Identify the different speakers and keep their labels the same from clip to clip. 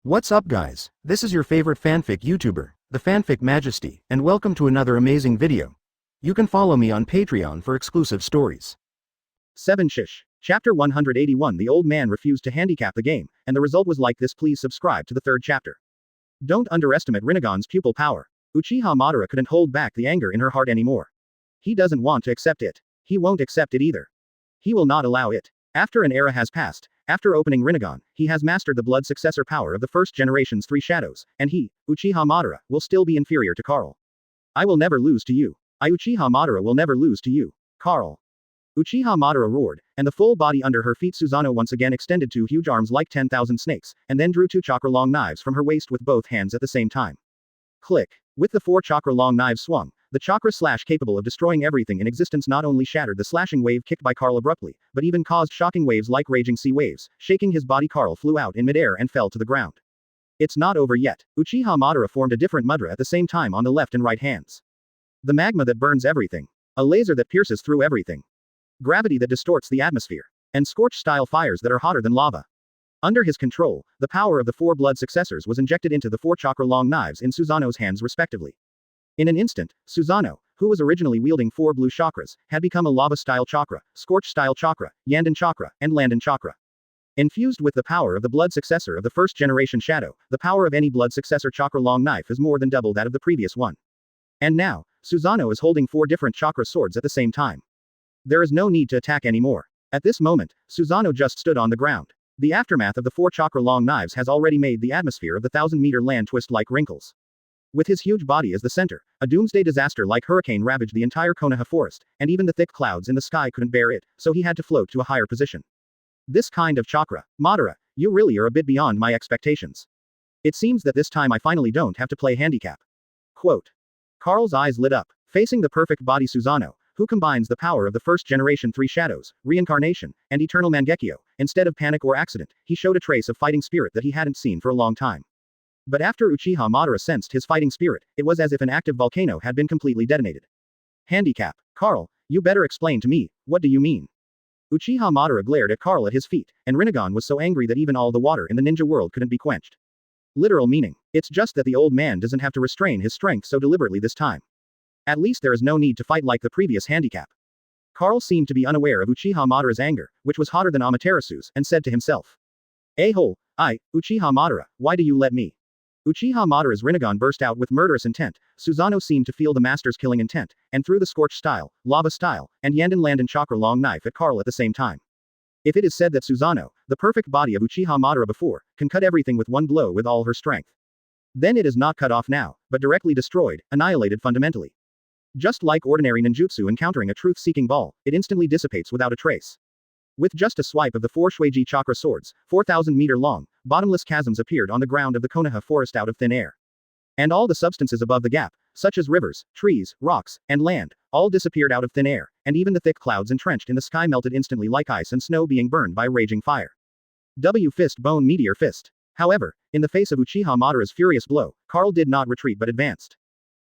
Speaker 1: What's up guys, this is your favorite fanfic YouTuber, the Fanfic Majesty, and welcome to another amazing video. You can follow me on Patreon for exclusive stories.
Speaker 2: 7 Shish. Chapter 181. The old man refused to handicap the game, and the result was like this. Please subscribe to the third chapter. Don't underestimate Rinnegan's pupil power. Uchiha Madara couldn't hold back the anger in her heart anymore. He doesn't want to accept it. He won't accept it either. He will not allow it. After an era has passed, after opening Rinnegan, he has mastered the blood successor power of the first generation's three shadows, and he, Uchiha Madara, will still be inferior to Carl. I will never lose to you. Uchiha Madara will never lose to you, Carl. Uchiha Madara roared, and the full body under her feet. Susanoo once again extended two huge arms like 10,000 snakes, and then drew two chakra-long knives from her waist with both hands at the same time. Click. With the four chakra-long knives swung, the chakra slash capable of destroying everything in existence not only shattered the slashing wave kicked by Carl abruptly, but even caused shocking waves like raging sea waves. Shaking his body, Carl flew out in midair and fell to the ground. It's not over yet. Uchiha Madara formed a different mudra at the same time on the left and right hands. The magma that burns everything. A laser that pierces through everything. Gravity that distorts the atmosphere. And scorch-style fires that are hotter than lava. Under his control, the power of the four blood successors was injected into the four chakra-long knives in Susanoo's hands respectively. In an instant, Susanoo, who was originally wielding four blue chakras, had become a lava-style chakra, scorch-style chakra, Yanden chakra, and Landen chakra. Infused with the power of the blood successor of the first generation shadow, the power of any blood successor chakra-long knife is more than double that of the previous one. And now, Susanoo is holding four different chakra swords at the same time. There is no need to attack anymore. At this moment, Susanoo just stood on the ground. The aftermath of the four chakra-long knives has already made the atmosphere of the 1,000-meter land twist like wrinkles. With his huge body as the center, a doomsday disaster like hurricane ravaged the entire Konoha forest, and even the thick clouds in the sky couldn't bear it, so he had to float to a higher position. This kind of chakra, Madara, you really are a bit beyond my expectations. It seems that this time I finally don't have to play handicap. Quote. Carl's eyes lit up, facing the perfect body Susanoo, who combines the power of the first generation three shadows, reincarnation, and eternal Mangekyo. Instead of panic or accident, he showed a trace of fighting spirit that he hadn't seen for a long time. But after Uchiha Madara sensed his fighting spirit, it was as if an active volcano had been completely detonated. Handicap. Carl, you better explain to me, what do you mean? Uchiha Madara glared at Carl at his feet, and Rinnegan was so angry that even all the water in the ninja world couldn't be quenched. Literal meaning. It's just that the old man doesn't have to restrain his strength so deliberately this time. At least there is no need to fight like the previous handicap. Carl seemed to be unaware of Uchiha Madara's anger, which was hotter than Amaterasu's, and said to himself. A-hole, Uchiha Madara, why do you let me? Uchiha Madara's Rinnegan burst out with murderous intent. Susanoo seemed to feel the master's killing intent, and threw the scorch style, lava style, and Yanden Landen chakra long knife at Carl at the same time. If it is said that Susanoo, the perfect body of Uchiha Madara before, can cut everything with one blow with all her strength, then it is not cut off now, but directly destroyed, annihilated fundamentally. Just like ordinary ninjutsu encountering a truth-seeking ball, it instantly dissipates without a trace. With just a swipe of the four Shueiji chakra swords, 4,000-meter long, bottomless chasms appeared on the ground of the Konoha forest out of thin air. And all the substances above the gap, such as rivers, trees, rocks, and land, all disappeared out of thin air, and even the thick clouds entrenched in the sky melted instantly like ice and snow being burned by raging fire. Fist bone meteor fist. However, in the face of Uchiha Madara's furious blow, Carl did not retreat but advanced.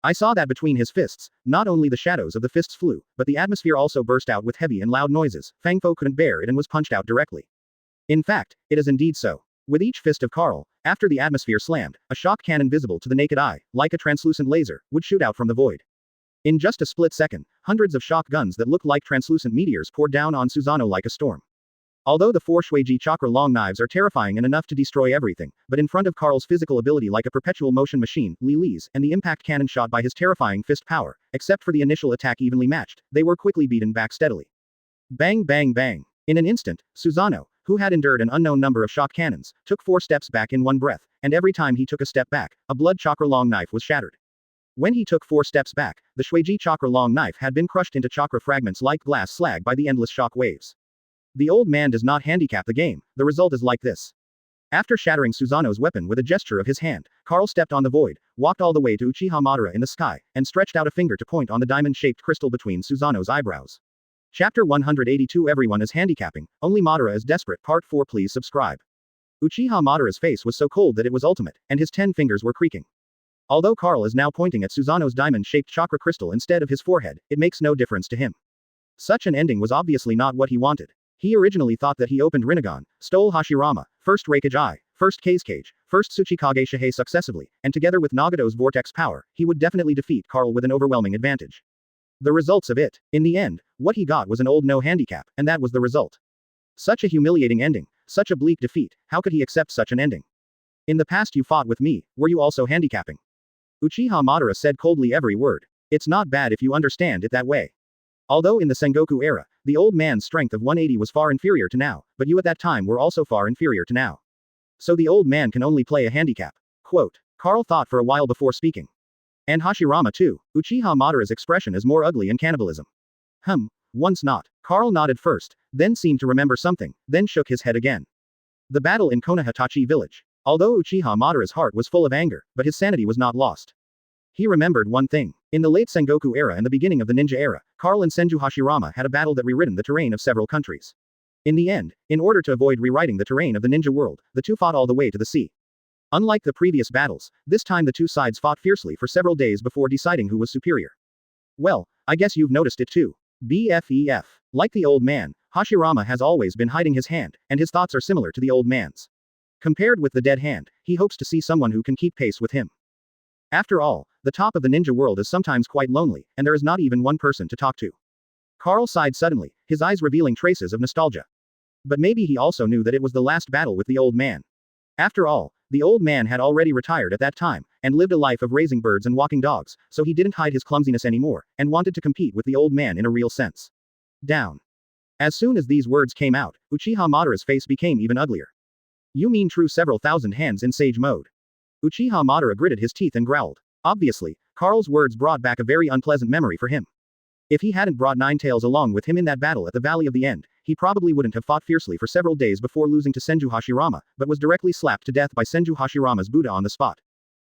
Speaker 2: I saw that between his fists, not only the shadows of the fists flew, but the atmosphere also burst out with heavy and loud noises. Fang couldn't bear it and was punched out directly. In fact, it is indeed so. With each fist of Carl, after the atmosphere slammed, a shock cannon visible to the naked eye, like a translucent laser, would shoot out from the void. In just a split second, hundreds of shock guns that looked like translucent meteors poured down on Susanoo like a storm. Although the four Shueiji chakra long knives are terrifying and enough to destroy everything, but in front of Carl's physical ability like a perpetual motion machine, Li's, and the impact cannon shot by his terrifying fist power, except for the initial attack evenly matched, they were quickly beaten back steadily. Bang bang bang. In an instant, Susanoo, who had endured an unknown number of shock cannons, took 4 steps back in one breath, and every time he took a step back, a blood chakra long knife was shattered. When he took 4 steps back, the Shueiji chakra long knife had been crushed into chakra fragments like glass slag by the endless shock waves. The old man does not handicap the game, the result is like this. After shattering Susanoo's weapon with a gesture of his hand, Carl stepped on the void, walked all the way to Uchiha Madara in the sky, and stretched out a finger to point on the diamond-shaped crystal between Susanoo's eyebrows. Chapter 182. Everyone is handicapping, only Madara is desperate. Part 4. Please subscribe. Uchiha Madara's face was so cold that it was ultimate, and his 10 fingers were creaking. Although Carl is now pointing at Susanoo's diamond-shaped chakra crystal instead of his forehead, it makes no difference to him. Such an ending was obviously not what he wanted. He originally thought that he opened Rinnegan, stole Hashirama, first Raikage, first Kazekage, first Tsuchikage Shihei successively, and together with Nagato's vortex power, he would definitely defeat Karl with an overwhelming advantage. The results of it. In the end, what he got was an old no handicap, and that was the result. Such a humiliating ending, such a bleak defeat, how could he accept such an ending? In the past you fought with me, were you also handicapping? Uchiha Madara said coldly every word. It's not bad if you understand it that way. Although in the Sengoku era, the old man's strength of 180 was far inferior to now, but you at that time were also far inferior to now. So the old man can only play a handicap. Quote. Karl thought for a while before speaking. And Hashirama too. Uchiha Madara's expression is more ugly in cannibalism. Once not. Karl nodded first, then seemed to remember something, then shook his head again. The battle in Konoha village. Although Uchiha Madara's heart was full of anger, but his sanity was not lost. He remembered one thing. In the late Sengoku era and the beginning of the ninja era, Karl and Senju Hashirama had a battle that rewritten the terrain of several countries. In the end, in order to avoid rewriting the terrain of the ninja world, the two fought all the way to the sea. Unlike the previous battles, this time the two sides fought fiercely for several days before deciding who was superior. Well, I guess you've noticed it too. BFEF. Like the old man, Hashirama has always been hiding his hand, and his thoughts are similar to the old man's. Compared with the dead hand, he hopes to see someone who can keep pace with him. After all, the top of the ninja world is sometimes quite lonely, and there is not even one person to talk to. Karl sighed suddenly, his eyes revealing traces of nostalgia. But maybe he also knew that it was the last battle with the old man. After all, the old man had already retired at that time, and lived a life of raising birds and walking dogs, so he didn't hide his clumsiness anymore, and wanted to compete with the old man in a real sense. Down. As soon as these words came out, Uchiha Madara's face became even uglier. You mean true several thousand hands in sage mode? Uchiha Madara gritted his teeth and growled. Obviously, Karl's words brought back a very unpleasant memory for him. If he hadn't brought Ninetales along with him in that battle at the Valley of the End, he probably wouldn't have fought fiercely for several days before losing to Senju Hashirama, but was directly slapped to death by Senju Hashirama's Buddha on the spot.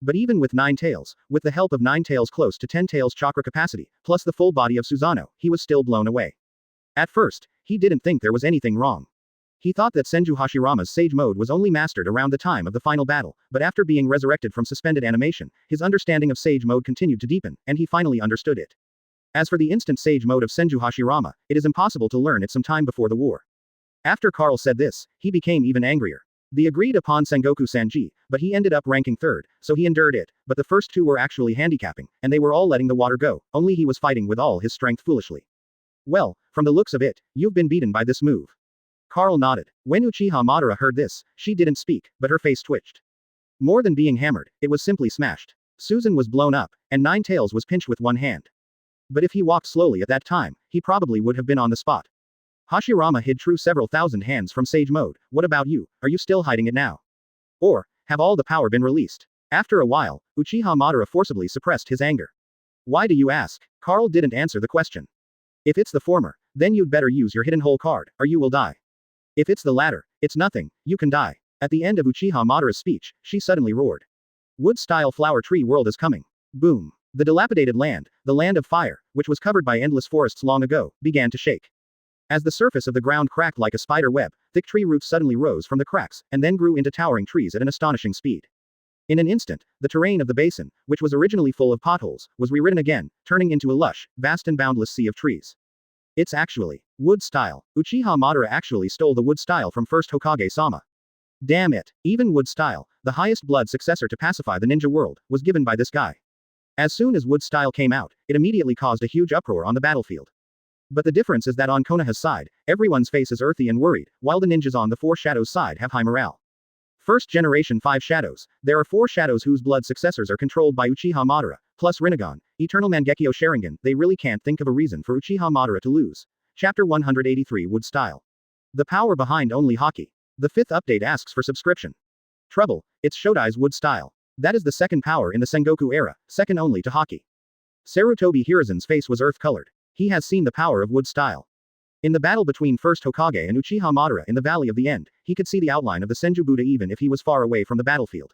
Speaker 2: But even with Ninetales, with the help of Ninetales close to 10 tails chakra capacity, plus the full body of Susanoo, he was still blown away. At first, he didn't think there was anything wrong. He thought that Senju Hashirama's Sage Mode was only mastered around the time of the final battle, but after being resurrected from suspended animation, his understanding of Sage Mode continued to deepen, and he finally understood it. As for the instant Sage Mode of Senju Hashirama, it is impossible to learn it some time before the war. After Karl said this, he became even angrier. The agreed upon Sengoku Sanji, but he ended up ranking third, so he endured it, but the first two were actually handicapping, and they were all letting the water go, only he was fighting with all his strength foolishly. Well, from the looks of it, you've been beaten by this move. Karl nodded. When Uchiha Madara heard this, she didn't speak, but her face twitched. More than being hammered, it was simply smashed. Susan was blown up, and Ninetales was pinched with one hand. But if he walked slowly at that time, he probably would have been on the spot. Hashirama hid true several thousand hands from Sage Mode. What about you? Are you still hiding it now? Or, have all the power been released? After a while, Uchiha Madara forcibly suppressed his anger. Why do you ask? Karl didn't answer the question. If it's the former, then you'd better use your hidden hole card, or you will die. If it's the latter, it's nothing, you can die. At the end of Uchiha Madara's speech, she suddenly roared. Wood-style flower tree world is coming. Boom. The dilapidated land, the land of fire, which was covered by endless forests long ago, began to shake. As the surface of the ground cracked like a spider web, thick tree roots suddenly rose from the cracks, and then grew into towering trees at an astonishing speed. In an instant, the terrain of the basin, which was originally full of potholes, was rewritten again, turning into a lush, vast and boundless sea of trees. It's actually wood style. Uchiha Madara actually stole the wood style from first Hokage-sama. Damn it, even wood style, the highest blood successor to pacify the ninja world, was given by this guy. As soon as wood style came out, it immediately caused a huge uproar on the battlefield. But the difference is that on Konoha's side, everyone's face is earthy and worried, while the ninjas on the Four Shadows side have high morale. First generation 5 shadows, there are 4 shadows whose blood successors are controlled by Uchiha Madara, plus Rinnegan, Eternal Mangekyo Sharingan. They really can't think of a reason for Uchiha Madara to lose. Chapter 183 Wood Style. The power behind only Haki. The 5th update asks for subscription. Trouble, it's Shodai's Wood Style. That is the second power in the Sengoku era, second only to Haki. Sarutobi Hiruzen's face was earth-colored. He has seen the power of Wood Style. In the battle between first Hokage and Uchiha Madara in the Valley of the End, he could see the outline of the Senju Buddha even if he was far away from the battlefield.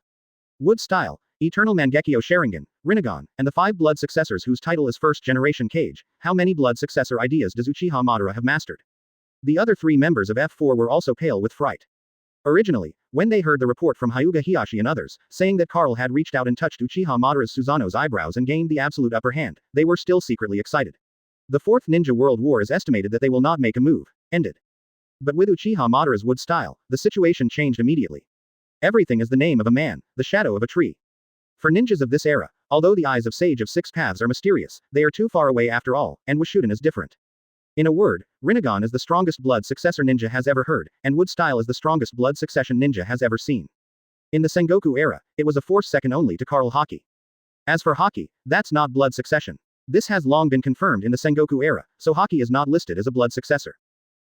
Speaker 2: Wood Style, Eternal Mangekyo Sharingan, Rinnegan, and the 5 blood successors whose title is First Generation Kage. How many blood successor ideas does Uchiha Madara have mastered? The other 3 members of F4 were also pale with fright. Originally, when they heard the report from Hyuga Hiyashi and others, saying that Karl had reached out and touched Uchiha Madara's Susanoo's eyebrows and gained the absolute upper hand, they were still secretly excited. The 4th Ninja World War is estimated that they will not make a move. Ended. But with Uchiha Madara's Wood Style, the situation changed immediately. Everything is the name of a man, the shadow of a tree. For ninjas of this era, although the eyes of Sage of Six Paths are mysterious, they are too far away after all, and Washuden is different. In a word, Rinnegan is the strongest blood successor ninja has ever heard, and Wood Style is the strongest blood succession ninja has ever seen. In the Sengoku era, it was a force second only to Carl Haki. As for Haki, that's not blood succession. This has long been confirmed in the Sengoku era, so Haki is not listed as a blood successor.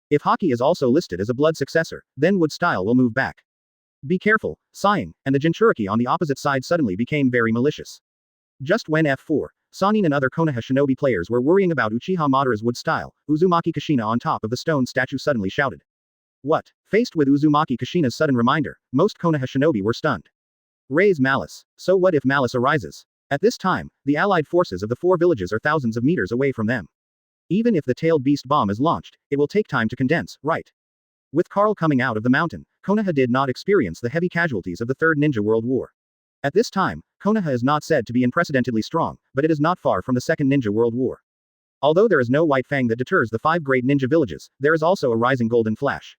Speaker 2: If Haki is also listed as a blood successor, then Wood Style will move back. Be careful, sighing, and the Jinchuriki on the opposite side suddenly became very malicious. Just when F4, Sannin and other Konoha shinobi players were worrying about Uchiha Madara's Wood Style, Uzumaki Kushina on top of the stone statue suddenly shouted. What? Faced with Uzumaki Kushina's sudden reminder, most Konoha shinobi were stunned. Raise malice. So what if malice arises? At this time, the allied forces of the four villages are thousands of meters away from them. Even if the tailed beast bomb is launched, it will take time to condense, right? With Carl coming out of the mountain, Konoha did not experience the heavy casualties of the Third Ninja World War. At this time, Konoha is not said to be unprecedentedly strong, but it is not far from the Second Ninja World War. Although there is no white fang that deters the five great ninja villages, there is also a rising golden flash.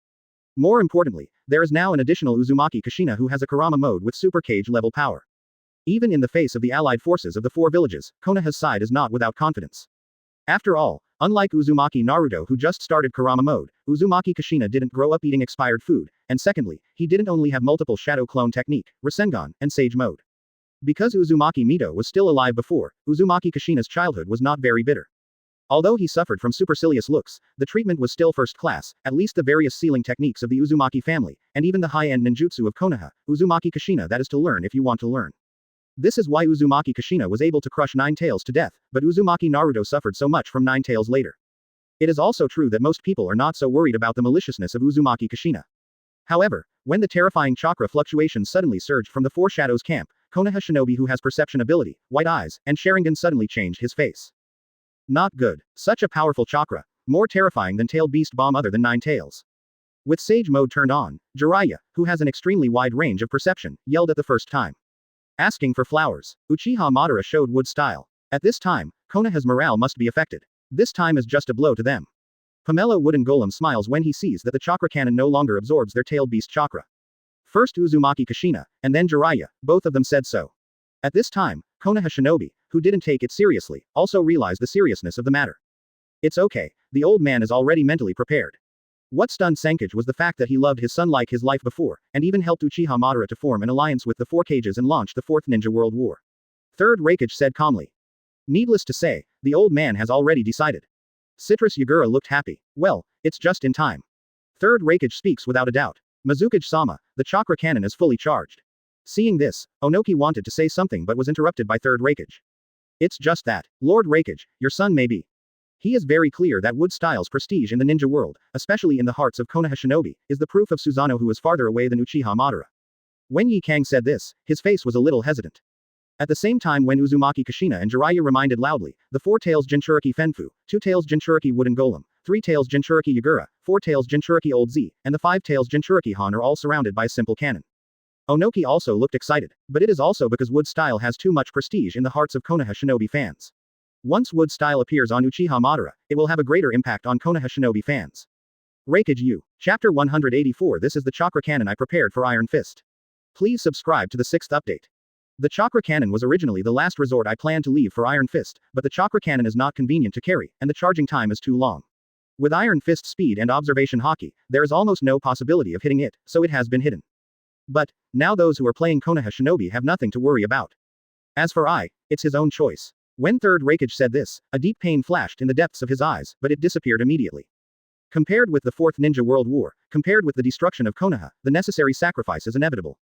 Speaker 2: More importantly, there is now an additional Uzumaki Kushina who has a Kurama mode with super cage level power. Even in the face of the allied forces of the four villages, Konoha's side is not without confidence. After all, unlike Uzumaki Naruto who just started Kurama mode, Uzumaki Kushina didn't grow up eating expired food, and secondly, he didn't only have multiple shadow clone technique, Rasengan, and Sage mode. Because Uzumaki Mito was still alive before, Uzumaki Kushina's childhood was not very bitter. Although he suffered from supercilious looks, the treatment was still first class, at least the various sealing techniques of the Uzumaki family, and even the high-end ninjutsu of Konoha, Uzumaki Kushina that is to learn if you want to learn. This is why Uzumaki Kushina was able to crush Nine Tails to death, but Uzumaki Naruto suffered so much from Nine Tails later. It is also true that most people are not so worried about the maliciousness of Uzumaki Kushina. However, when the terrifying chakra fluctuations suddenly surged from the Four Shadows camp, Konoha shinobi who has perception ability, white eyes, and Sharingan suddenly changed his face. Not good. Such a powerful chakra, more terrifying than tailed beast bomb other than Nine Tails. With Sage mode turned on, Jiraiya, who has an extremely wide range of perception, yelled at the first time. Asking for flowers. Uchiha Madara showed Wood Style. At this time, Konoha's morale must be affected. This time is just a blow to them. Pomelo Wooden Golem smiles when he sees that the chakra cannon no longer absorbs their tailed beast chakra. First Uzumaki Kushina, and then Jiraiya, both of them said so. At this time, Konoha shinobi, who didn't take it seriously, also realized the seriousness of the matter. It's okay, the old man is already mentally prepared. What stunned Senkage was the fact that he loved his son like his life before, and even helped Uchiha Madara to form an alliance with the Four Kages and launch the Fourth Ninja World War. Third Raikage said calmly. Needless to say, the old man has already decided. Citrus Yagura looked happy. Well, it's just in time. Third Raikage speaks without a doubt. Mizukage-sama, the chakra cannon is fully charged. Seeing this, Onoki wanted to say something but was interrupted by Third Raikage. It's just that, Lord Raikage, your son may be. He is very clear that Wood Style's prestige in the ninja world, especially in the hearts of Konoha shinobi, is the proof of Susanoo who is farther away than Uchiha Madara. When Yi Kang said this, his face was a little hesitant. At the same time when Uzumaki Kushina and Jiraiya reminded loudly, the 4 tails Jinchuriki Fenfu, 2 tails Jinchuriki Wooden Golem, 3 tails Jinchuriki Yagura, 4 tails Jinchuriki Old Z, and the 5 tails Jinchuriki Han are all surrounded by a simple cannon. Onoki also looked excited, but it is also because Wood Style has too much prestige in the hearts of Konoha shinobi fans. Once Wood Style appears on Uchiha Madara, it will have a greater impact on Konoha shinobi fans. Raikage U. Chapter 184. This is the chakra cannon I prepared for Iron Fist. Please subscribe to the 6th update. The chakra cannon was originally the last resort I planned to leave for Iron Fist, but the chakra cannon is not convenient to carry, and the charging time is too long. With Iron Fist speed and observation haki, there is almost no possibility of hitting it, so it has been hidden. But, now those who are playing Konoha shinobi have nothing to worry about. As for it's his own choice. When Third Raikage said this, a deep pain flashed in the depths of his eyes, but it disappeared immediately. Compared with the Fourth Ninja World War, compared with the destruction of Konoha, the necessary sacrifice is inevitable.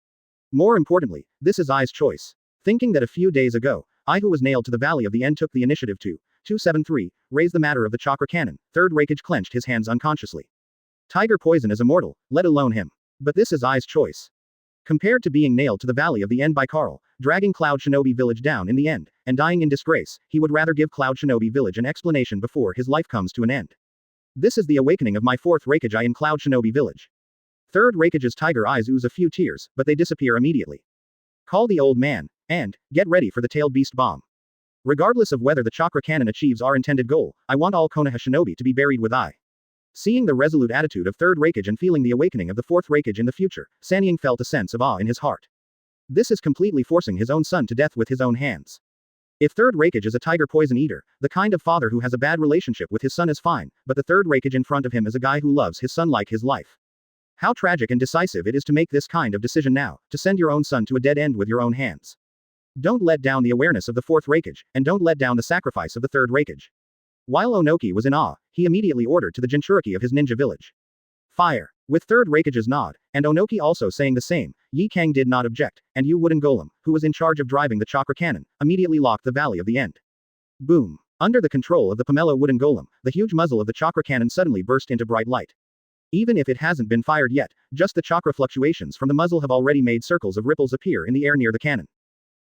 Speaker 2: More importantly, this is Ai's choice. Thinking that a few days ago, I who was nailed to the Valley of the End took the initiative to 273, raise the matter of the chakra cannon, Third Raikage clenched his hands unconsciously. Tiger Poison is immortal, let alone him. But this is Ai's choice. Compared to being nailed to the Valley of the End by Carl, dragging Cloud Shinobi Village down in the end, and dying in disgrace, he would rather give Cloud Shinobi Village an explanation before his life comes to an end. This is the awakening of my 4th Raikage in Cloud Shinobi Village. Third Raikage's tiger eyes ooze a few tears, but they disappear immediately. Call the old man, and get ready for the tailed beast bomb. Regardless of whether the chakra cannon achieves our intended goal, I want all Konoha shinobi to be buried with Ai. Seeing the resolute attitude of third Raikage and feeling the awakening of the fourth Raikage in the future, Sannin felt a sense of awe in his heart. This is completely forcing his own son to death with his own hands. If third Raikage is a tiger poison eater, the kind of father who has a bad relationship with his son is fine, but the third Raikage in front of him is a guy who loves his son like his life. How tragic and decisive it is to make this kind of decision now, to send your own son to a dead end with your own hands. Don't let down the awareness of the fourth Raikage, and don't let down the sacrifice of the third Raikage. While Onoki was in awe, he immediately ordered to the Jinchuriki of his ninja village. Fire! With third Raikage's nod, and Onoki also saying the same, Yi Kang did not object, and Yu Wooden Golem, who was in charge of driving the chakra cannon, immediately locked the Valley of the End. Boom! Under the control of the Pomelo Wooden Golem, the huge muzzle of the chakra cannon suddenly burst into bright light. Even if it hasn't been fired yet, just the chakra fluctuations from the muzzle have already made circles of ripples appear in the air near the cannon.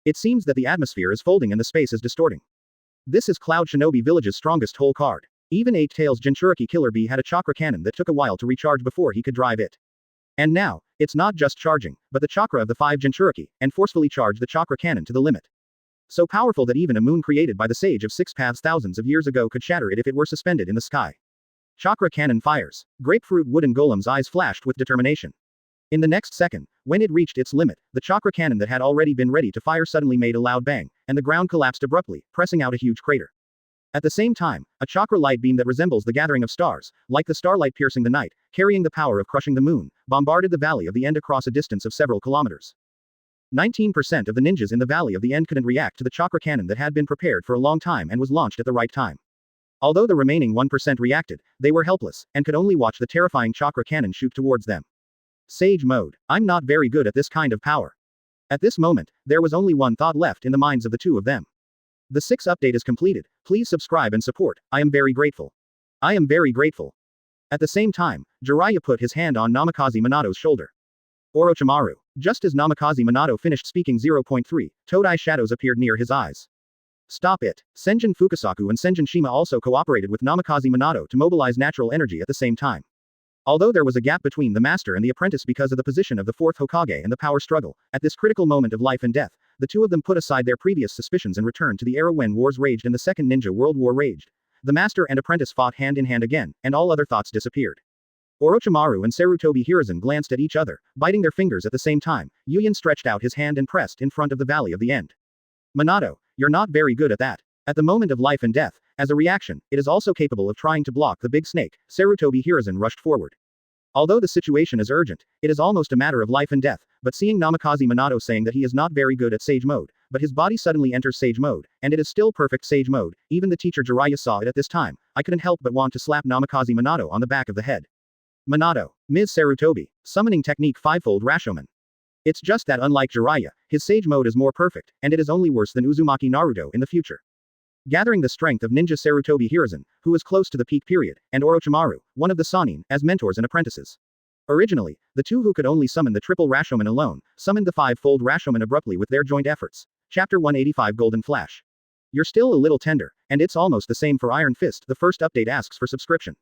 Speaker 2: It seems that the atmosphere is folding and the space is distorting. This is Cloud Shinobi Village's strongest hole card. Even Eight Tails Jinchuriki Killer Bee had a chakra cannon that took a while to recharge before he could drive it. And now, it's not just charging, but the chakra of the 5 Jinchuriki, and forcefully charge the chakra cannon to the limit. So powerful that even a moon created by the sage of 6 paths thousands of years ago could shatter it if it were suspended in the sky. Chakra cannon fires. Grapefruit Wooden Golem's eyes flashed with determination. In the next second, when it reached its limit, the chakra cannon that had already been ready to fire suddenly made a loud bang, and the ground collapsed abruptly, pressing out a huge crater. At the same time, a chakra light beam that resembles the gathering of stars, like the starlight piercing the night, carrying the power of crushing the moon, bombarded the Valley of the End across a distance of several kilometers. 19% of the ninjas in the Valley of the End couldn't react to the chakra cannon that had been prepared for a long time and was launched at the right time. Although the remaining 1% reacted, they were helpless, and could only watch the terrifying chakra cannon shoot towards them. Sage mode. I'm not very good at this kind of power. At this moment, there was only one thought left in the minds of the two of them. The 6th update is completed. Please subscribe and support. I am very grateful. I am very grateful. At the same time, Jiraiya put his hand on Namikaze Minato's shoulder. Orochimaru. Just as Namikaze Minato finished speaking 0.3, Toad-Eye shadows appeared near his eyes. Stop it. Senjin Fukasaku and Senjin Shima also cooperated with Namikaze Minato to mobilize natural energy at the same time. Although there was a gap between the master and the apprentice because of the position of the 4th Hokage and the power struggle, at this critical moment of life and death, the two of them put aside their previous suspicions and returned to the era when wars raged and the Second Ninja World War raged. The master and apprentice fought hand in hand again, and all other thoughts disappeared. Orochimaru and Sarutobi Hiruzen glanced at each other, biting their fingers at the same time. Yuyin stretched out his hand and pressed in front of the Valley of the End. Minato, you're not very good at that. At the moment of life and death, as a reaction, it is also capable of trying to block the big snake. Sarutobi Hiruzen rushed forward. Although the situation is urgent, it is almost a matter of life and death, but seeing Namikaze Minato saying that he is not very good at Sage Mode, but his body suddenly enters Sage Mode, and it is still perfect Sage Mode, even the teacher Jiraiya saw it at this time, I couldn't help but want to slap Namikaze Minato on the back of the head. Minato. Ms. Sarutobi. Summoning technique fivefold Rashomon. It's just that unlike Jiraiya, his Sage Mode is more perfect, and it is only worse than Uzumaki Naruto in the future. Gathering the strength of ninja Sarutobi Hiruzen, who was close to the peak period, and Orochimaru, one of the Sannin, as mentors and apprentices. Originally, the two who could only summon the triple Rashomon alone, summoned the five-fold Rashomon abruptly with their joint efforts. Chapter 185 Golden Flash. You're still a little tender, and it's almost the same for Iron Fist. The first update asks for subscription.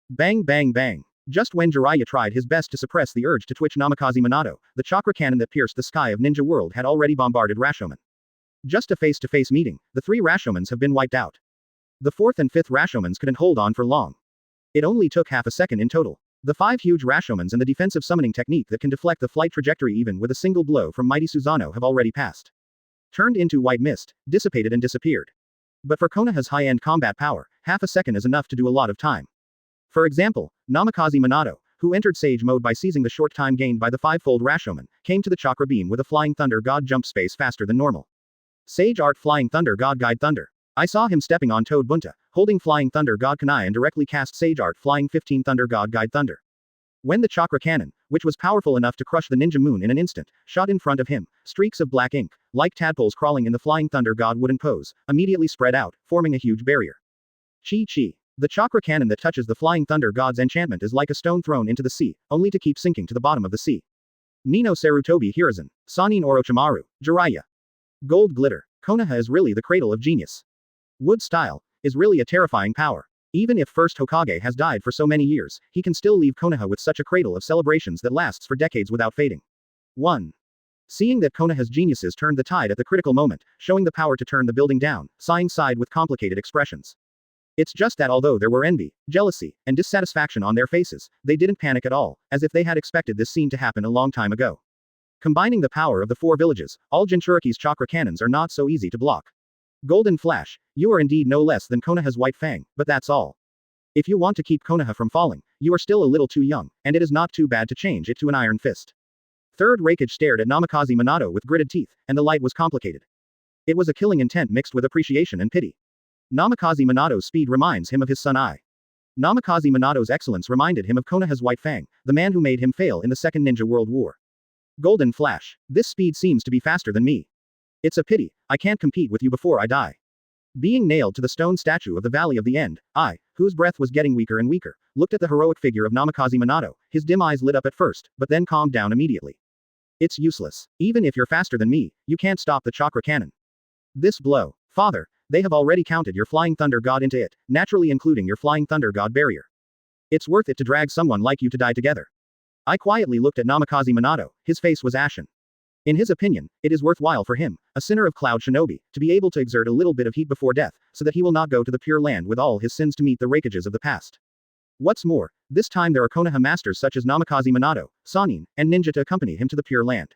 Speaker 2: Bang bang bang. Just when Jiraiya tried his best to suppress the urge to twitch Namikaze Minato, the chakra cannon that pierced the sky of Ninja World had already bombarded Rashomon. Just a face-to-face meeting, the 3 Rashomons have been wiped out. The 4th and 5th Rashomons couldn't hold on for long. It only took half a second in total. The 5 huge Rashomons and the defensive summoning technique that can deflect the flight trajectory even with a single blow from mighty Susanoo have already passed. Turned into white mist, dissipated and disappeared. But for Konoha's high-end combat power, half a second is enough to do a lot of time. For example, Namikaze Minato, who entered Sage Mode by seizing the short time gained by the five-fold Rashomon, came to the Chakra Beam with a Flying Thunder God jump space faster than normal. Sage Art Flying Thunder God Guide Thunder. I saw him stepping on Toad Bunta, holding Flying Thunder God Kunai and directly cast Sage Art Flying 15 Thunder God Guide Thunder. When the Chakra Cannon, which was powerful enough to crush the Ninja Moon in an instant, shot in front of him, streaks of black ink, like tadpoles crawling in the Flying Thunder God wooden pose, immediately spread out, forming a huge barrier. Chi. The chakra cannon that touches the Flying Thunder God's enchantment is like a stone thrown into the sea, only to keep sinking to the bottom of the sea. Nino Sarutobi Hiruzen. Sannin Orochimaru. Jiraiya. Gold glitter. Konoha is really the cradle of genius. Wood style is really a terrifying power. Even if first Hokage has died for so many years, he can still leave Konoha with such a cradle of celebrations that lasts for decades without fading. 1. Seeing that Konoha's geniuses turned the tide at the critical moment, showing the power to turn the building down, Sighing sighed with complicated expressions. It's just that although there were envy, jealousy, and dissatisfaction on their faces, they didn't panic at all, as if they had expected this scene to happen a long time ago. Combining the power of the 4 villages, all Jinchuriki's chakra cannons are not so easy to block. Golden Flash, you are indeed no less than Konoha's White Fang, but that's all. If you want to keep Konoha from falling, you are still a little too young, and it is not too bad to change it to an Iron Fist. Third Raikage stared at Namikaze Minato with gritted teeth, and the light was complicated. It was a killing intent mixed with appreciation and pity. Namikaze Minato's speed reminds him of his son Ai. Namikaze Minato's excellence reminded him of Konoha's White Fang, the man who made him fail in the Second Ninja World War. Golden Flash, this speed seems to be faster than me. It's a pity, I can't compete with you before I die. Being nailed to the stone statue of the Valley of the End, I, whose breath was getting weaker and weaker, looked at the heroic figure of Namikaze Minato. His dim eyes lit up at first, but then calmed down immediately. It's useless. Even if you're faster than me, you can't stop the chakra cannon. This blow. Father, they have already counted your Flying Thunder God into it, naturally including your Flying Thunder God barrier. It's worth it to drag someone like you to die together. I quietly looked at Namikaze Minato, his face was ashen. In his opinion, it is worthwhile for him, a sinner of Cloud Shinobi, to be able to exert a little bit of heat before death, so that he will not go to the Pure Land with all his sins to meet the Raikages of the past. What's more, this time there are Konoha masters such as Namikaze Minato, Sannin, and Ninja to accompany him to the Pure Land.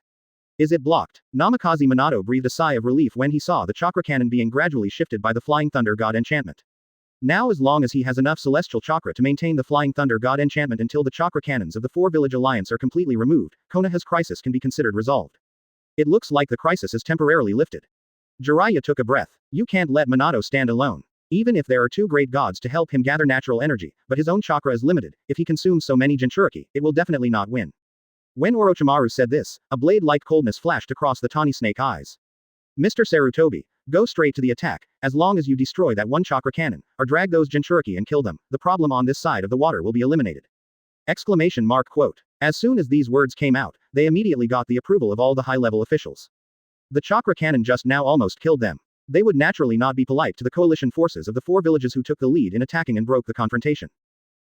Speaker 2: Is it blocked? Namikaze Minato breathed a sigh of relief when he saw the chakra cannon being gradually shifted by the Flying Thunder God enchantment. Now as long as he has enough celestial chakra to maintain the Flying Thunder God enchantment until the chakra cannons of the 4-village alliance are completely removed, Konoha's crisis can be considered resolved. It looks like the crisis is temporarily lifted. Jiraiya took a breath. You can't let Minato stand alone. Even if there are 2 great gods to help him gather natural energy, but his own chakra is limited, if he consumes so many Jinchuriki, it will definitely not win. When Orochimaru said this, a blade-like coldness flashed across the tawny snake eyes. Mr. Sarutobi, go straight to the attack, as long as you destroy that 1 chakra cannon, or drag those Jinchuriki and kill them, the problem on this side of the water will be eliminated. Exclamation mark quote. As soon as these words came out, they immediately got the approval of all the high-level officials. The chakra cannon just now almost killed them. They would naturally not be polite to the coalition forces of the 4 villages who took the lead in attacking and broke the confrontation.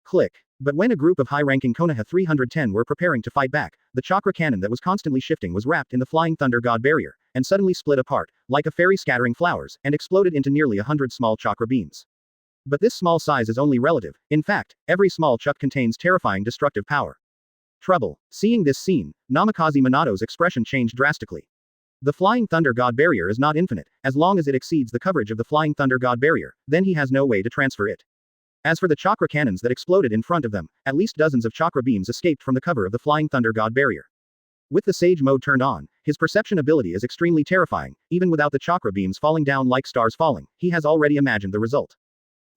Speaker 2: Click. But when a group of high-ranking Konoha 310 were preparing to fight back, the chakra cannon that was constantly shifting was wrapped in the Flying Thunder God barrier, and suddenly split apart, like a fairy scattering flowers, and exploded into nearly 100 small chakra beams. But this small size is only relative. In fact, every small chuck contains terrifying destructive power. Trouble. Seeing this scene, Namikaze Minato's expression changed drastically. The Flying Thunder God barrier is not infinite. As long as it exceeds the coverage of the Flying Thunder God barrier, then he has no way to transfer it. As for the chakra cannons that exploded in front of them, at least dozens of chakra beams escaped from the cover of the Flying Thunder God barrier. With the Sage mode turned on, his perception ability is extremely terrifying. Even without the chakra beams falling down like stars falling, he has already imagined the result.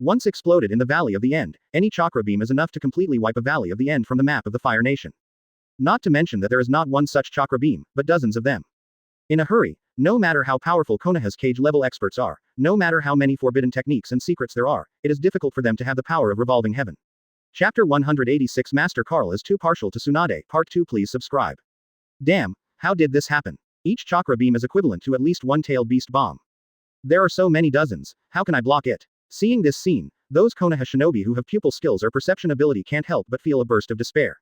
Speaker 2: Once exploded in the Valley of the End, any chakra beam is enough to completely wipe a Valley of the End from the map of the Fire Nation. Not to mention that there is not one such chakra beam, but dozens of them. In a hurry, no matter how powerful Konoha's cage-level experts are, no matter how many forbidden techniques and secrets there are, it is difficult for them to have the power of revolving heaven. Chapter 186 Master Carl is too partial to Tsunade. Part 2. Please subscribe. Damn, how did this happen? Each chakra beam is equivalent to at least 1 tailed beast bomb. There are so many dozens, how can I block it? Seeing this scene, those Konoha shinobi who have pupil skills or perception ability can't help but feel a burst of despair.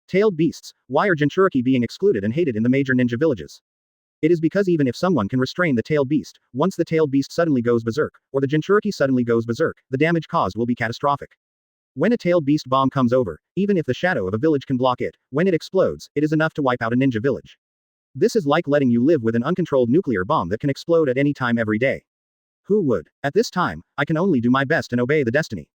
Speaker 2: Tailed beasts, why are Jinchuriki being excluded and hated in the major ninja villages? It is because even if someone can restrain the tailed beast, once the tailed beast suddenly goes berserk, or the Jinchuriki suddenly goes berserk, the damage caused will be catastrophic. When a tailed beast bomb comes over, even if the shadow of a village can block it, when it explodes, it is enough to wipe out a ninja village. This is like letting you live with an uncontrolled nuclear bomb that can explode at any time every day. Who would? At this time, I can only do my best and obey the destiny.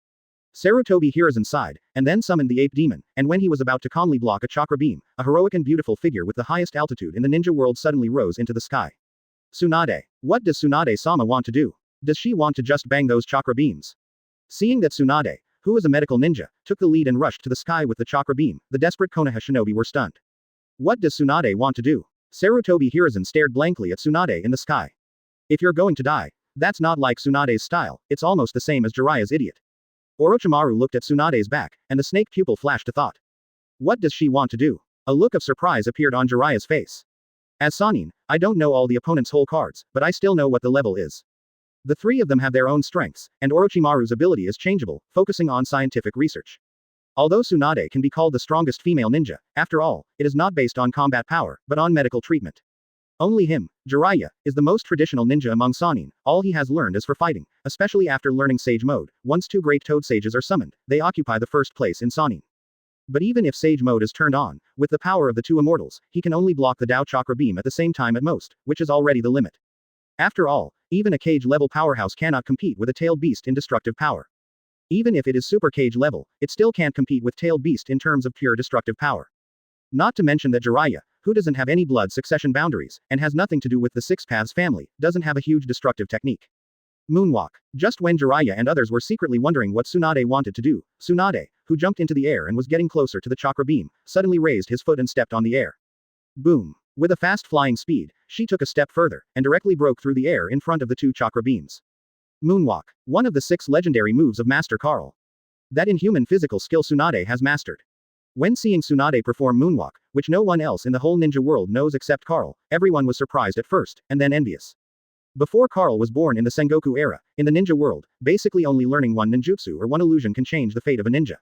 Speaker 2: Sarutobi Hiruzen sighed, and then summoned the ape demon, and when he was about to calmly block a chakra beam, a heroic and beautiful figure with the highest altitude in the ninja world suddenly rose into the sky. Tsunade. What does Tsunade-sama want to do? Does she want to just bang those chakra beams? Seeing that Tsunade, who is a medical ninja, took the lead and rushed to the sky with the chakra beam, the desperate Konoha shinobi were stunned. What does Tsunade want to do? Sarutobi Hiruzen stared blankly at Tsunade in the sky. If you're going to die, that's not like Tsunade's style, it's almost the same as Jiraiya's idiot. Orochimaru looked at Tsunade's back, and the snake pupil flashed a thought. What does she want to do? A look of surprise appeared on Jiraiya's face. As Sannin, I don't know all the opponent's whole cards, but I still know what the level is. The 3 of them have their own strengths, and Orochimaru's ability is changeable, focusing on scientific research. Although Tsunade can be called the strongest female ninja, after all, it is not based on combat power, but on medical treatment. Only him, Jiraiya, is the most traditional ninja among Sannin. All he has learned is for fighting, especially after learning Sage Mode. Once two great Toad Sages are summoned, they occupy the first place in Sannin. But even if Sage Mode is turned on, with the power of the two immortals, he can only block the Dao Chakra Beam at the same time at most, which is already the limit. After all, even a Cage-level powerhouse cannot compete with a Tailed Beast in destructive power. Even if it is Super Cage level, it still can't compete with Tailed Beast in terms of pure destructive power. Not to mention that Jiraiya, who doesn't have any blood succession boundaries, and has nothing to do with the Six Paths family, doesn't have a huge destructive technique. Moonwalk. Just when Jiraiya and others were secretly wondering what Tsunade wanted to do, Tsunade, who jumped into the air and was getting closer to the chakra beam, suddenly raised his foot and stepped on the air. Boom. With a fast flying speed, she took a step further, and directly broke through the air in front of the two chakra beams. Moonwalk. One of the 6 legendary moves of Master Carl. That inhuman physical skill Tsunade has mastered. When seeing Tsunade perform Moonwalk, which no one else in the whole ninja world knows except Carl, everyone was surprised at first, and then envious. Before Carl was born in the Sengoku era, in the ninja world, basically only learning one ninjutsu or one illusion can change the fate of a ninja.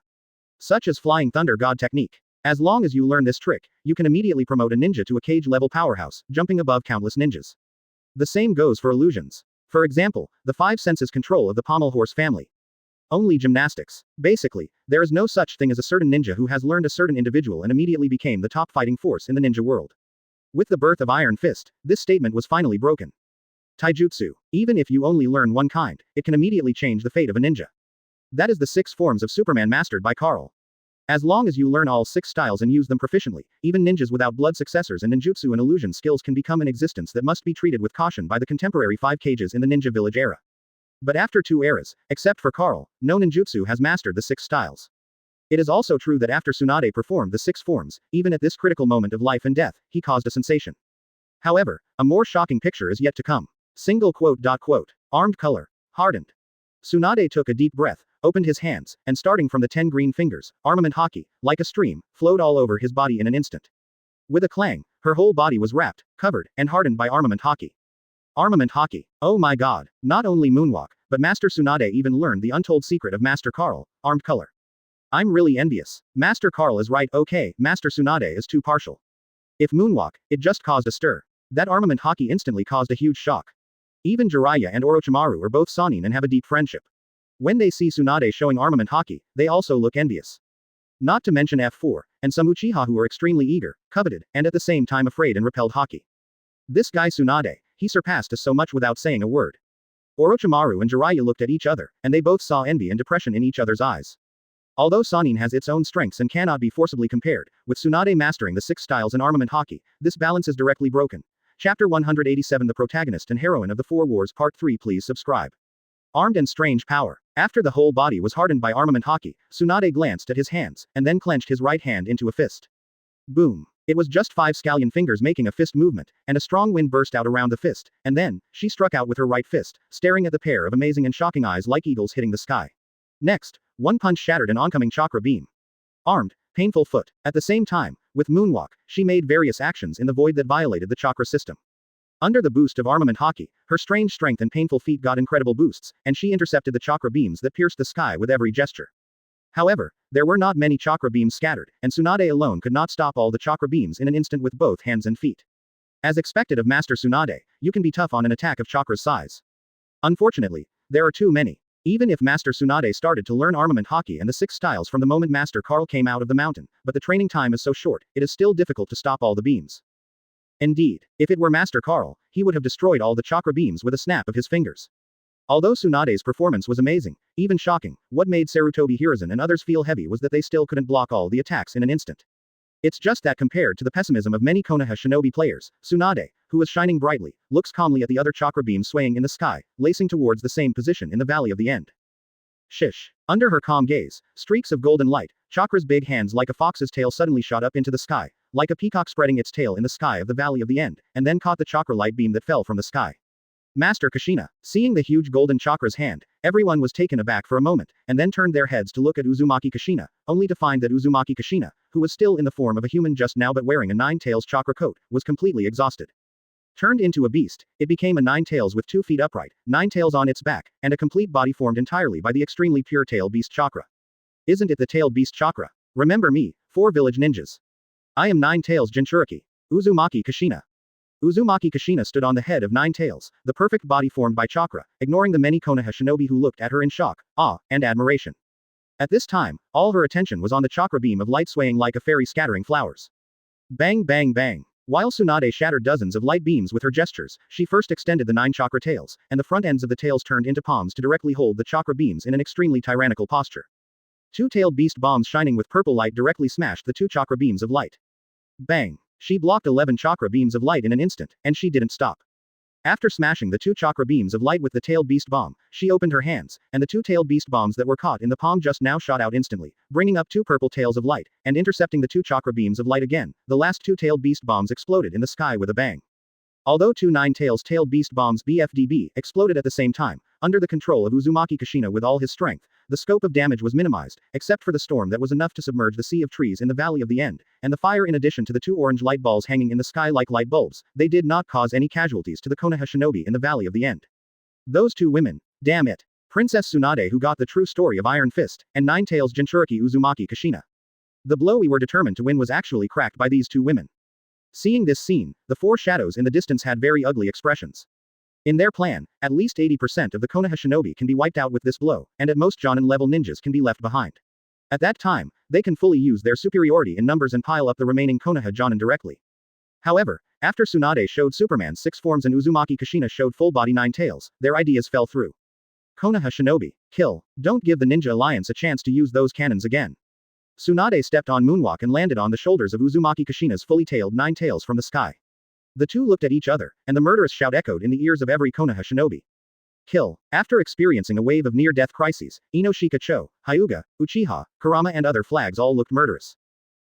Speaker 2: Such as Flying Thunder God technique. As long as you learn this trick, you can immediately promote a ninja to a cage-level powerhouse, jumping above countless ninjas. The same goes for illusions. For example, the 5 senses control of the pommel horse family. Only gymnastics. Basically, there is no such thing as a certain ninja who has learned a certain individual and immediately became the top fighting force in the ninja world. With the birth of Iron Fist, this statement was finally broken. Taijutsu. Even if you only learn one kind, it can immediately change the fate of a ninja. That is the 6 forms of Superman mastered by Carl. As long as you learn all 6 styles and use them proficiently, even ninjas without blood successors and ninjutsu and illusion skills can become an existence that must be treated with caution by the contemporary 5 cages in the ninja village era. But after 2 eras, except for Carl, no ninjutsu has mastered the 6 styles. It is also true that after Tsunade performed the 6 forms, even at this critical moment of life and death, he caused a sensation. However, a more shocking picture is yet to come. Single quote. Armed color. Hardened. Tsunade took a deep breath, opened his hands, and starting from the 10 green fingers, armament haki, like a stream, flowed all over his body in an instant. With a clang, her whole body was wrapped, covered, and hardened by armament haki. Armament haki. Oh my god. Not only Moonwalk, but Master Tsunade even learned the untold secret of Master Carl, armed color. I'm really envious. Master Carl is right. Okay, Master Tsunade is too partial. If Moonwalk, it just caused a stir. That armament haki instantly caused a huge shock. Even Jiraiya and Orochimaru are both Sannin and have a deep friendship. When they see Tsunade showing armament haki, they also look envious. Not to mention F4, and some Uchiha who are extremely eager, coveted, and at the same time afraid and repelled haki. This guy Tsunade, he surpassed us so much without saying a word. Orochimaru and Jiraiya looked at each other, and they both saw envy and depression in each other's eyes. Although Sannin has its own strengths and cannot be forcibly compared, with Tsunade mastering the 6 styles and armament haki, this balance is directly broken. Chapter 187 The protagonist and heroine of the 4 wars Part 3. Please subscribe. Armed and strange power. After the whole body was hardened by armament haki, Tsunade glanced at his hands, and then clenched his right hand into a fist. Boom. It was just 5 scallion fingers making a fist movement, and a strong wind burst out around the fist, and then, she struck out with her right fist, staring at the pair of amazing and shocking eyes like eagles hitting the sky. Next, one punch shattered an oncoming chakra beam. Armed, painful foot. At the same time, with Moonwalk, she made various actions in the void that violated the chakra system. Under the boost of armament haki, her strange strength and painful feet got incredible boosts, and she intercepted the chakra beams that pierced the sky with every gesture. However, there were not many chakra beams scattered, and Tsunade alone could not stop all the chakra beams in an instant with both hands and feet. As expected of Master Tsunade, you can be tough on an attack of chakra's size. Unfortunately, there are too many. Even if Master Tsunade started to learn armament haki and the 6 styles from the moment Master Carl came out of the mountain, but the training time is so short, it is still difficult to stop all the beams. Indeed, if it were Master Carl, he would have destroyed all the chakra beams with a snap of his fingers. Although Tsunade's performance was amazing, even shocking, what made Sarutobi Hiruzen and others feel heavy was that they still couldn't block all the attacks in an instant. It's just that compared to the pessimism of many Konoha shinobi players, Tsunade, who is shining brightly, looks calmly at the other chakra beams swaying in the sky, lacing towards the same position in the Valley of the End. Shish. Under her calm gaze, streaks of golden light, chakra's big hands like a fox's tail suddenly shot up into the sky, like a peacock spreading its tail in the sky of the Valley of the End, and then caught the chakra light beam that fell from the sky. Master Kushina. Seeing the huge golden chakra's hand, everyone was taken aback for a moment, and then turned their heads to look at Uzumaki Kushina, only to find that Uzumaki Kushina, who was still in the form of a human just now but wearing a 9 tails chakra coat, was completely exhausted. Turned into a beast, it became a 9 tails with 2 feet upright, 9 tails on its back, and a complete body formed entirely by the extremely pure tail beast chakra. Isn't it the tailed beast chakra? Remember me, 4 village ninjas. I am 9 tails Jinchuriki. Uzumaki Kushina. Uzumaki Kushina stood on the head of 9 tails, the perfect body formed by chakra, ignoring the many Konoha shinobi who looked at her in shock, awe, and admiration. At this time, all her attention was on the chakra beam of light swaying like a fairy scattering flowers. Bang bang bang. While Tsunade shattered dozens of light beams with her gestures, she first extended the 9 chakra tails, and the front ends of the tails turned into palms to directly hold the chakra beams in an extremely tyrannical posture. 2-tailed beast bombs shining with purple light directly smashed the 2 chakra beams of light. Bang. She blocked 11 chakra beams of light in an instant, and she didn't stop. After smashing the 2 chakra beams of light with the tailed beast bomb, she opened her hands, and the 2 tailed beast bombs that were caught in the palm just now shot out instantly, bringing up 2 purple tails of light, and intercepting the 2 chakra beams of light again. The last 2 tailed beast bombs exploded in the sky with a bang. Although 2 9-tails tailed beast bombs BFDB exploded at the same time, under the control of Uzumaki Kushina with all his strength, the scope of damage was minimized, except for the storm that was enough to submerge the sea of trees in the Valley of the End, and the fire in addition to the 2 orange light balls hanging in the sky like light bulbs. They did not cause any casualties to the Konoha shinobi in the Valley of the End. Those 2 women. Damn it. Princess Tsunade who got the true story of Iron Fist, and 9 tails Jinchuriki Uzumaki Kushina. The blow we were determined to win was actually cracked by these 2 women. Seeing this scene, the 4 shadows in the distance had very ugly expressions. In their plan, at least 80% of the Konoha shinobi can be wiped out with this blow, and at most Jonin-level ninjas can be left behind. At that time, they can fully use their superiority in numbers and pile up the remaining Konoha Jonin directly. However, after Tsunade showed Superman's 6 forms and Uzumaki Kushina showed full-body 9 tails, their ideas fell through. Konoha shinobi, kill. Don't give the Ninja Alliance a chance to use those cannons again. Tsunade stepped on moonwalk and landed on the shoulders of Uzumaki Kushina's fully tailed 9 tails from the sky. The 2 looked at each other, and the murderous shout echoed in the ears of every Konoha shinobi. Kill. After experiencing a wave of near-death crises, Ino Shikacho, Hyuga, Uchiha, Kurama and other flags all looked murderous.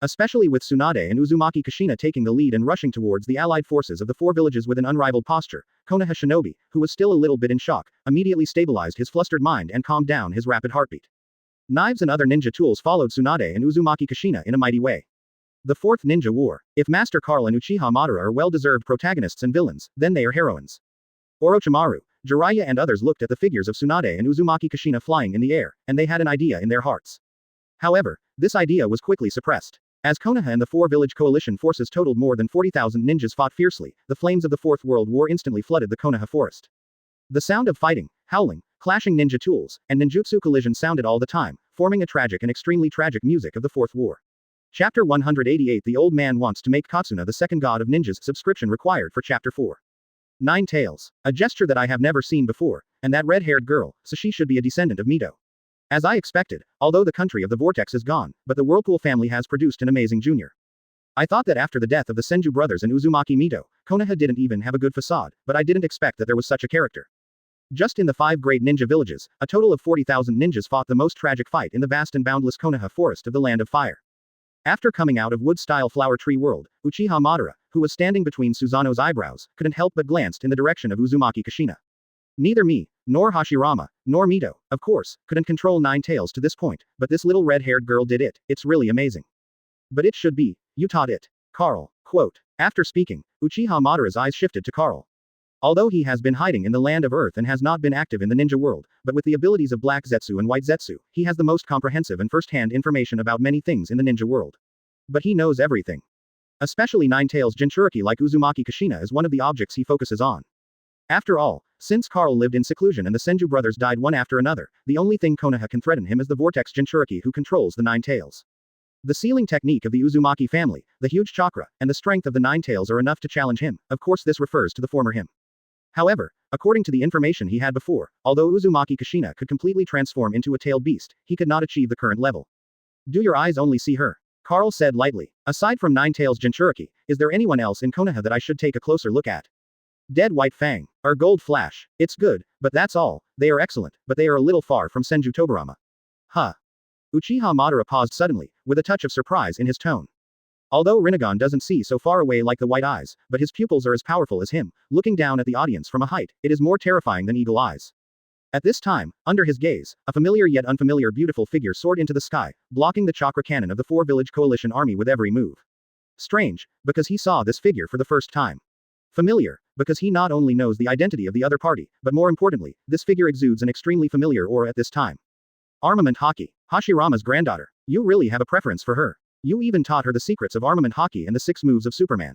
Speaker 2: Especially with Tsunade and Uzumaki Kushina taking the lead and rushing towards the allied forces of the 4 villages with an unrivaled posture, Konoha shinobi, who was still a little bit in shock, immediately stabilized his flustered mind and calmed down his rapid heartbeat. Knives and other ninja tools followed Tsunade and Uzumaki Kushina in a mighty way. The 4th Ninja War. If Master Carl and Uchiha Madara are well-deserved protagonists and villains, then they are heroines. Orochimaru, Jiraiya and others looked at the figures of Tsunade and Uzumaki Kushina flying in the air, and they had an idea in their hearts. However, this idea was quickly suppressed. As Konoha and the 4 village coalition forces totaled more than 40,000 ninjas fought fiercely, the flames of the 4th World War instantly flooded the Konoha forest. The sound of fighting, howling, clashing ninja tools, and ninjutsu collision sounded all the time, forming a tragic and extremely tragic music of the 4th War. Chapter 188 The old man wants to make Katsuna the second god of ninjas. Subscription required for Chapter 4. 9 tails. A gesture that I have never seen before, and that red-haired girl, so she should be a descendant of Mito. As I expected, although the country of the vortex is gone, but the Whirlpool family has produced an amazing junior. I thought that after the death of the Senju brothers and Uzumaki Mito, Konoha didn't even have a good facade, but I didn't expect that there was such a character. Just in the 5 great ninja villages, a total of 40,000 ninjas fought the most tragic fight in the vast and boundless Konoha forest of the Land of Fire. After coming out of wood-style flower tree world, Uchiha Madara, who was standing between Susanoo's eyebrows, couldn't help but glanced in the direction of Uzumaki Kushina. Neither me, nor Hashirama, nor Mito, of course, couldn't control 9 tails to this point, but this little red-haired girl did it. It's really amazing. But it should be. You taught it. Carl. Quote. After speaking, Uchiha Madara's eyes shifted to Carl. Although he has been hiding in the land of Earth and has not been active in the ninja world, but with the abilities of Black Zetsu and White Zetsu, he has the most comprehensive and first-hand information about many things in the ninja world. But he knows everything. Especially 9 tails Jinchuriki like Uzumaki Kushina is one of the objects he focuses on. After all, since Carl lived in seclusion and the Senju brothers died one after another, the only thing Konoha can threaten him is the vortex Jinchuriki who controls the 9 tails. The sealing technique of the Uzumaki family, the huge chakra, and the strength of the 9 tails are enough to challenge him. Of course this refers to the former him. However, according to the information he had before, although Uzumaki Kushina could completely transform into a tailed beast, he could not achieve the current level. Do your eyes only see her? Carl said lightly. Aside from 9 tails Jinchuriki, is there anyone else in Konoha that I should take a closer look at? Dead White Fang. Or Gold Flash. It's good, but that's all. They are excellent, but they are a little far from Senju Tobarama. Huh. Uchiha Madara paused suddenly, with a touch of surprise in his tone. Although Rinnegan doesn't see so far away like the white eyes, but his pupils are as powerful as him, looking down at the audience from a height, it is more terrifying than eagle eyes. At this time, under his gaze, a familiar yet unfamiliar beautiful figure soared into the sky, blocking the chakra cannon of the 4 village coalition army with every move. Strange, because he saw this figure for the first time. Familiar, because he not only knows the identity of the other party, but more importantly, this figure exudes an extremely familiar aura at this time. Armament Haki, Hashirama's granddaughter. You really have a preference for her. You even taught her the secrets of armament Haki and the 6 moves of Superman.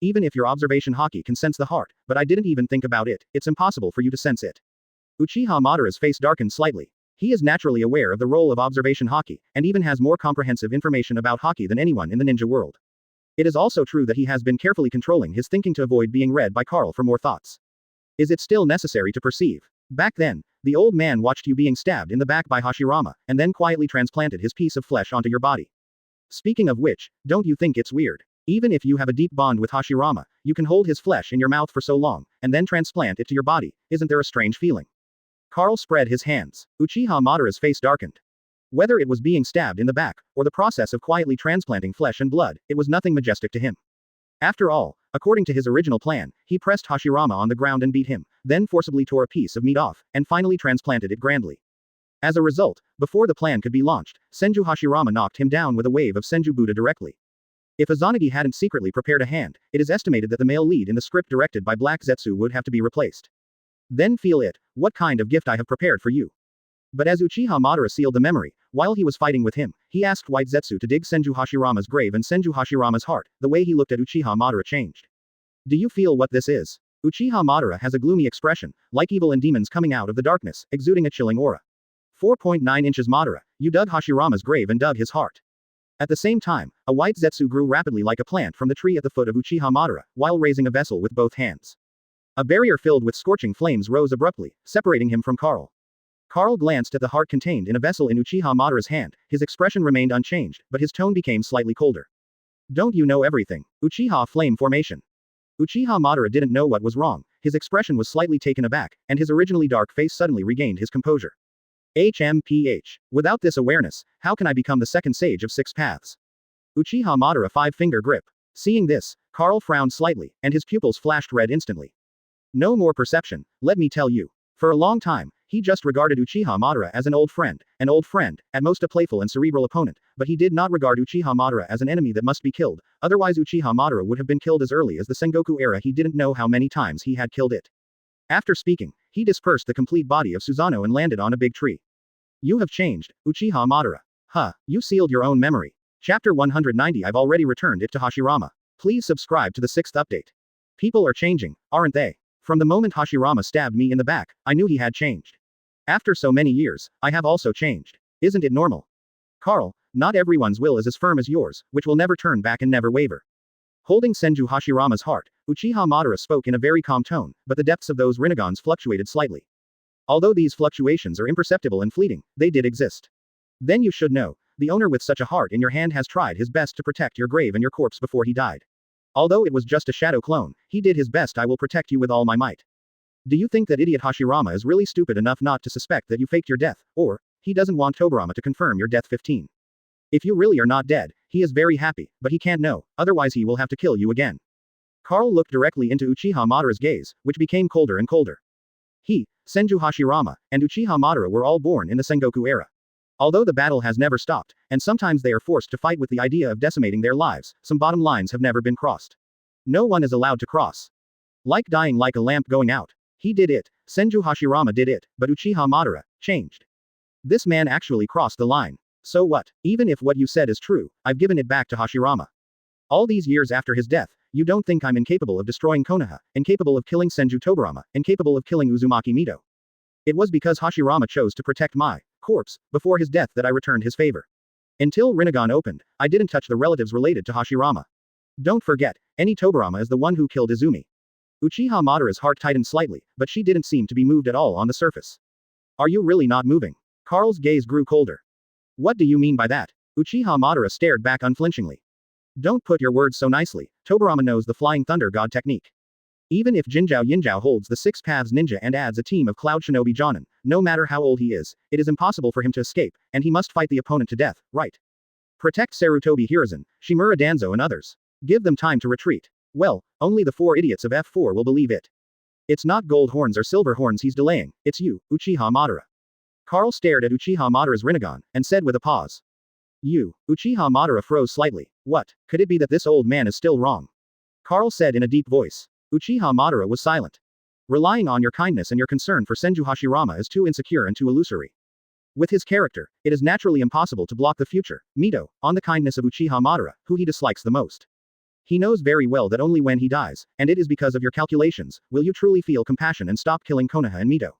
Speaker 2: even if your observation haki can sense the heart, but I didn't even think about it, it's impossible for you to sense it. Uchiha Madara's face darkened slightly. He is naturally aware of the role of observation haki, and even has more comprehensive information about haki than anyone in the ninja world. It is also true that he has been carefully controlling his thinking to avoid being read by Carl for more thoughts. Is it still necessary to perceive? Back then, the old man watched you being stabbed in the back by Hashirama, and then quietly transplanted his piece of flesh onto your body. Speaking of which, don't you think it's weird? Even if you have a deep bond with Hashirama, you can hold his flesh in your mouth for so long, and then transplant it to your body, isn't there a strange feeling? Carl spread his hands. Uchiha Madara's face darkened. Whether it was being stabbed in the back, or the process of quietly transplanting flesh and blood, it was nothing majestic to him. After all, according to his original plan, he pressed Hashirama on the ground and beat him, then forcibly tore a piece of meat off, and finally transplanted it grandly. As a result, before the plan could be launched, Senju Hashirama knocked him down with a wave of Senju Buddha directly. If Izanagi hadn't secretly prepared a hand, it is estimated that the male lead in the script directed by Black Zetsu would have to be replaced. Then feel it, what kind of gift I have prepared for you. But as Uchiha Madara sealed the memory, while he was fighting with him, he asked White Zetsu to dig Senju Hashirama's grave and Senju Hashirama's heart. The way he looked at Uchiha Madara changed. Do you feel what this is? Uchiha Madara has a gloomy expression, like evil and demons coming out of the darkness, exuding a chilling aura. 4.9 inches Madara, you dug Hashirama's grave and dug his heart. At the same time, a white Zetsu grew rapidly like a plant from the tree at the foot of Uchiha Madara, while raising a vessel with both hands. A barrier filled with scorching flames rose abruptly, separating him from Karl. Karl glanced at the heart contained in a vessel in Uchiha Madara's hand. His expression remained unchanged, but his tone became slightly colder. Don't you know everything? Uchiha Flame Formation. Uchiha Madara didn't know what was wrong. His expression was slightly taken aback, and his originally dark face suddenly regained his composure. HMPH. Without this awareness, how can I become the second sage of six paths? Uchiha Madara five-finger grip. Seeing this, Karl frowned slightly, and his pupils flashed red instantly. No more perception, let me tell you. For a long time, he just regarded Uchiha Madara as an old friend, at most a playful and cerebral opponent, but he did not regard Uchiha Madara as an enemy that must be killed, otherwise Uchiha Madara would have been killed as early as the Sengoku era. He didn't know how many times he had killed it. After speaking, he dispersed the complete body of Susanoo and landed on a big tree. You have changed, Uchiha Madara. Huh, you sealed your own memory. Chapter 190. I've already returned it to Hashirama. Please subscribe to the 6th update. People are changing, aren't they? From the moment Hashirama stabbed me in the back, I knew he had changed. After so many years, I have also changed. Isn't it normal? Karl, not everyone's will is as firm as yours, which will never turn back and never waver. Holding Senju Hashirama's heart, Uchiha Madara spoke in a very calm tone, but the depths of those rinagons fluctuated slightly. Although these fluctuations are imperceptible and fleeting, they did exist. Then you should know, the owner with such a heart in your hand has tried his best to protect your grave and your corpse before he died. Although it was just a shadow clone, he did his best. I will protect you with all my might. Do you think that idiot Hashirama is really stupid enough not to suspect that you faked your death, or, he doesn't want Tobirama to confirm your death? 15. If you really are not dead, he is very happy, but he can't know, otherwise he will have to kill you again. Karl looked directly into Uchiha Madara's gaze, which became colder and colder. He, Senju Hashirama, and Uchiha Madara were all born in the Sengoku era. Although the battle has never stopped, and sometimes they are forced to fight with the idea of decimating their lives, some bottom lines have never been crossed. No one is allowed to cross. Like dying like a lamp going out. He did it, Senju Hashirama did it, but Uchiha Madara changed. This man actually crossed the line. So what? Even if what you said is true, I've given it back to Hashirama. All these years after his death, you don't think I'm incapable of destroying Konoha, incapable of killing Senju Tobirama, incapable of killing Uzumaki Mito. It was because Hashirama chose to protect my corpse before his death that I returned his favor. Until Rinnegan opened, I didn't touch the relatives related to Hashirama. Don't forget, any Tobirama is the one who killed Izumi. Uchiha Madara's heart tightened slightly, but she didn't seem to be moved at all on the surface. Are you really not moving? Karl's gaze grew colder. What do you mean by that? Uchiha Madara stared back unflinchingly. Don't put your words so nicely, Tobirama knows the Flying Thunder God technique. Even if Jinzhou Yinzhou holds the Six Paths Ninja and adds a team of Cloud Shinobi Jonin, no matter how old he is, it is impossible for him to escape, and he must fight the opponent to death, right? Protect Sarutobi Hiruzen, Shimura Danzo and others. Give them time to retreat. Well, only the 4 idiots of F4 will believe it. It's not gold horns or silver horns he's delaying, it's you, Uchiha Madara. Karl stared at Uchiha Madara's Rinnegan, and said with a pause. You, Uchiha Madara froze slightly. What, could it be that this old man is still wrong? Karl said in a deep voice. Uchiha Madara was silent. Relying on your kindness and your concern for Senju Hashirama is too insecure and too illusory. With his character, it is naturally impossible to block the future, Mito, on the kindness of Uchiha Madara, who he dislikes the most. He knows very well that only when he dies, and it is because of your calculations, will you truly feel compassion and stop killing Konoha and Mito.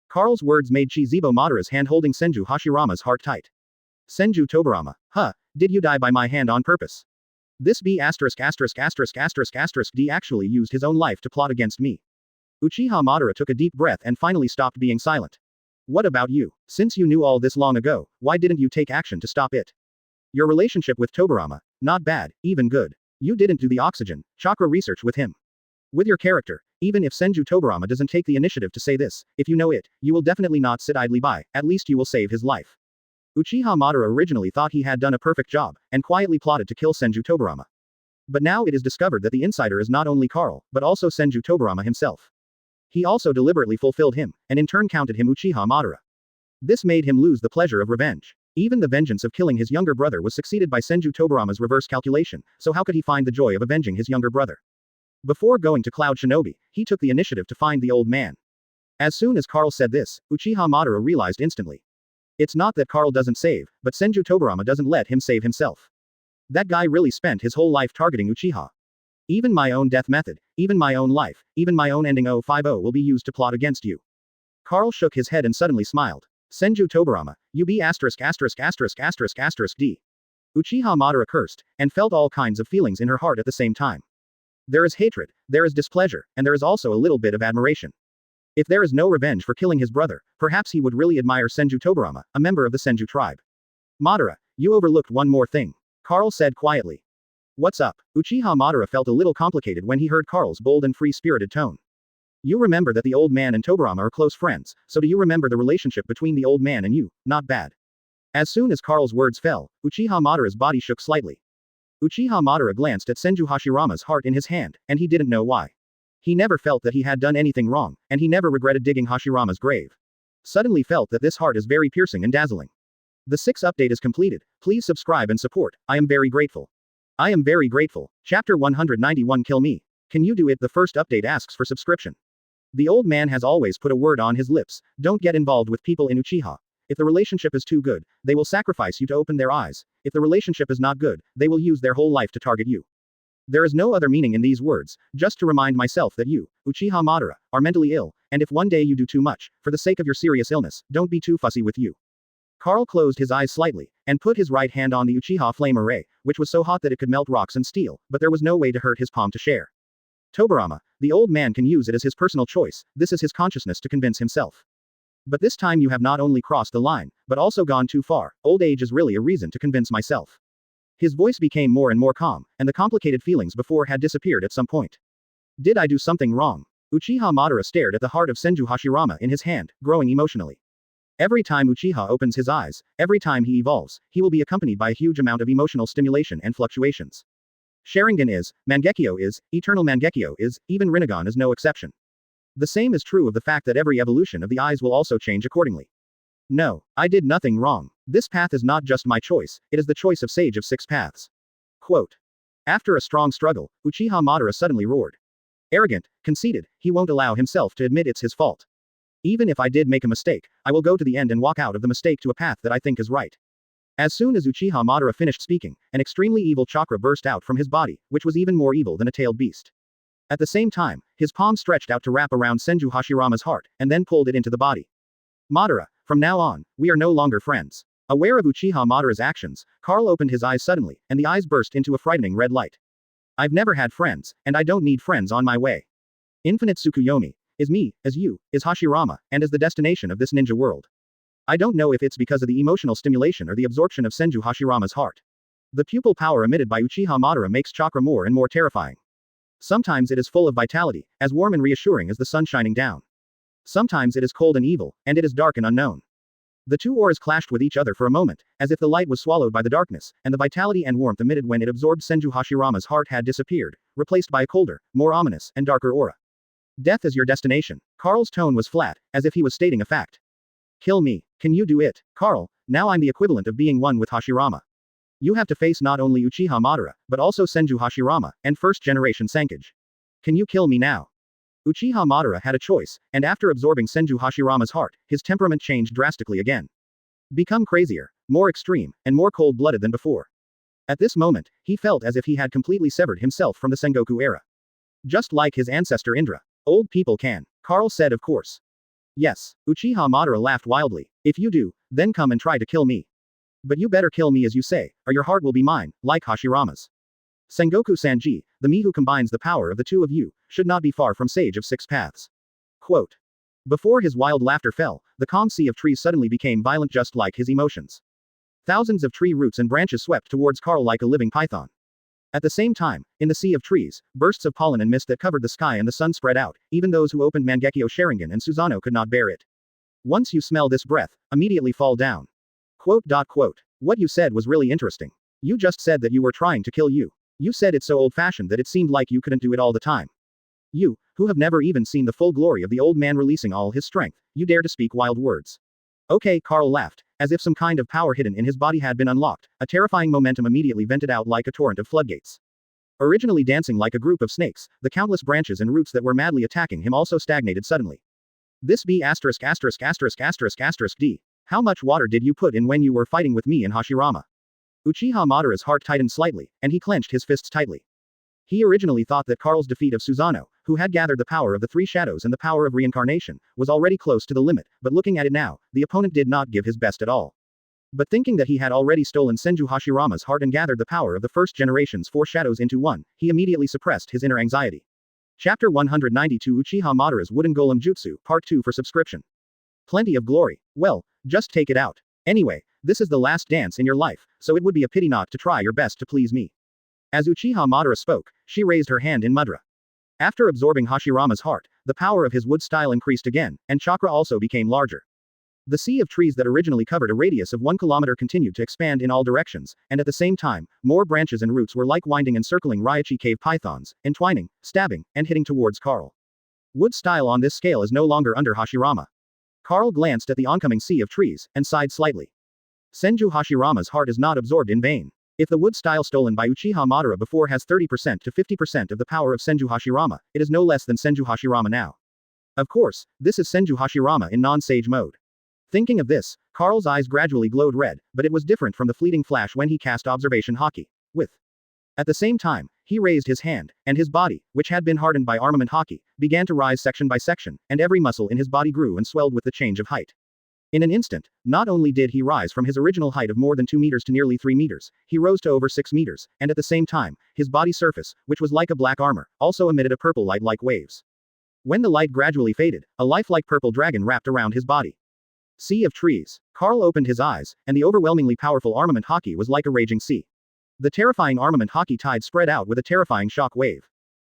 Speaker 2: Karl's words made Chizibo Madara's hand holding Senju Hashirama's heart tight. Senju Tobirama, huh, did you die by my hand on purpose? This B********** D actually used his own life to plot against me. Uchiha Madara took a deep breath and finally stopped being silent. What about you? Since you knew all this long ago, why didn't you take action to stop it? Your relationship with Tobirama, not bad, even good. You didn't do the oxygen, chakra research with him. With your character, even if Senju Tobirama doesn't take the initiative to say this, if you know it, you will definitely not sit idly by, at least you will save his life. Uchiha Madara originally thought he had done a perfect job, and quietly plotted to kill Senju Tobirama. But now it is discovered that the insider is not only Carl, but also Senju Tobirama himself. He also deliberately fulfilled him, and in turn counted him Uchiha Madara. This made him lose the pleasure of revenge. Even the vengeance of killing his younger brother was succeeded by Senju Tobirama's reverse calculation, so how could he find the joy of avenging his younger brother? Before going to Cloud Shinobi, he took the initiative to find the old man. As soon as Carl said this, Uchiha Madara realized instantly. It's not that Carl doesn't save, but Senju Tobirama doesn't let him save himself. That guy really spent his whole life targeting Uchiha. Even my own death method, even my own life, even my own ending 050 will be used to plot against you. Carl shook his head and suddenly smiled. Senju Tobirama, you be asterisk asterisk asterisk asterisk asterisk D. Uchiha Madara cursed, and felt all kinds of feelings in her heart at the same time. There is hatred, there is displeasure, and there is also a little bit of admiration. If there is no revenge for killing his brother, perhaps he would really admire Senju Tobirama, a member of the Senju tribe. Madara, you overlooked one more thing. Carl said quietly. What's up? Uchiha Madara felt a little complicated when he heard Carl's bold and free-spirited tone. You remember that the old man and Tobirama are close friends, so do you remember the relationship between the old man and you? Not bad. As soon as Carl's words fell, Uchiha Madara's body shook slightly. Uchiha Madara glanced at Senju Hashirama's heart in his hand, and he didn't know why. He never felt that he had done anything wrong, and he never regretted digging Hashirama's grave. Suddenly felt that this heart is very piercing and dazzling. The 6th update is completed. Please subscribe and support. I am very grateful. I am very grateful. Chapter 191 Kill Me. Can you do it? The first update asks for subscription. The old man has always put a word on his lips. Don't get involved with people in Uchiha. If the relationship is too good, they will sacrifice you to open their eyes. If the relationship is not good, they will use their whole life to target you. There is no other meaning in these words, just to remind myself that you, Uchiha Madara, are mentally ill, and if one day you do too much, for the sake of your serious illness, don't be too fussy with you. Carl closed his eyes slightly, and put his right hand on the Uchiha flame array, which was so hot that it could melt rocks and steel, but there was no way to hurt his palm to share. Tobirama, the old man can use it as his personal choice, this is his consciousness to convince himself. But this time you have not only crossed the line, but also gone too far. Old age is really a reason to convince myself. His voice became more and more calm, and the complicated feelings before had disappeared at some point. Did I do something wrong? Uchiha Madara stared at the heart of Senju Hashirama in his hand, growing emotionally. Every time Uchiha opens his eyes, every time he evolves, he will be accompanied by a huge amount of emotional stimulation and fluctuations. Sharingan is, Mangekyo is, Eternal Mangekyo is, even Rinnegan is no exception. The same is true of the fact that every evolution of the eyes will also change accordingly. No, I did nothing wrong. This path is not just my choice, it is the choice of Sage of Six Paths. Quote. After a strong struggle, Uchiha Madara suddenly roared. Arrogant, conceited, he won't allow himself to admit it's his fault. Even if I did make a mistake, I will go to the end and walk out of the mistake to a path that I think is right. As soon as Uchiha Madara finished speaking, an extremely evil chakra burst out from his body, which was even more evil than a tailed beast. At the same time, his palm stretched out to wrap around Senju Hashirama's heart, and then pulled it into the body. Madara, from now on, we are no longer friends. Aware of Uchiha Madara's actions, Carl opened his eyes suddenly, and the eyes burst into a frightening red light. I've never had friends, and I don't need friends on my way. Infinite Tsukuyomi is me, as you, is Hashirama, and is the destination of this ninja world. I don't know if it's because of the emotional stimulation or the absorption of Senju Hashirama's heart. The pupil power emitted by Uchiha Madara makes chakra more and more terrifying. Sometimes it is full of vitality, as warm and reassuring as the sun shining down. Sometimes it is cold and evil, and it is dark and unknown. The two auras clashed with each other for a moment, as if the light was swallowed by the darkness, and the vitality and warmth emitted when it absorbed Senju Hashirama's heart had disappeared, replaced by a colder, more ominous, and darker aura. Death is your destination. Carl's tone was flat, as if he was stating a fact. Kill me. Can you do it? Carl, now I'm the equivalent of being one with Hashirama. You have to face not only Uchiha Madara, but also Senju Hashirama, and first-generation Sankage. Can you kill me now? Uchiha Madara had a choice, and after absorbing Senju Hashirama's heart, his temperament changed drastically again. Become crazier, more extreme, and more cold-blooded than before. At this moment, he felt as if he had completely severed himself from the Sengoku era. Just like his ancestor Indra. Old people can. Carl said of course. Yes, Uchiha Madara laughed wildly. If you do, then come and try to kill me. But you better kill me as you say, or your heart will be mine, like Hashirama's. Sengoku Sanji, the me who combines the power of the two of you, should not be far from Sage of Six Paths. Quote. Before his wild laughter fell, the calm sea of trees suddenly became violent just like his emotions. Thousands of tree roots and branches swept towards Carl like a living python. At the same time, in the sea of trees, bursts of pollen and mist that covered the sky and the sun spread out, even those who opened Mangekyo Sharingan and Susanoo could not bear it. Once you smell this breath, immediately fall down. Quote. What you said was really interesting. You just said that you were trying to kill you. You said it so old-fashioned that it seemed like you couldn't do it all the time. You, who have never even seen the full glory of the old man releasing all his strength, you dare to speak wild words. Okay, Carl laughed, as if some kind of power hidden in his body had been unlocked. A terrifying momentum immediately vented out like a torrent of floodgates. Originally dancing like a group of snakes, the countless branches and roots that were madly attacking him also stagnated suddenly. This B*****************. D. How much water did you put in when you were fighting with me in Hashirama? Uchiha Madara's heart tightened slightly, and he clenched his fists tightly. He originally thought that Carl's defeat of Susanoo, who had gathered the power of the three shadows and the power of reincarnation, was already close to the limit, but looking at it now, the opponent did not give his best at all. But thinking that he had already stolen Senju Hashirama's heart and gathered the power of the first generation's four shadows into one, he immediately suppressed his inner anxiety. Chapter 192 Uchiha Madara's Wooden Golem Jutsu, Part 2 for subscription. Plenty of glory. Well, just take it out. Anyway, this is the last dance in your life, so it would be a pity not to try your best to please me. As Uchiha Madara spoke, she raised her hand in mudra. After absorbing Hashirama's heart, the power of his wood style increased again, and chakra also became larger. The sea of trees that originally covered a radius of 1 kilometer continued to expand in all directions, and at the same time, more branches and roots were like winding and circling Raichi cave pythons, entwining, stabbing, and hitting towards Carl. Wood style on this scale is no longer under Hashirama. Carl glanced at the oncoming sea of trees, and sighed slightly. Senju Hashirama's heart is not absorbed in vain. If the wood style stolen by Uchiha Madara before has 30% to 50% of the power of Senju Hashirama, it is no less than Senju Hashirama now. Of course, this is Senju Hashirama in non-sage mode. Thinking of this, Carl's eyes gradually glowed red, but it was different from the fleeting flash when he cast observation haki. At the same time, he raised his hand, and his body, which had been hardened by armament haki, began to rise section by section, and every muscle in his body grew and swelled with the change of height. In an instant, not only did he rise from his original height of more than 2 meters to nearly 3 meters, he rose to over 6 meters, and at the same time, his body surface, which was like a black armor, also emitted a purple light like waves. When the light gradually faded, a lifelike purple dragon wrapped around his body. Sea of trees. Carl opened his eyes, and the overwhelmingly powerful armament haki was like a raging sea. The terrifying armament haki tide spread out with a terrifying shock wave.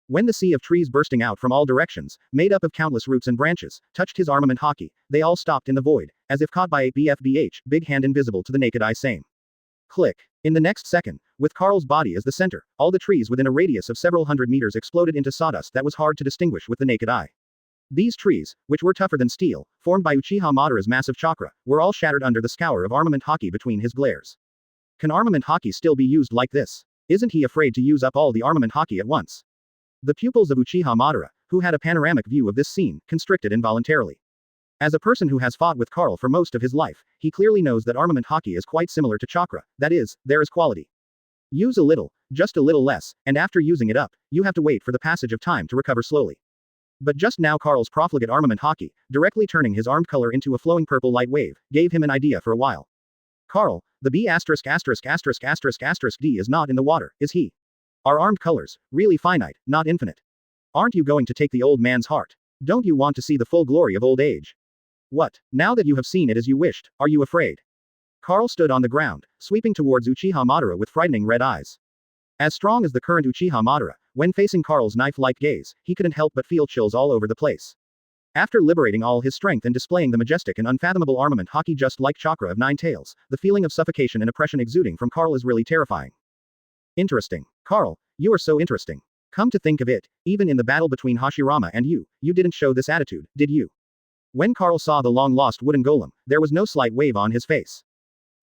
Speaker 2: When the sea of trees bursting out from all directions, made up of countless roots and branches, touched his armament haki, they all stopped in the void, as if caught by a BFBH, big hand invisible to the naked eye same. Click. In the next second, with Carl's body as the center, all the trees within a radius of several hundred meters exploded into sawdust that was hard to distinguish with the naked eye. These trees, which were tougher than steel, formed by Uchiha Madara's massive chakra, were all shattered under the scour of armament haki between his glares. Can armament haki still be used like this? Isn't he afraid to use up all the armament haki at once? The pupils of Uchiha Madara, who had a panoramic view of this scene, constricted involuntarily. As a person who has fought with Carl for most of his life, he clearly knows that armament haki is quite similar to chakra, that is, there is quality. Use a little, just a little less, and after using it up, you have to wait for the passage of time to recover slowly. But just now Carl's profligate armament haki, directly turning his armed color into a flowing purple light wave, gave him an idea for a while. Carl, the B*************** D is not in the water, is he? Are armed colors really finite, not infinite? Aren't you going to take the old man's heart? Don't you want to see the full glory of old age? What, now that you have seen it as you wished, are you afraid? Carl stood on the ground, sweeping towards Uchiha Madara with frightening red eyes. As strong as the current Uchiha Madara, when facing Carl's knife-like gaze, he couldn't help but feel chills all over the place. After liberating all his strength and displaying the majestic and unfathomable armament haki just like chakra of 9 tails, the feeling of suffocation and oppression exuding from Carl is really terrifying. Interesting. Carl, you are so interesting. Come to think of it, even in the battle between Hashirama and you didn't show this attitude, did you? When Carl saw the long-lost wooden golem, there was no slight wave on his face.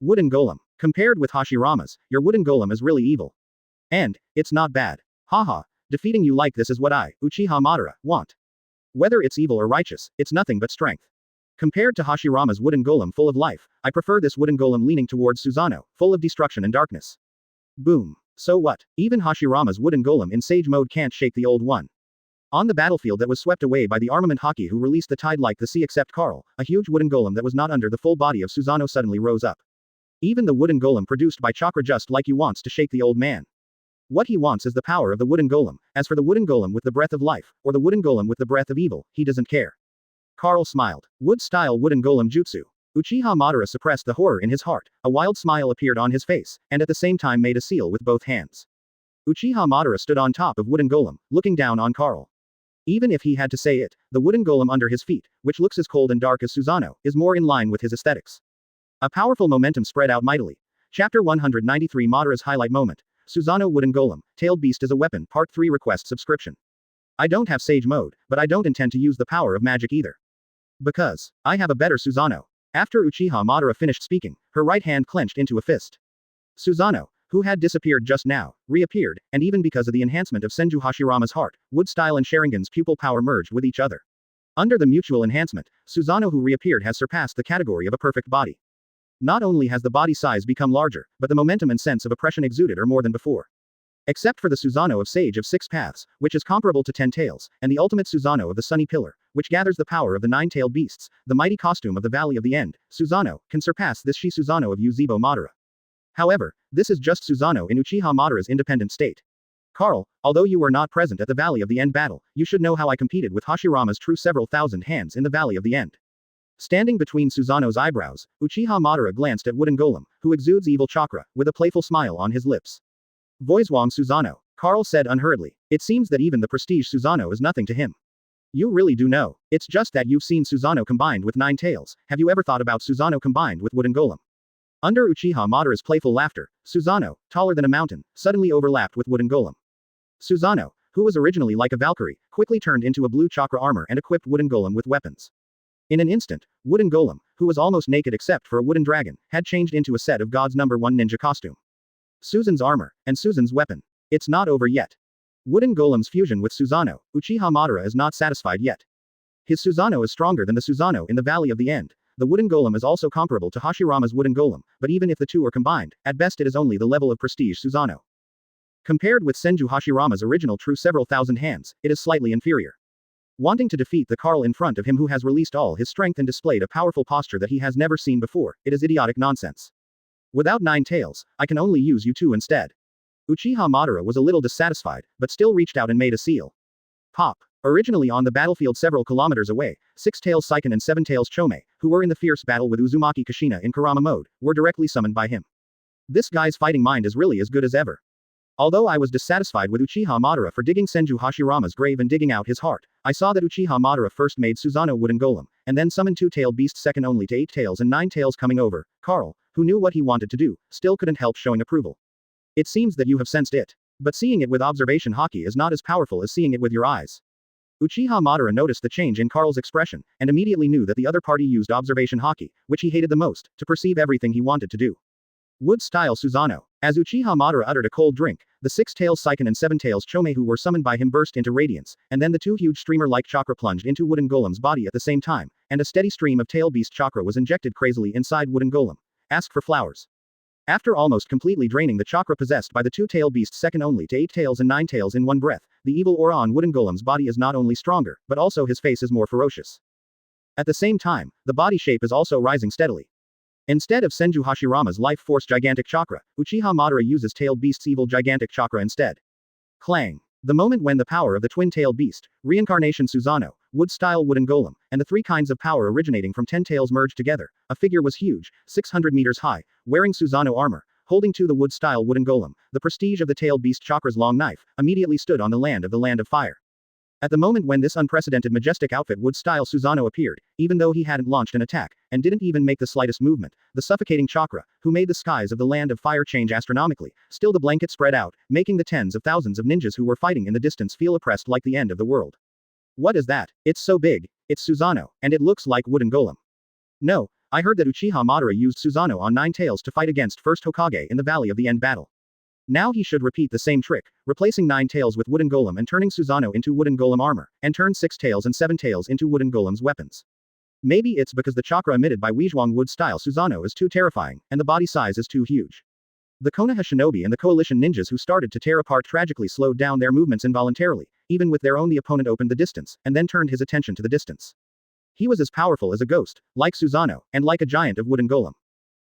Speaker 2: Wooden golem. Compared with Hashirama's, your wooden golem is really evil. And, it's not bad. Haha, defeating you like this is what I, Uchiha Madara, want. Whether it's evil or righteous, it's nothing but strength. Compared to Hashirama's wooden golem full of life, I prefer this wooden golem leaning towards Susanoo, full of destruction and darkness. Boom. So what? Even Hashirama's wooden golem in sage mode can't shake the old one. On the battlefield that was swept away by the armament haki who released the tide like the sea except Carl, a huge wooden golem that was not under the full body of Susanoo suddenly rose up. Even the wooden golem produced by chakra just like you wants to shake the old man. What he wants is the power of the wooden golem. As for the wooden golem with the breath of life, or the wooden golem with the breath of evil, he doesn't care. Carl smiled. Wood-style wooden golem jutsu. Uchiha Madara suppressed the horror in his heart, a wild smile appeared on his face, and at the same time made a seal with both hands. Uchiha Madara stood on top of wooden golem, looking down on Carl. Even if he had to say it, the wooden golem under his feet, which looks as cold and dark as Susanoo, is more in line with his aesthetics. A powerful momentum spread out mightily. Chapter 193 Madara's highlight moment. Susanoo Wooden Golem, Tailed Beast as a Weapon, Part 3 Request Subscription. I don't have Sage Mode, but I don't intend to use the power of magic either. Because I have a better Susanoo. After Uchiha Madara finished speaking, her right hand clenched into a fist. Susanoo, who had disappeared just now, reappeared, and even because of the enhancement of Senju Hashirama's heart, Wood Style and Sharingan's pupil power merged with each other. Under the mutual enhancement, Susanoo who reappeared has surpassed the category of a perfect body. Not only has the body size become larger, but the momentum and sense of oppression exuded are more than before. Except for the Susanoo of Sage of Six Paths, which is comparable to 10 Tails, and the ultimate Susanoo of the Sunny Pillar, which gathers the power of the nine-tailed beasts, the mighty costume of the Valley of the End, Susanoo, can surpass this Susanoo of Yuzebo Madara. However, this is just Susanoo in Uchiha Madara's independent state. Carl, although you were not present at the Valley of the End battle, you should know how I competed with Hashirama's true several thousand hands in the Valley of the End. Standing between Susanoo's eyebrows, Uchiha Madara glanced at Wooden Golem, who exudes evil chakra, with a playful smile on his lips. Voicewang Susanoo, Carl said unhurriedly. It seems that even the prestige Susanoo is nothing to him. You really do know. It's just that you've seen Susanoo combined with Nine Tails. Have you ever thought about Susanoo combined with Wooden Golem? Under Uchiha Madara's playful laughter, Susanoo, taller than a mountain, suddenly overlapped with Wooden Golem. Susanoo, who was originally like a Valkyrie, quickly turned into a blue chakra armor and equipped Wooden Golem with weapons. In an instant, Wooden Golem, who was almost naked except for a wooden dragon, had changed into a set of God's number 1 ninja costume. Susan's armor, and Susan's weapon. It's not over yet. Wooden Golem's fusion with Susanoo, Uchiha Madara is not satisfied yet. His Susanoo is stronger than the Susanoo in the Valley of the End. The Wooden Golem is also comparable to Hashirama's Wooden Golem, but even if the two are combined, at best it is only the level of prestige Susanoo. Compared with Senju Hashirama's original true several thousand hands, it is slightly inferior. Wanting to defeat the Carl in front of him who has released all his strength and displayed a powerful posture that he has never seen before, it is idiotic nonsense. Without Nine Tails, I can only use you two instead. Uchiha Madara was a little dissatisfied, but still reached out and made a seal. Pop. Originally on the battlefield several kilometers away, Six Tails Seiken and Seven Tails Chome, who were in the fierce battle with Uzumaki Kushina in Kurama mode, were directly summoned by him. This guy's fighting mind is really as good as ever. Although I was dissatisfied with Uchiha Madara for digging Senju Hashirama's grave and digging out his heart, I saw that Uchiha Madara first made Susanoo Wooden Golem, and then summoned two-tailed beasts second only to 8 Tails and 9 Tails coming over. Carl, who knew what he wanted to do, still couldn't help showing approval. It seems that you have sensed it. But seeing it with observation haki is not as powerful as seeing it with your eyes. Uchiha Madara noticed the change in Carl's expression, and immediately knew that the other party used observation haki, which he hated the most, to perceive everything he wanted to do. Wood-style Susanoo. As Uchiha Madara uttered a cold drink, the 6 Tails Seiken and 7 Tails Chome who were summoned by him burst into radiance, and then the two huge streamer-like chakra plunged into Wooden Golem's body at the same time, and a steady stream of tail beast chakra was injected crazily inside Wooden Golem. Ask for flowers. After almost completely draining the chakra possessed by the two-tail beasts second only to 8 Tails and 9 Tails in one breath, the evil aura on Wooden Golem's body is not only stronger, but also his face is more ferocious. At the same time, the body shape is also rising steadily. Instead of Senju Hashirama's life force gigantic chakra, Uchiha Madara uses tailed beast's evil gigantic chakra instead. Clang. The moment when the power of the twin-tailed beast, reincarnation Susanoo, wood-style Wooden Golem, and the three kinds of power originating from 10 Tails merged together, a figure was huge, 600 meters high, wearing Susanoo armor, holding to the wood-style Wooden Golem, the prestige of the tailed beast chakra's long knife, immediately stood on the land of fire. At the moment when this unprecedented majestic outfit wood-style Susanoo appeared, even though he hadn't launched an attack, and didn't even make the slightest movement, the suffocating chakra, who made the skies of the land of fire change astronomically, still the blanket spread out, making the tens of thousands of ninjas who were fighting in the distance feel oppressed like the end of the world. What is that? It's so big, it's Susanoo, and it looks like Wooden Golem. No, I heard that Uchiha Madara used Susanoo on 9 Tails to fight against first Hokage in the Valley of the End battle. Now he should repeat the same trick, replacing 9 Tails with Wooden Golem and turning Susanoo into Wooden Golem armor, and turn 6 Tails and 7 Tails into Wooden Golem's weapons. Maybe it's because the chakra emitted by Weizhuang wood-style Susanoo is too terrifying, and the body size is too huge. The Konoha shinobi and the coalition ninjas who started to tear apart tragically slowed down their movements involuntarily, even with their own the opponent opened the distance, and then turned his attention to the distance. He was as powerful as a ghost, like Susanoo, and like a giant of Wooden Golem.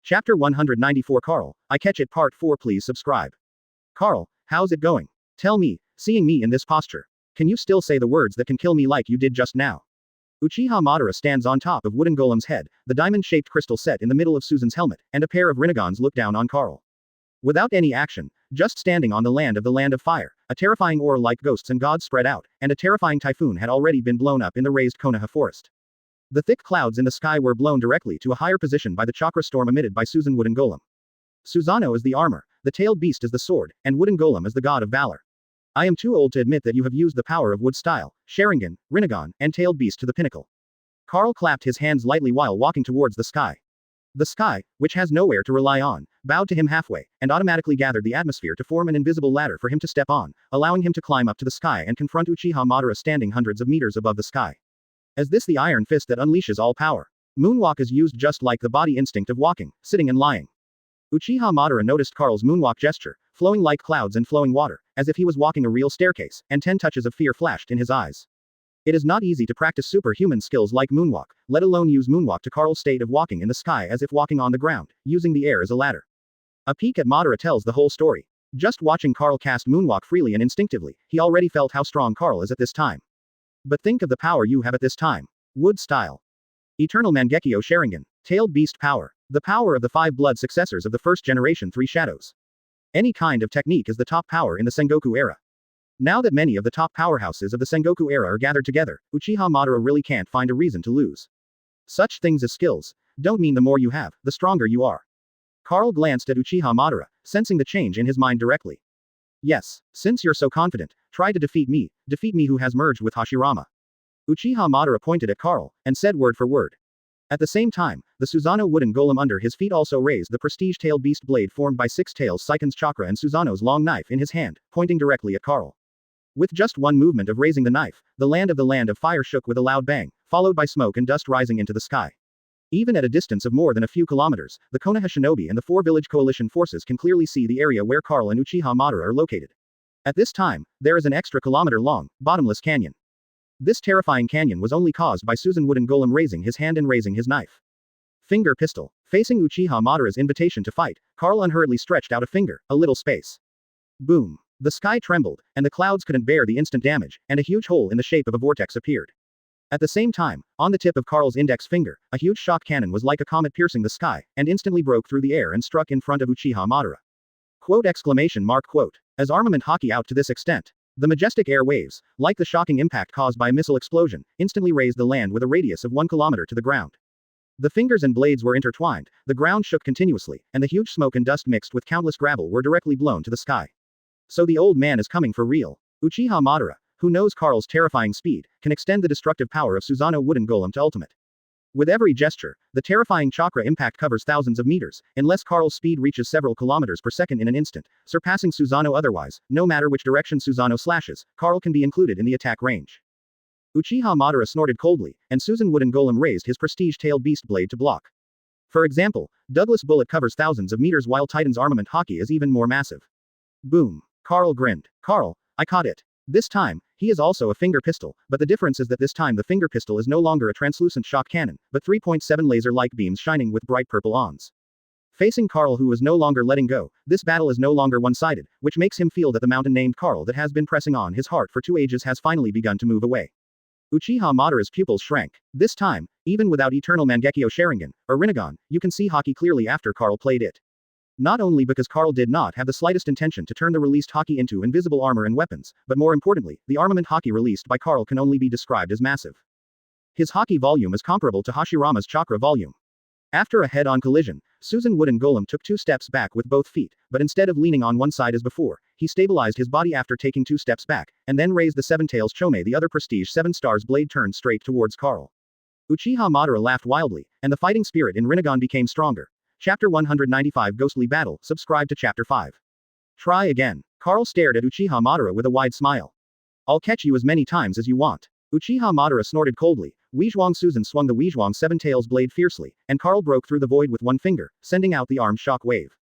Speaker 2: Chapter 194 Carl, I catch it Part 4 Please subscribe. Carl, how's it going? Tell me, seeing me in this posture. Can you still say the words that can kill me like you did just now? Uchiha Madara stands on top of Wooden Golem's head, the diamond-shaped crystal set in the middle of Susan's helmet, and a pair of Rinnegan's look down on Carl. Without any action, just standing on the land of fire, a terrifying aura like ghosts and gods spread out, and a terrifying typhoon had already been blown up in the raised Konoha forest. The thick clouds in the sky were blown directly to a higher position by the chakra storm emitted by Susan Wooden Golem. Susanoo is the armor, the tailed beast is the sword, and Wooden Golem is the god of valor. I am too old to admit that you have used the power of wood style, Sharingan, Rinnegan, and tailed beast to the pinnacle. Carl clapped his hands lightly while walking towards the sky. The sky, which has nowhere to rely on, bowed to him halfway, and automatically gathered the atmosphere to form an invisible ladder for him to step on, allowing him to climb up to the sky and confront Uchiha Madara standing hundreds of meters above the sky. Is this the iron fist that unleashes all power? Moonwalk is used just like the body instinct of walking, sitting and lying. Uchiha Madara noticed Carl's moonwalk gesture, flowing like clouds and flowing water, as if he was walking a real staircase, and 10 touches of fear flashed in his eyes. It is not easy to practice superhuman skills like moonwalk, let alone use moonwalk to Carl's state of walking in the sky as if walking on the ground, using the air as a ladder. A peek at Madara tells the whole story. Just watching Carl cast moonwalk freely and instinctively, he already felt how strong Carl is at this time. But think of the power you have at this time. Wood style. Eternal Mangekyo Sharingan. Tailed beast power. The power of the 5 blood successors of the first generation 3 shadows. Any kind of technique is the top power in the Sengoku era. Now that many of the top powerhouses of the Sengoku era are gathered together, Uchiha Madara really can't find a reason to lose. Such things as skills don't mean the more you have, the stronger you are. Carl glanced at Uchiha Madara, sensing the change in his mind directly. Yes, since you're so confident, try to defeat me who has merged with Hashirama. Uchiha Madara pointed at Carl, and said word for word. At the same time, the Susanoo wooden golem under his feet also raised the prestige tail beast blade formed by 6 tails Seiken's chakra and Susanoo's long knife in his hand, pointing directly at Carl. With just one movement of raising the knife, the land of fire shook with a loud bang, followed by smoke and dust rising into the sky. Even at a distance of more than a few kilometers, the Konoha shinobi and the 4 village coalition forces can clearly see the area where Carl and Uchiha Madara are located. At this time, there is an extra kilometer-long, bottomless canyon. This terrifying canyon was only caused by Susan Wooden Golem raising his hand and raising his knife. Finger pistol. Facing Uchiha Madara's invitation to fight, Carl unhurriedly stretched out a finger, a little space. Boom. The sky trembled, and the clouds couldn't bear the instant damage, and a huge hole in the shape of a vortex appeared. At the same time, on the tip of Carl's index finger, a huge shock cannon was like a comet piercing the sky, and instantly broke through the air and struck in front of Uchiha Madara. Quote exclamation mark quote. As armament hockey out to this extent. The majestic air waves, like the shocking impact caused by a missile explosion, instantly raised the land with a radius of 1 kilometer to the ground. The fingers and blades were intertwined, the ground shook continuously, and the huge smoke and dust mixed with countless gravel were directly blown to the sky. So the old man is coming for real. Uchiha Madara, who knows Carl's terrifying speed, can extend the destructive power of Susanoo Wooden Golem to ultimate. With every gesture, the terrifying chakra impact covers thousands of meters, unless Carl's speed reaches several kilometers per second in an instant, surpassing Susanoo otherwise, no matter which direction Susanoo slashes, Carl can be included in the attack range. Uchiha Madara snorted coldly, and Susan Wooden Golem raised his prestige-tailed beast blade to block. For example, Douglas Bullet covers thousands of meters while Titan's armament hockey is even more massive. Boom. Carl grinned. Carl, I caught it. This time, he is also a finger pistol, but the difference is that this time the finger pistol is no longer a translucent shock cannon, but 3.7 laser-like beams shining with bright purple ons. Facing Carl, who is no longer letting go, this battle is no longer one-sided, which makes him feel that the mountain named Carl that has been pressing on his heart for 2 ages has finally begun to move away. Uchiha Madara's pupils shrank. This time, even without Eternal Mangekyo Sharingan, or Rinnegan, you can see hockey clearly after Carl played it. Not only because Carl did not have the slightest intention to turn the released hockey into invisible armor and weapons, but more importantly, the armament hockey released by Carl can only be described as massive. His hockey volume is comparable to Hashirama's chakra volume. After a head-on collision, Susan Wooden Golem took 2 steps back with both feet, but instead of leaning on one side as before, he stabilized his body after taking 2 steps back, and then raised the 7 tails Chome, the other prestige 7 stars blade turned straight towards Carl. Uchiha Madara laughed wildly, and the fighting spirit in Rinnegan became stronger. Chapter 195 Ghostly Battle, subscribe to Chapter 5. Try again. Carl stared at Uchiha Madara with a wide smile. I'll catch you as many times as you want. Uchiha Madara snorted coldly. Weizhuang Susan swung the Weizhuang 7 tails blade fiercely, and Carl broke through the void with one finger, sending out the armed shock wave.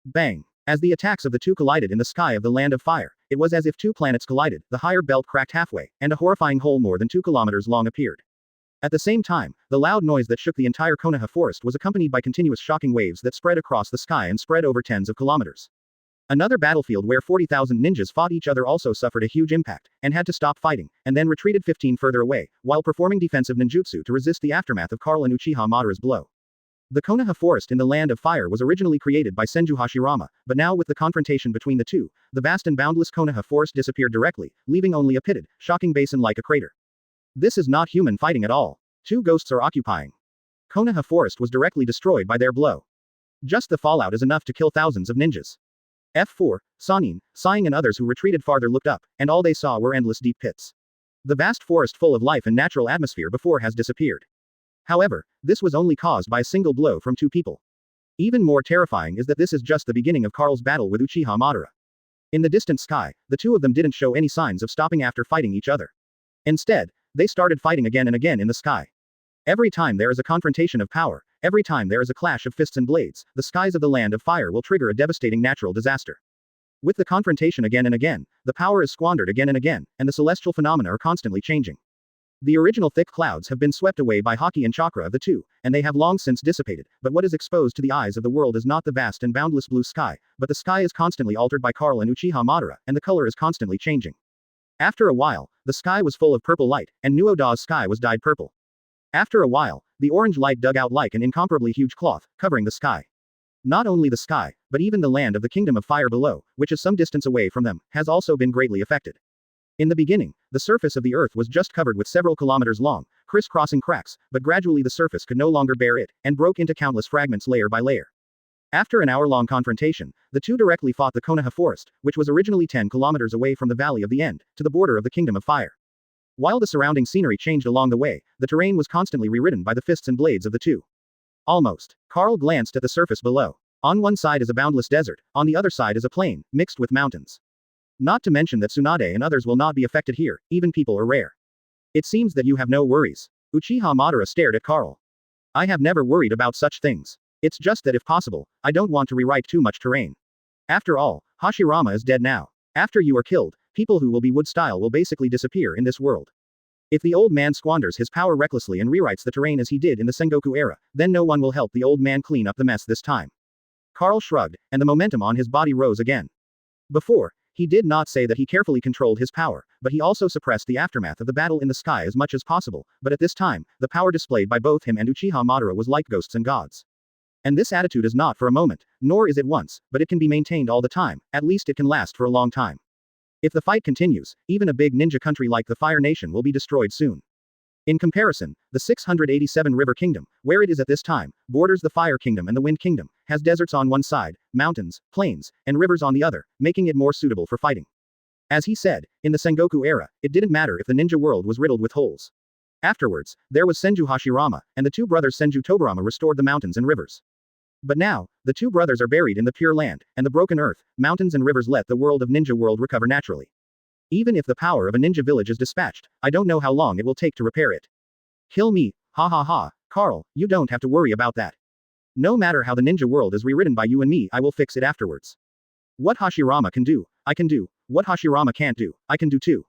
Speaker 2: Bang! As the attacks of the two collided in the sky of the land of fire, it was as if 2 planets collided, the higher belt cracked halfway, and a horrifying hole more than 2 kilometers long appeared. At the same time, the loud noise that shook the entire Konoha forest was accompanied by continuous shocking waves that spread across the sky and spread over tens of kilometers. Another battlefield where 40,000 ninjas fought each other also suffered a huge impact, and had to stop fighting, and then retreated 15 further away, while performing defensive ninjutsu to resist the aftermath of Carl and Uchiha Madara's blow. The Konoha forest in the land of fire was originally created by Senju Hashirama, but now with the confrontation between the two, the vast and boundless Konoha forest disappeared directly, leaving only a pitted, shocking basin like a crater. This is not human fighting at all. Two ghosts are occupying. Konoha Forest was directly destroyed by their blow. Just the fallout is enough to kill thousands of ninjas. F4, Sannin, sighing and others who retreated farther looked up, and all they saw were endless deep pits. The vast forest full of life and natural atmosphere before has disappeared. However, this was only caused by a single blow from two people. Even more terrifying is that this is just the beginning of Karl's battle with Uchiha Madara. In the distant sky, the two of them didn't show any signs of stopping after fighting each other. Instead, they started fighting again and again in the sky. Every time there is a confrontation of power, every time there is a clash of fists and blades, the skies of the land of fire will trigger a devastating natural disaster. With the confrontation again and again, the power is squandered again and again, and the celestial phenomena are constantly changing. The original thick clouds have been swept away by Haki and chakra of the two, and they have long since dissipated, but what is exposed to the eyes of the world is not the vast and boundless blue sky, but the sky is constantly altered by Karl and Uchiha Madara, and the color is constantly changing. After a while, the sky was full of purple light, and Nuoda's sky was dyed purple. After a while, the orange light dug out like an incomparably huge cloth, covering the sky. Not only the sky, but even the land of the kingdom of fire below, which is some distance away from them, has also been greatly affected. In the beginning, the surface of the earth was just covered with several kilometers long, crisscrossing cracks, but gradually the surface could no longer bear it, and broke into countless fragments layer by layer. After an hour-long confrontation, the two directly fought the Konoha forest, which was originally 10 kilometers away from the Valley of the End, to the border of the Kingdom of Fire. While the surrounding scenery changed along the way, the terrain was constantly rewritten by the fists and blades of the two. Almost. Karl glanced at the surface below. On one side is a boundless desert, on the other side is a plain, mixed with mountains. Not to mention that Tsunade and others will not be affected here, even people are rare. It seems that you have no worries. Uchiha Madara stared at Karl. I have never worried about such things. It's just that if possible, I don't want to rewrite too much terrain. After all, Hashirama is dead now. After you are killed, people who will be wood-style will basically disappear in this world. If the old man squanders his power recklessly and rewrites the terrain as he did in the Sengoku era, then no one will help the old man clean up the mess this time. Karl shrugged, and the momentum on his body rose again. Before, he did not say that he carefully controlled his power, but he also suppressed the aftermath of the battle in the sky as much as possible, but at this time, the power displayed by both him and Uchiha Madara was like ghosts and gods. And this attitude is not for a moment, nor is it once, but it can be maintained all the time, at least it can last for a long time. If the fight continues, even a big ninja country like the Fire Nation will be destroyed soon. In comparison, the 687 River Kingdom, where it is at this time, borders the Fire Kingdom and the Wind Kingdom, has deserts on one side, mountains, plains, and rivers on the other, making it more suitable for fighting. As he said, in the Sengoku era, it didn't matter if the ninja world was riddled with holes. Afterwards, there was Senju Hashirama, and the two brothers Senju Tobarama restored the mountains and rivers. But now, the two brothers are buried in the pure land, and the broken earth, mountains and rivers let the world of ninja world recover naturally. Even if the power of a ninja village is dispatched, I don't know how long it will take to repair it. Kill me, ha ha ha, Karl, you don't have to worry about that. No matter how the ninja world is rewritten by you and me, I will fix it afterwards. What Hashirama can do, I can do. What Hashirama can't do, I can do too.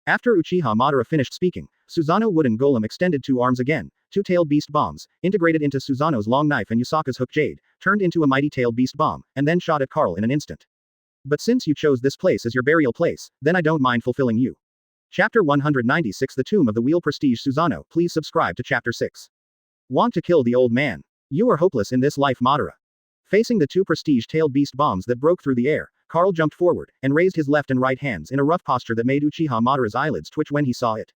Speaker 2: After Uchiha Madara finished speaking, Susanoo wooden golem extended two arms again, two-tailed beast bombs, integrated into Susanoo's long knife and Yusaka's hook jade, turned into a mighty-tailed beast bomb, and then shot at Karl in an instant. But since you chose this place as your burial place, then I don't mind fulfilling you. Chapter 196 The Tomb of the Wheel Prestige Susanoo, please subscribe to Chapter 6. Want to kill the old man? You are hopeless in this life, Madara. Facing the two prestige-tailed beast bombs that broke through the air, Karl jumped forward, and raised his left and right hands in a rough posture that made Uchiha Madara's eyelids twitch when he saw it.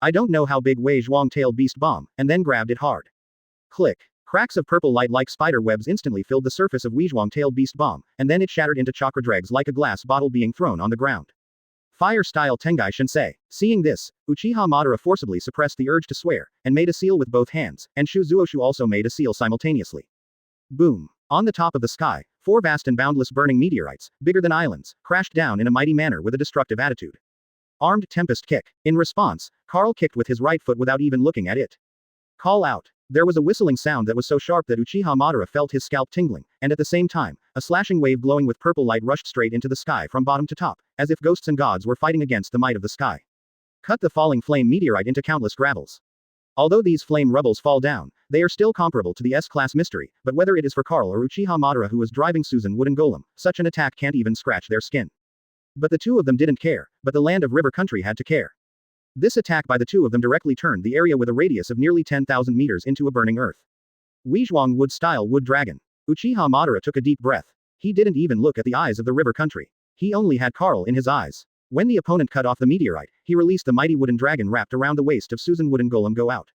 Speaker 2: I don't know how big Wei Zhuang-tailed beast bomb, and then grabbed it hard. Click. Cracks of purple light like spider webs instantly filled the surface of Wei Zhuang-tailed beast bomb, and then it shattered into chakra dregs like a glass bottle being thrown on the ground. Fire-style Tengai Shinsei. Seeing this, Uchiha Madara forcibly suppressed the urge to swear, and made a seal with both hands, and Shuzuoshu also made a seal simultaneously. Boom. On the top of the sky, four vast and boundless burning meteorites, bigger than islands, crashed down in a mighty manner with a destructive attitude. Armed Tempest Kick. In response, Karl kicked with his right foot without even looking at it. Call out. There was a whistling sound that was so sharp that Uchiha Madara felt his scalp tingling, and at the same time, a slashing wave glowing with purple light rushed straight into the sky from bottom to top, as if ghosts and gods were fighting against the might of the sky. Cut the falling flame meteorite into countless gravels. Although these flame rubbles fall down, they are still comparable to the S-class mystery, but whether it is for Karl or Uchiha Madara who was driving Susan wooden golem, such an attack can't even scratch their skin. But the two of them didn't care, but the land of river country had to care. This attack by the two of them directly turned the area with a radius of nearly 10,000 meters into a burning earth. Wei Zhuang wood-style wood dragon. Uchiha Madara took a deep breath. He didn't even look at the eyes of the river country. He only had Karl in his eyes. When the opponent cut off the meteorite, he released the mighty wooden dragon wrapped around the waist of Susan wooden golem go out.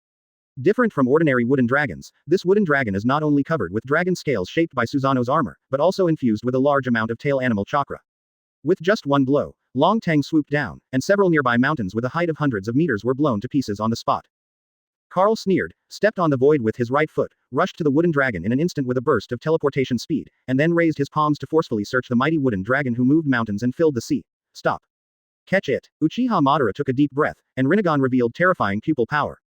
Speaker 2: Different from ordinary wooden dragons, this wooden dragon is not only covered with dragon scales shaped by Susanoo's armor, but also infused with a large amount of tail animal chakra. With just one blow, Long Tang swooped down, and several nearby mountains with a height of hundreds of meters were blown to pieces on the spot. Carl sneered, stepped on the void with his right foot, rushed to the wooden dragon in an instant with a burst of teleportation speed, and then raised his palms to forcefully search the mighty wooden dragon who moved mountains and filled the sea. Stop. Catch it. Uchiha Madara took a deep breath, and Rinnegan revealed terrifying pupil power.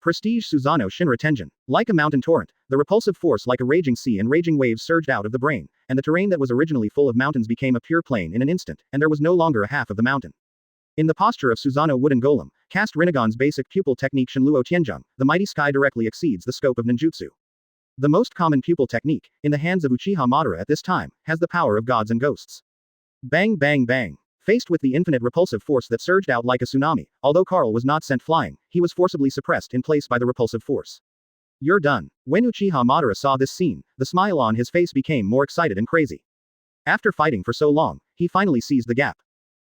Speaker 2: Prestige Susanoo Shinra Tenjin. Like a mountain torrent, the repulsive force like a raging sea and raging waves surged out of the brain, and the terrain that was originally full of mountains became a pure plain in an instant, and there was no longer a half of the mountain. In the posture of Susanoo Wooden Golem, cast Rinnegan's basic pupil technique Shinluo Tianjung, the mighty sky directly exceeds the scope of ninjutsu. The most common pupil technique, in the hands of Uchiha Madara at this time, has the power of gods and ghosts. Bang bang bang. Faced with the infinite repulsive force that surged out like a tsunami, although Carl was not sent flying, he was forcibly suppressed in place by the repulsive force. You're done. When Uchiha Madara saw this scene, the smile on his face became more excited and crazy. After fighting for so long, he finally seized the gap.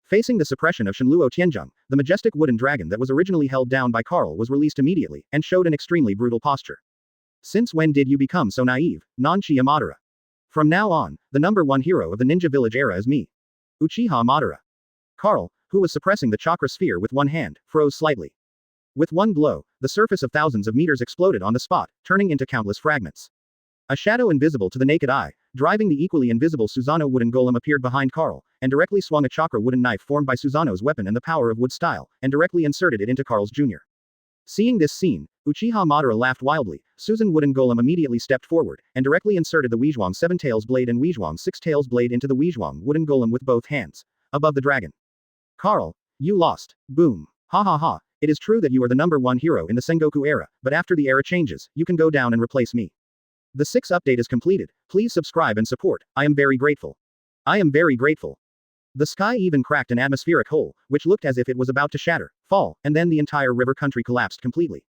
Speaker 2: Facing the suppression of Shinluo Tianjung, the majestic wooden dragon that was originally held down by Carl was released immediately, and showed an extremely brutal posture. Since when did you become so naive, Non-Uchiha Madara? From now on, the #1 hero of the ninja village era is me. Uchiha Madara. Carl, who was suppressing the chakra sphere with one hand, froze slightly. With one blow, the surface of thousands of meters exploded on the spot, turning into countless fragments. A shadow invisible to the naked eye, driving the equally invisible Susanoo Wooden Golem appeared behind Carl, and directly swung a chakra wooden knife formed by Susanoo's weapon and the power of wood style, and directly inserted it into Carl's Jr. Seeing this scene, Uchiha Madara laughed wildly. Susan Wooden Golem immediately stepped forward, and directly inserted the Weizhuang 7 Tails blade and Weizhuang 6 Tails blade into the Weizhuang Wooden Golem with both hands, above the dragon. Carl, you lost. Boom. Ha ha ha. It is true that you are the #1 hero in the Sengoku era, but after the era changes, you can go down and replace me. The 6th update is completed. Please subscribe and support. I am very grateful. I am very grateful. The sky even cracked an atmospheric hole, which looked as if it was about to shatter, fall, and then the entire river country collapsed completely.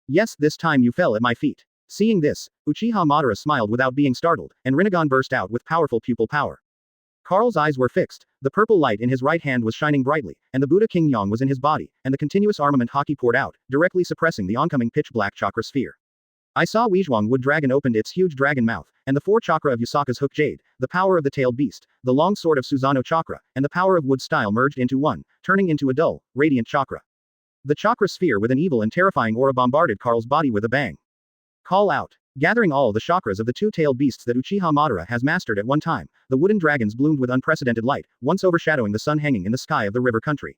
Speaker 2: Yes, this time you fell at my feet. Seeing this, Uchiha Madara smiled without being startled, and Rinnegan burst out with powerful pupil power. Carl's eyes were fixed, the purple light in his right hand was shining brightly, and the Buddha King Yang was in his body, and the continuous armament haki poured out, directly suppressing the oncoming pitch-black chakra sphere. I saw Weizhuang Wood Dragon opened its huge dragon mouth, and the 4 chakra of Yusaka's Hook Jade, the power of the tailed beast, the long sword of Susanoo chakra, and the power of wood style merged into one, turning into a dull, radiant chakra. The chakra sphere with an evil and terrifying aura bombarded Carl's body with a bang. Call out. Gathering all the chakras of the 2-tailed beasts that Uchiha Madara has mastered at one time, the wooden dragons bloomed with unprecedented light, once overshadowing the sun hanging in the sky of the river country.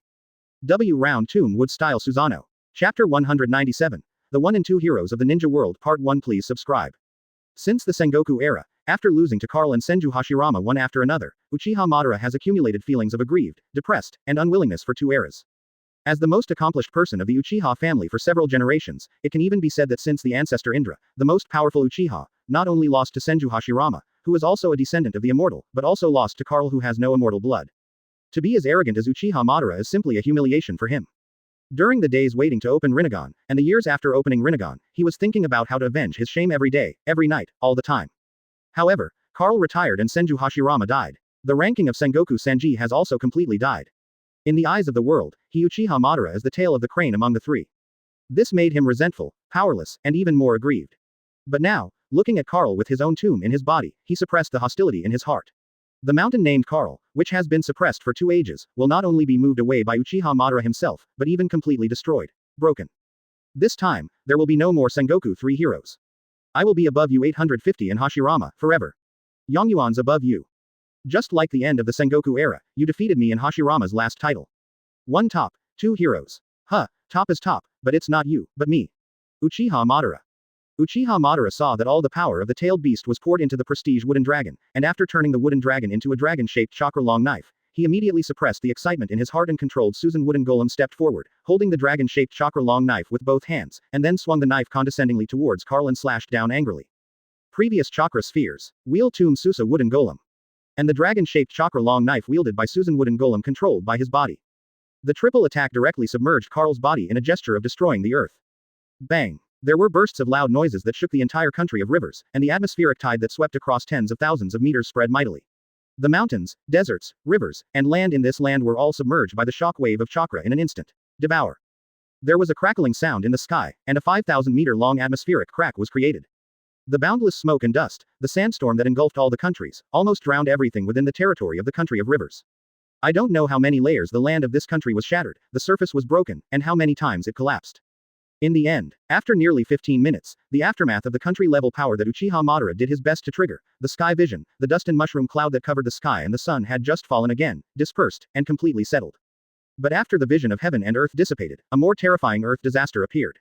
Speaker 2: Round Tomb Wood Style Susanoo. Chapter 197. The 1 and 2 Heroes of the Ninja World Part 1. Please subscribe. Since the Sengoku era, after losing to Carl and Senju Hashirama one after another, Uchiha Madara has accumulated feelings of aggrieved, depressed, and unwillingness for 2 eras. As the most accomplished person of the Uchiha family for several generations, it can even be said that since the ancestor Indra, the most powerful Uchiha, not only lost to Senju Hashirama, who is also a descendant of the immortal, but also lost to Carl who has no immortal blood. To be as arrogant as Uchiha Madara is simply a humiliation for him. During the days waiting to open Rinnegan, and the years after opening Rinnegan, he was thinking about how to avenge his shame every day, every night, all the time. However, Carl retired and Senju Hashirama died. The ranking of Sengoku Sanji has also completely died. In the eyes of the world, he Uchiha Madara is the tail of the crane among the 3. This made him resentful, powerless, and even more aggrieved. But now, looking at Carl with his own tomb in his body, he suppressed the hostility in his heart. The mountain named Carl, which has been suppressed for 2 ages, will not only be moved away by Uchiha Madara himself, but even completely destroyed. Broken. This time, there will be no more Sengoku 3 heroes. I will be above you 850 and Hashirama, forever. Yongyuan's above you. Just like the end of the Sengoku era, you defeated me in Hashirama's last title. 1 top, 2 heroes. Huh, top is top, but it's not you, but me. Uchiha Madara. Uchiha Madara saw that all the power of the tailed beast was poured into the prestige wooden dragon, and after turning the wooden dragon into a dragon-shaped chakra-long knife, he immediately suppressed the excitement in his heart and controlled Susan Wooden Golem stepped forward, holding the dragon-shaped chakra-long knife with both hands, and then swung the knife condescendingly towards Carl and slashed down angrily. Previous chakra spheres. Wheel Tomb Susa Wooden Golem. And the dragon-shaped chakra-long knife wielded by Susan Wooden Golem controlled by his body. The triple attack directly submerged Carl's body in a gesture of destroying the earth. Bang. There were bursts of loud noises that shook the entire country of rivers, and the atmospheric tide that swept across tens of thousands of meters spread mightily. The mountains, deserts, rivers, and land in this land were all submerged by the shock wave of chakra in an instant. Devour. There was a crackling sound in the sky, and a 5,000-meter-long atmospheric crack was created. The boundless smoke and dust, the sandstorm that engulfed all the countries, almost drowned everything within the territory of the country of rivers. I don't know how many layers the land of this country was shattered, the surface was broken, and how many times it collapsed. In the end, after nearly 15 minutes, the aftermath of the country-level power that Uchiha Madara did his best to trigger, the sky vision, the dust and mushroom cloud that covered the sky and the sun had just fallen again, dispersed, and completely settled. But after the vision of heaven and earth dissipated, a more terrifying earth disaster appeared.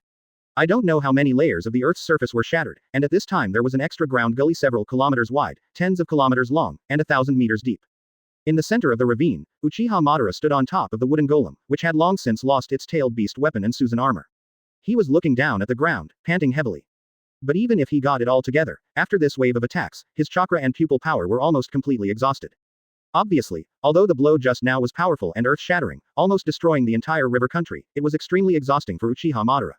Speaker 2: I don't know how many layers of the earth's surface were shattered, and at this time there was an extra ground gully several kilometers wide, tens of kilometers long, and 1,000 meters deep. In the center of the ravine, Uchiha Madara stood on top of the wooden golem, which had long since lost its tailed beast weapon and Susan armor. He was looking down at the ground, panting heavily. But even if he got it all together, after this wave of attacks, his chakra and pupil power were almost completely exhausted. Obviously, although the blow just now was powerful and earth-shattering, almost destroying the entire river country, it was extremely exhausting for Uchiha Madara.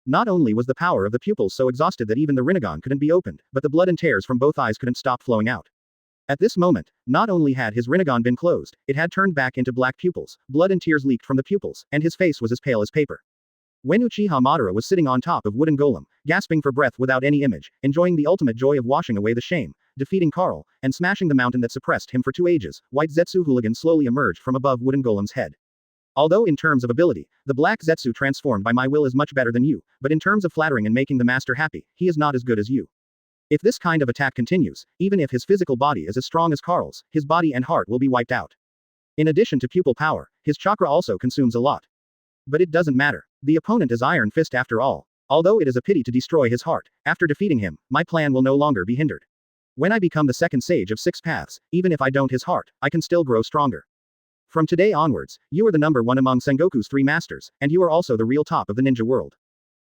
Speaker 2: Not only was the power of the pupils so exhausted that even the Rinnegan couldn't be opened, but the blood and tears from both eyes couldn't stop flowing out. At this moment, not only had his Rinnegan been closed, it had turned back into black pupils, blood and tears leaked from the pupils, and his face was as pale as paper. When Uchiha Madara was sitting on top of wooden golem, gasping for breath without any image, enjoying the ultimate joy of washing away the shame, defeating Karl, and smashing the mountain that suppressed him for 2 ages, White Zetsu Hooligan slowly emerged from above wooden golem's head. Although in terms of ability, the black Zetsu transformed by my will is much better than you, but in terms of flattering and making the master happy, he is not as good as you. If this kind of attack continues, even if his physical body is as strong as Karl's, his body and heart will be wiped out. In addition to pupil power, his chakra also consumes a lot. But it doesn't matter. The opponent is Iron Fist after all. Although it is a pity to destroy his heart, after defeating him, my plan will no longer be hindered. When I become the second sage of 6 paths, even if I don't his heart, I can still grow stronger. From today onwards, you are the number 1 among Sengoku's 3 masters, and you are also the real top of the ninja world.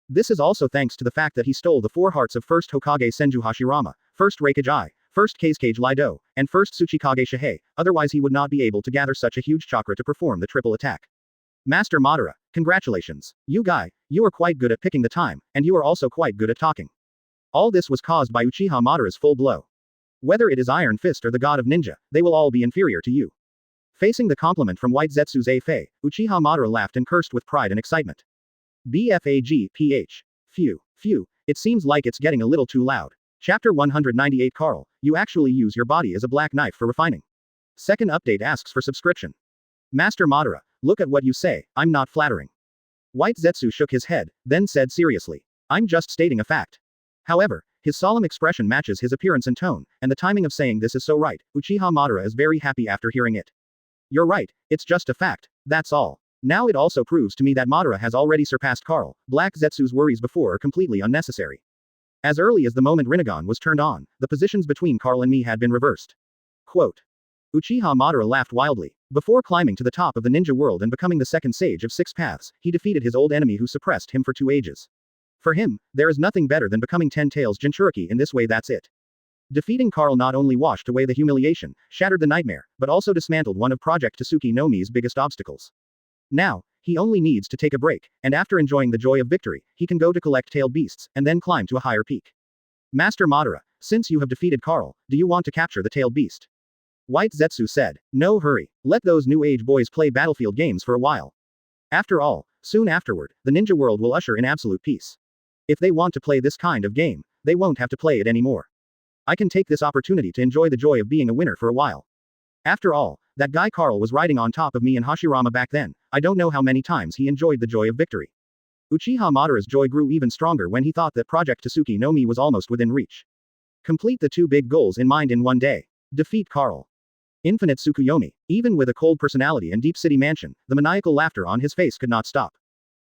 Speaker 2: This is also thanks to the fact that he stole the 4 hearts of 1st Hokage Senju Hashirama, 1st Raikage I, 1st Kazekage Lido, and 1st Tsuchikage Shihei, otherwise he would not be able to gather such a huge chakra to perform the triple attack. Master Madara, congratulations. You are quite good at picking the time, and you are also quite good at talking. All this was caused by Uchiha Madara's full blow. Whether it is Iron Fist or the god of ninja, they will all be inferior to you. Facing the compliment from White Zetsu's A-Fei, Uchiha Madara laughed and cursed with pride and excitement. BFAGPH. Phew, it seems like it's getting a little too loud. Chapter 198 Karl, you actually use your body as a black knife for refining. Second update asks for subscription. Master Madara, look at what you say, I'm not flattering. White Zetsu shook his head, then said seriously. I'm just stating a fact. However, his solemn expression matches his appearance and tone, and the timing of saying this is so right. Uchiha Madara is very happy after hearing it. You're right, it's just a fact, that's all. Now it also proves to me that Madara has already surpassed Karl. Black Zetsu's worries before are completely unnecessary. As early as the moment Rinnegan was turned on, the positions between Karl and me had been reversed. Quote. Uchiha Madara laughed wildly. Before climbing to the top of the ninja world and becoming the second sage of 6 paths, he defeated his old enemy who suppressed him for 2 ages. For him, there is nothing better than becoming 10 tails Jinchuriki in this way, that's it. Defeating Karl not only washed away the humiliation, shattered the nightmare, but also dismantled one of Project Tasuki no Mi's biggest obstacles. Now, he only needs to take a break, and after enjoying the joy of victory, he can go to collect tailed beasts, and then climb to a higher peak. Master Madara, since you have defeated Karl, do you want to capture the tailed beast? White Zetsu said. No hurry, let those new age boys play battlefield games for a while. After all, soon afterward, the ninja world will usher in absolute peace. If they want to play this kind of game, they won't have to play it anymore. I can take this opportunity to enjoy the joy of being a winner for a while. After all, that guy Karl was riding on top of me and Hashirama back then, I don't know how many times he enjoyed the joy of victory. Uchiha Madara's joy grew even stronger when he thought that Project Tasuki no Mi was almost within reach. Complete the 2 big goals in mind in one day. Defeat Karl. Infinite Tsukuyomi. Even with a cold personality and deep city mansion, the maniacal laughter on his face could not stop.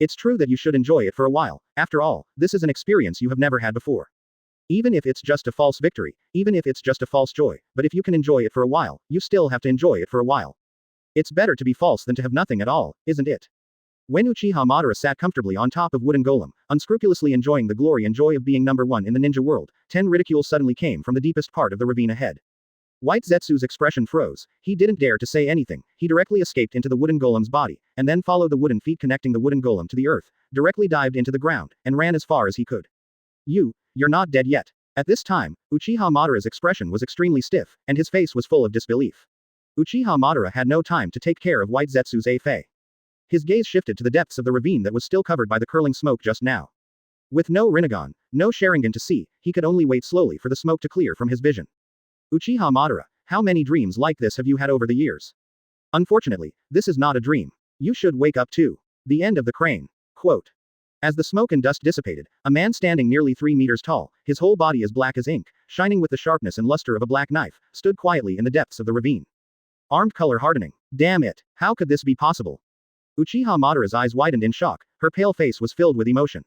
Speaker 2: It's true that you should enjoy it for a while. After all, this is an experience you have never had before. Even if it's just a false victory, even if it's just a false joy, but if you can enjoy it for a while, you still have to enjoy it for a while. It's better to be false than to have nothing at all, isn't it? When Uchiha Madara sat comfortably on top of wooden golem, unscrupulously enjoying the glory and joy of being number 1 in the ninja world, 10 ridicules suddenly came from the deepest part of the ravine ahead. White Zetsu's expression froze. He didn't dare to say anything. He directly escaped into the wooden golem's body, and then followed the wooden feet connecting the wooden golem to the earth, directly dived into the ground, and ran as far as he could. You're not dead yet. At this time, Uchiha Madara's expression was extremely stiff, and his face was full of disbelief. Uchiha Madara had no time to take care of White Zetsu's A-Fei. His gaze shifted to the depths of the ravine that was still covered by the curling smoke just now. With no Rinnegan, no Sharingan to see, he could only wait slowly for the smoke to clear from his vision. Uchiha Madara, how many dreams like this have you had over the years? Unfortunately, this is not a dream. You should wake up too. The end of the crane. Quote. As the smoke and dust dissipated, a man standing nearly 3 meters tall, his whole body as black as ink, shining with the sharpness and luster of a black knife, stood quietly in the depths of the ravine. Armed color hardening. Damn it, how could this be possible? Uchiha Madara's eyes widened in shock, her pale face was filled with emotion.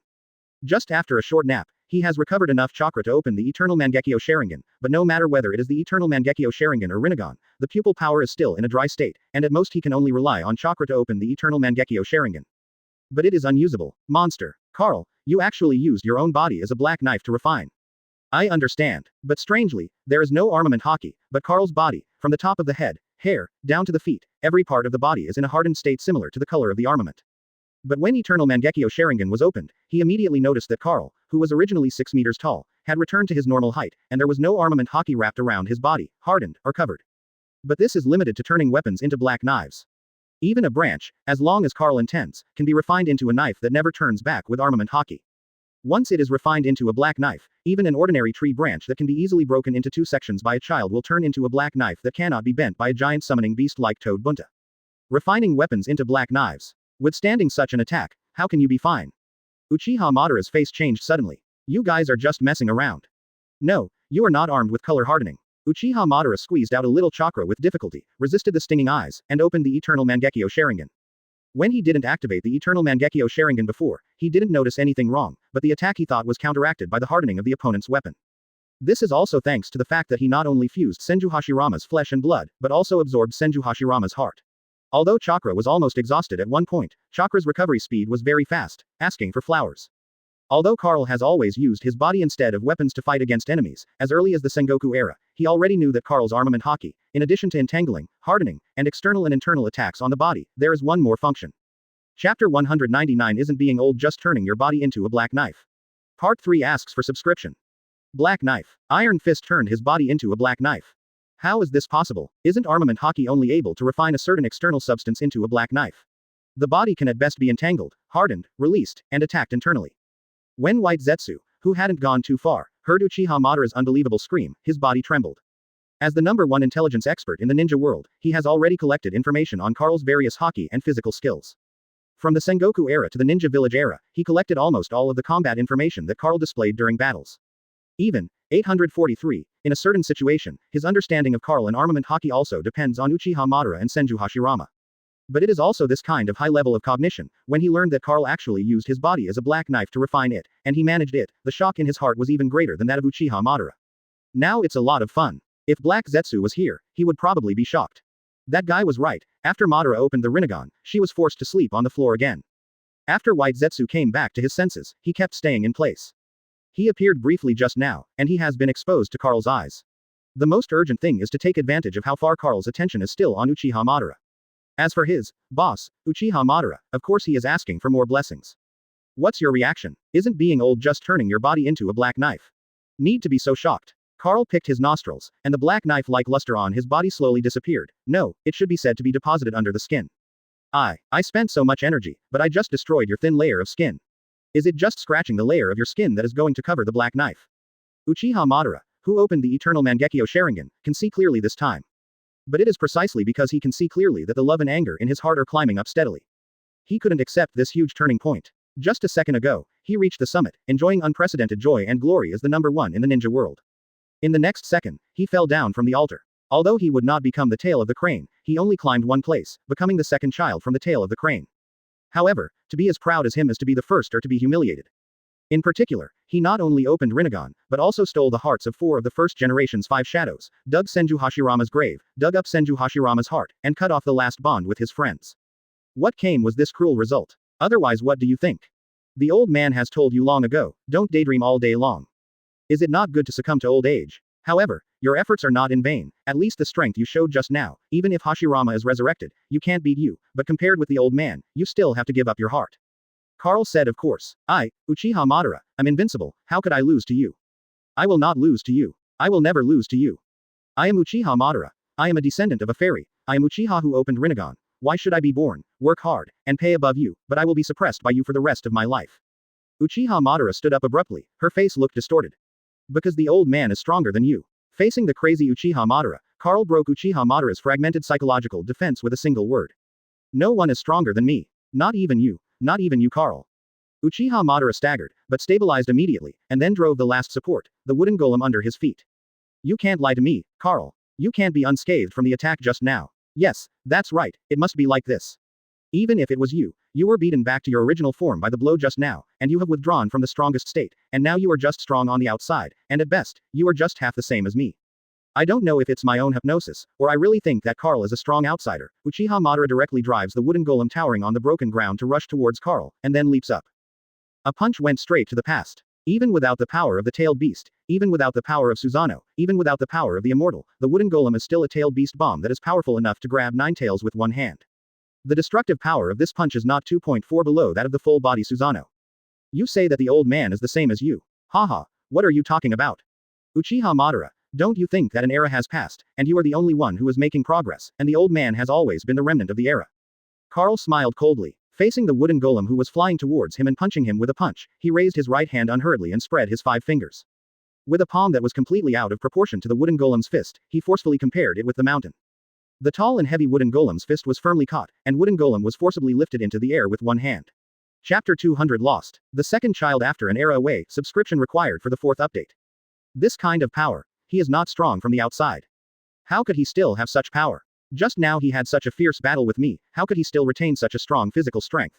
Speaker 2: Just after a short nap, he has recovered enough chakra to open the Eternal Mangekyo Sharingan, but no matter whether it is the Eternal Mangekyo Sharingan or Rinnegan, the pupil power is still in a dry state, and at most he can only rely on chakra to open the Eternal Mangekyo Sharingan. But it is unusable, monster. Carl, you actually used your own body as a black knife to refine. I understand, but strangely, there is no armament haki, but Carl's body, from the top of the head, hair, down to the feet, every part of the body is in a hardened state similar to the color of the armament. But when Eternal Mangekyo Sharingan was opened, he immediately noticed that Carl, who was originally 6 meters tall, had returned to his normal height, and there was no armament haki wrapped around his body, hardened, or covered. But this is limited to turning weapons into black knives. Even a branch, as long as Carl intends, can be refined into a knife that never turns back with armament haki. Once it is refined into a black knife, even an ordinary tree branch that can be easily broken into 2 sections by a child will turn into a black knife that cannot be bent by a giant summoning beast like Toad Bunta. Refining weapons into black knives. Withstanding such an attack, how can you be fine? Uchiha Madara's face changed suddenly. You guys are just messing around. No, you are not armed with color hardening. Uchiha Madara squeezed out a little chakra with difficulty, resisted the stinging eyes, and opened the Eternal Mangekyo Sharingan. When he didn't activate the Eternal Mangekyo Sharingan before, he didn't notice anything wrong, but the attack he thought was counteracted by the hardening of the opponent's weapon. This is also thanks to the fact that he not only fused Senju Hashirama's flesh and blood, but also absorbed Senju Hashirama's heart. Although chakra was almost exhausted at one point, chakra's recovery speed was very fast, asking for flowers. Although Carl has always used his body instead of weapons to fight against enemies, as early as the Sengoku era, he already knew that Carl's armament haki, in addition to entangling, hardening, and external and internal attacks on the body, there is one more function. Chapter 199 isn't being old, just turning your body into a black knife. Part 3 asks for subscription. Black knife. Iron Fist turned his body into a black knife. How is this possible? Isn't armament haki only able to refine a certain external substance into a black knife? The body can at best be entangled, hardened, released, and attacked internally. When White Zetsu, who hadn't gone too far, heard Uchiha Madara's unbelievable scream, his body trembled. As the #1 intelligence expert in the ninja world, he has already collected information on Carl's various haki and physical skills. From the Sengoku era to the Ninja Village era, he collected almost all of the combat information that Carl displayed during battles. Even, 843, in a certain situation, his understanding of Carl and armament haki also depends on Uchiha Madara and Senju Hashirama. But it is also this kind of high level of cognition, when he learned that Carl actually used his body as a black knife to refine it, and he managed it, the shock in his heart was even greater than that of Uchiha Madara. Now it's a lot of fun. If Black Zetsu was here, he would probably be shocked. That guy was right, after Madara opened the Rinnegan, she was forced to sleep on the floor again. After White Zetsu came back to his senses, he kept staying in place. He appeared briefly just now, and he has been exposed to Carl's eyes. The most urgent thing is to take advantage of how far Carl's attention is still on Uchiha Madara. As for his boss, Uchiha Madara, of course he is asking for more blessings. What's your reaction? Isn't being old just turning your body into a black knife? Need to be so shocked. Carl picked his nostrils, and the black knife-like luster on his body slowly disappeared. No, it should be said to be deposited under the skin. I spent so much energy, but I just destroyed your thin layer of skin. Is it just scratching the layer of your skin that is going to cover the black knife? Uchiha Madara, who opened the Eternal Mangekyo Sharingan, can see clearly this time. But it is precisely because he can see clearly that the love and anger in his heart are climbing up steadily. He couldn't accept this huge turning point. Just a second ago, he reached the summit, enjoying unprecedented joy and glory as the #1 in the ninja world. In the next second, he fell down from the altar. Although he would not become the tail of the crane, he only climbed one place, becoming the second child from the tail of the crane. However, to be as proud as him is to be the first or to be humiliated. In particular, he not only opened Rinnegan, but also stole the hearts of 4 of the first generation's 5 shadows, dug Senju Hashirama's grave, dug up Senju Hashirama's heart, and cut off the last bond with his friends. What came was this cruel result. Otherwise, what do you think? The old man has told you long ago, don't daydream all day long. Is it not good to succumb to old age? However, your efforts are not in vain, at least the strength you showed just now, even if Hashirama is resurrected, you can't beat you, but compared with the old man, you still have to give up your heart. Carl said, of course. Uchiha Madara, I'm invincible, how could I lose to you? I will not lose to you. I will never lose to you. I am Uchiha Madara. I am a descendant of a fairy. I am Uchiha who opened Rinnegan. Why should I be born, work hard, and pay above you, but I will be suppressed by you for the rest of my life? Uchiha Madara stood up abruptly, her face looked distorted. Because the old man is stronger than you. Facing the crazy Uchiha Madara, Carl broke Uchiha Madara's fragmented psychological defense with a single word. No one is stronger than me. Not even you, Carl. Uchiha Madara staggered, but stabilized immediately, and then drove the last support, the wooden golem under his feet. You can't lie to me, Carl. You can't be unscathed from the attack just now. Yes, that's right, it must be like this. Even if it was you were beaten back to your original form by the blow just now, and you have withdrawn from the strongest state, and now you are just strong on the outside, and at best, you are just half the same as me. I don't know if it's my own hypnosis, or I really think that Carl is a strong outsider. Uchiha Madara directly drives the wooden golem towering on the broken ground to rush towards Carl, and then leaps up. A punch went straight to the past. Even without the power of the tailed beast, even without the power of Susanoo, even without the power of the immortal, the wooden golem is still a tailed beast bomb that is powerful enough to grab 9 tails with one hand. The destructive power of this punch is not 2.4 below that of the full-body Susanoo. You say that the old man is the same as you. Haha, what are you talking about? Uchiha Madara, don't you think that an era has passed, and you are the only one who is making progress, and the old man has always been the remnant of the era? Carl smiled coldly. Facing the wooden golem who was flying towards him and punching him with a punch, he raised his right hand unhurriedly and spread his 5 fingers. With a palm that was completely out of proportion to the wooden golem's fist, he forcefully compared it with the mountain. The tall and heavy wooden golem's fist was firmly caught, and wooden golem was forcibly lifted into the air with one hand. Chapter 200 Lost. The second child after an era away, subscription required for the 4th update. This kind of power. He is not strong from the outside. How could he still have such power? Just now he had such a fierce battle with me, how could he still retain such a strong physical strength?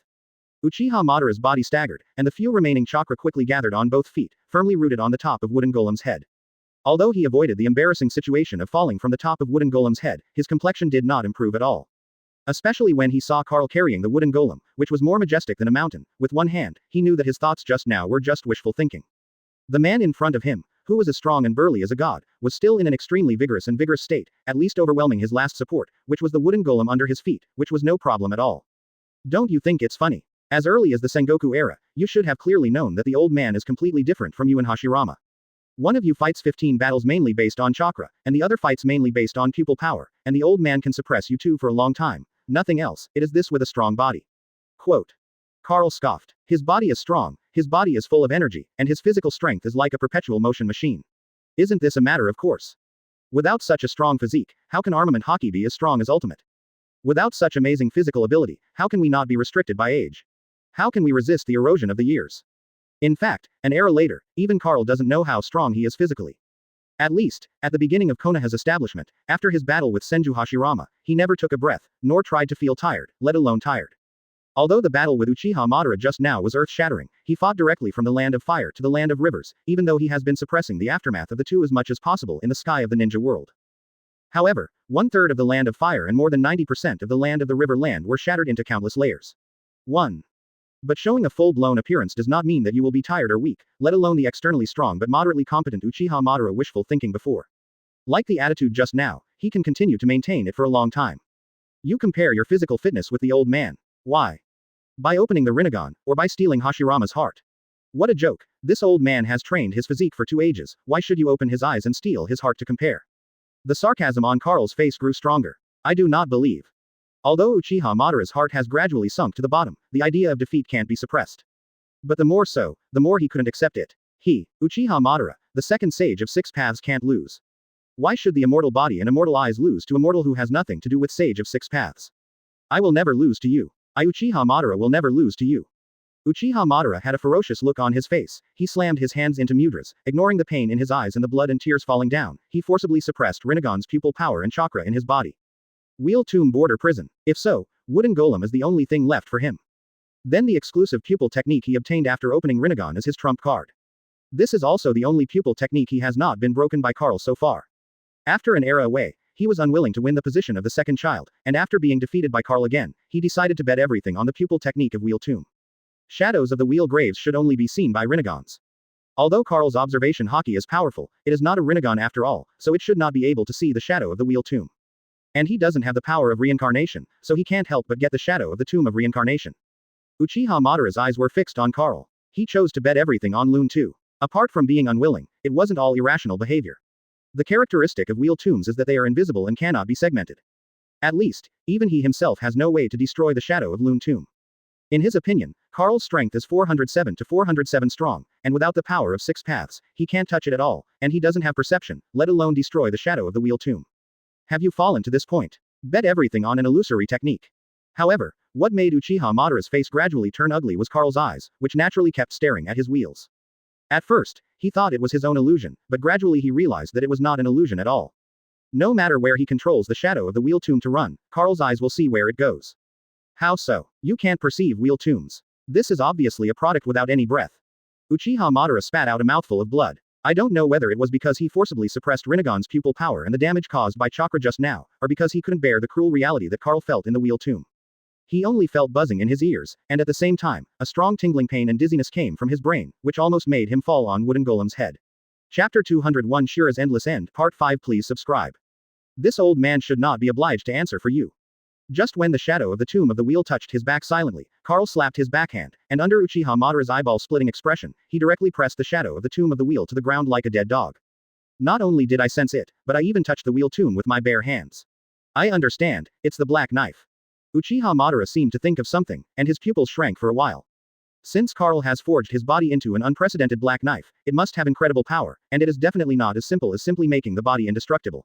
Speaker 2: Uchiha Madara's body staggered, and the few remaining chakra quickly gathered on both feet, firmly rooted on the top of wooden golem's head. Although he avoided the embarrassing situation of falling from the top of wooden golem's head, his complexion did not improve at all. Especially when he saw Carl carrying the wooden golem, which was more majestic than a mountain, with one hand, he knew that his thoughts just now were just wishful thinking. The man in front of him, who was as strong and burly as a god, was still in an extremely vigorous state, at least overwhelming his last support, which was the wooden golem under his feet, which was no problem at all. Don't you think it's funny? As early as the Sengoku era, you should have clearly known that the old man is completely different from you and Hashirama. One of you fights 15 battles mainly based on chakra, and the other fights mainly based on pupil power, and the old man can suppress you two for a long time. Nothing else, it is this with a strong body. Quote. Carl scoffed. His body is strong, his body is full of energy, and his physical strength is like a perpetual motion machine. Isn't this a matter of course? Without such a strong physique, how can armament hockey be as strong as ultimate? Without such amazing physical ability, how can we not be restricted by age? How can we resist the erosion of the years? In fact, an era later, even Carl doesn't know how strong he is physically. At least, at the beginning of Konoha's establishment, after his battle with Senju Hashirama, he never took a breath, nor tried to feel tired, let alone tired. Although the battle with Uchiha Madara just now was earth-shattering, he fought directly from the land of fire to the land of rivers, even though he has been suppressing the aftermath of the two as much as possible in the sky of the ninja world. However, 1/3 of the land of fire and more than 90% of the land of the river land were shattered into countless layers. 1. But showing a full-blown appearance does not mean that you will be tired or weak, let alone the externally strong but moderately competent Uchiha Madara wishful thinking before. Like the attitude just now, he can continue to maintain it for a long time. You compare your physical fitness with the old man. Why? By opening the Rinnegan, or by stealing Hashirama's heart. What a joke. This old man has trained his physique for 2 ages, why should you open his eyes and steal his heart to compare? The sarcasm on Carl's face grew stronger. I do not believe. Although Uchiha Madara's heart has gradually sunk to the bottom, the idea of defeat can't be suppressed. But the more so, the more he couldn't accept it. He, Uchiha Madara, the second sage of 6 paths can't lose. Why should the immortal body and immortal eyes lose to a mortal who has nothing to do with sage of 6 paths? I will never lose to you. I Uchiha Madara will never lose to you. Uchiha Madara had a ferocious look on his face, he slammed his hands into mudras, ignoring the pain in his eyes and the blood and tears falling down, he forcibly suppressed Rinnegan's pupil power and chakra in his body. Wheel tomb border prison. If so, wooden golem is the only thing left for him. Then the exclusive pupil technique he obtained after opening Rinnegan is his trump card. This is also the only pupil technique he has not been broken by Carl so far. After an era away, he was unwilling to win the position of the second child, and after being defeated by Carl again, he decided to bet everything on the pupil technique of wheel tomb. Shadows of the wheel graves should only be seen by Rinnegans. Although Carl's observation hockey is powerful, it is not a Rinnegan after all, so it should not be able to see the shadow of the wheel tomb. And he doesn't have the power of reincarnation, so he can't help but get the shadow of the tomb of reincarnation. Uchiha Madara's eyes were fixed on Carl. He chose to bet everything on Loon 2. Apart from being unwilling, it wasn't all irrational behavior. The characteristic of wheel tombs is that they are invisible and cannot be segmented. At least, even he himself has no way to destroy the shadow of Lune Tomb. In his opinion, Karl's strength is 407 to 407 strong, and without the power of 6 paths, he can't touch it at all, and he doesn't have perception, let alone destroy the shadow of the Wheel Tomb. Have you fallen to this point? Bet everything on an illusory technique. However, what made Uchiha Madara's face gradually turn ugly was Karl's eyes, which naturally kept staring at his wheels. At first, he thought it was his own illusion, but gradually he realized that it was not an illusion at all. No matter where he controls the shadow of the Wheel Tomb to run, Karl's eyes will see where it goes. How so? You can't perceive Wheel Tombs. This is obviously a product without any breath. Uchiha Madara spat out a mouthful of blood. I don't know whether it was because he forcibly suppressed Rinnegan's pupil power and the damage caused by chakra just now, or because he couldn't bear the cruel reality that Karl felt in the Wheel Tomb. He only felt buzzing in his ears, and at the same time, a strong tingling pain and dizziness came from his brain, which almost made him fall on Wooden Golem's head. Chapter 201 Shira's Endless End Part 5 Please subscribe. This old man should not be obliged to answer for you. Just when the shadow of the Tomb of the Wheel touched his back silently, Karl slapped his backhand, and under Uchiha Madara's eyeball-splitting expression, he directly pressed the shadow of the Tomb of the Wheel to the ground like a dead dog. Not only did I sense it, but I even touched the Wheel Tomb with my bare hands. I understand, it's the black knife. Uchiha Madara seemed to think of something, and his pupils shrank for a while. Since Karl has forged his body into an unprecedented black knife, it must have incredible power, and it is definitely not as simple as simply making the body indestructible.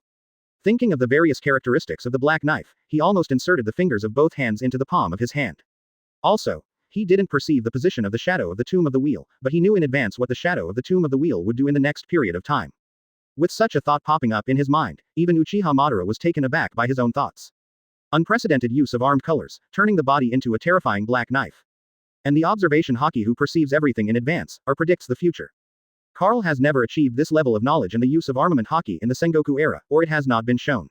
Speaker 2: Thinking of the various characteristics of the black knife, he almost inserted the fingers of both hands into the palm of his hand. Also, he didn't perceive the position of the shadow of the Tomb of the Wheel, but he knew in advance what the shadow of the Tomb of the Wheel would do in the next period of time. With such a thought popping up in his mind, even Uchiha Madara was taken aback by his own thoughts. Unprecedented use of armed colors, turning the body into a terrifying black knife. And the observation Haki who perceives everything in advance, or predicts the future. Karl has never achieved this level of knowledge and the use of armament Haki in the Sengoku era, or it has not been shown.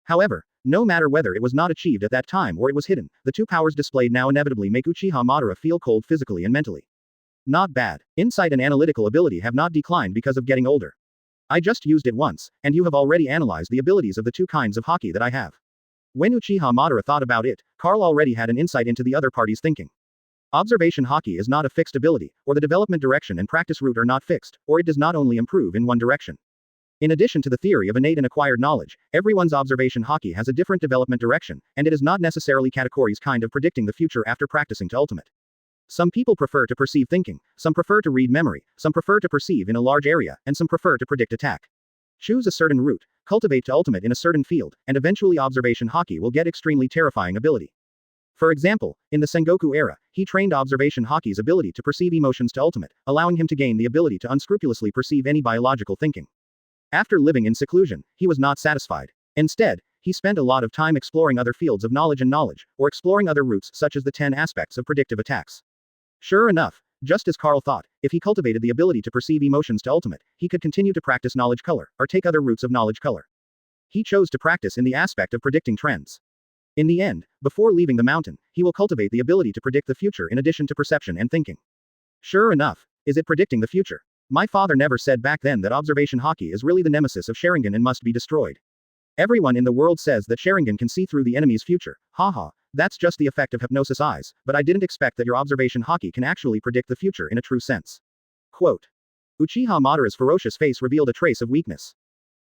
Speaker 2: However, no matter whether it was not achieved at that time or it was hidden, the two powers displayed now inevitably make Uchiha Madara feel cold physically and mentally. Not bad. Insight and analytical ability have not declined because of getting older. I just used it once, and you have already analyzed the abilities of the two kinds of Haki that I have. When Uchiha Madara thought about it, Karl already had an insight into the other party's thinking. Observation Haki is not a fixed ability, or the development direction and practice route are not fixed, or it does not only improve in one direction. In addition to the theory of innate and acquired knowledge, everyone's observation Haki has a different development direction, and it is not necessarily categories kind of predicting the future after practicing to ultimate. Some people prefer to perceive thinking, some prefer to read memory, some prefer to perceive in a large area, and some prefer to predict attack. Choose a certain route, cultivate to ultimate in a certain field, and eventually observation Haki will get extremely terrifying ability. For example, in the Sengoku era, he trained observation Haki's ability to perceive emotions to ultimate, allowing him to gain the ability to unscrupulously perceive any biological thinking. After living in seclusion, he was not satisfied. Instead, he spent a lot of time exploring other fields of knowledge and knowledge, or exploring other routes such as the 10 aspects of predictive attacks. Sure enough, just as Karl thought, if he cultivated the ability to perceive emotions to ultimate, he could continue to practice knowledge color, or take other routes of knowledge color. He chose to practice in the aspect of predicting trends. In the end, before leaving the mountain, he will cultivate the ability to predict the future in addition to perception and thinking. Sure enough, is it predicting the future? My father never said back then that observation Haki is really the nemesis of Sharingan and must be destroyed. Everyone in the world says that Sharingan can see through the enemy's future, haha, that's just the effect of hypnosis eyes, but I didn't expect that your observation Haki can actually predict the future in a true sense. Quote. Uchiha Madara's ferocious face revealed a trace of weakness.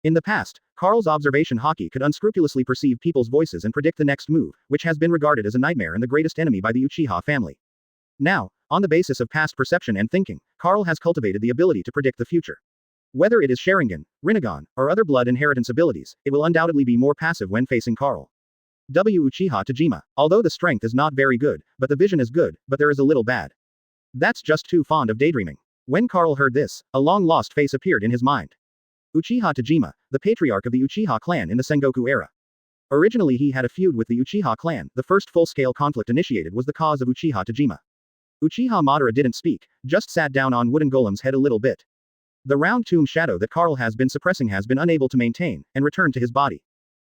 Speaker 2: In the past, Karl's observation Haki could unscrupulously perceive people's voices and predict the next move, which has been regarded as a nightmare and the greatest enemy by the Uchiha family. Now, on the basis of past perception and thinking, Karl has cultivated the ability to predict the future. Whether it is Sharingan, Rinnegan, or other blood inheritance abilities, it will undoubtedly be more passive when facing Karl. Uchiha Tajima. Although the strength is not very good, but the vision is good, but there is a little bad. That's just too fond of daydreaming. When Karl heard this, a long-lost face appeared in his mind. Uchiha Tajima, the patriarch of the Uchiha clan in the Sengoku era. Originally he had a feud with the Uchiha clan, the first full-scale conflict initiated was the cause of Uchiha Tajima. Uchiha Madara didn't speak, just sat down on Wooden Golem's head a little bit. The round tomb shadow that Karl has been suppressing has been unable to maintain, and returned to his body.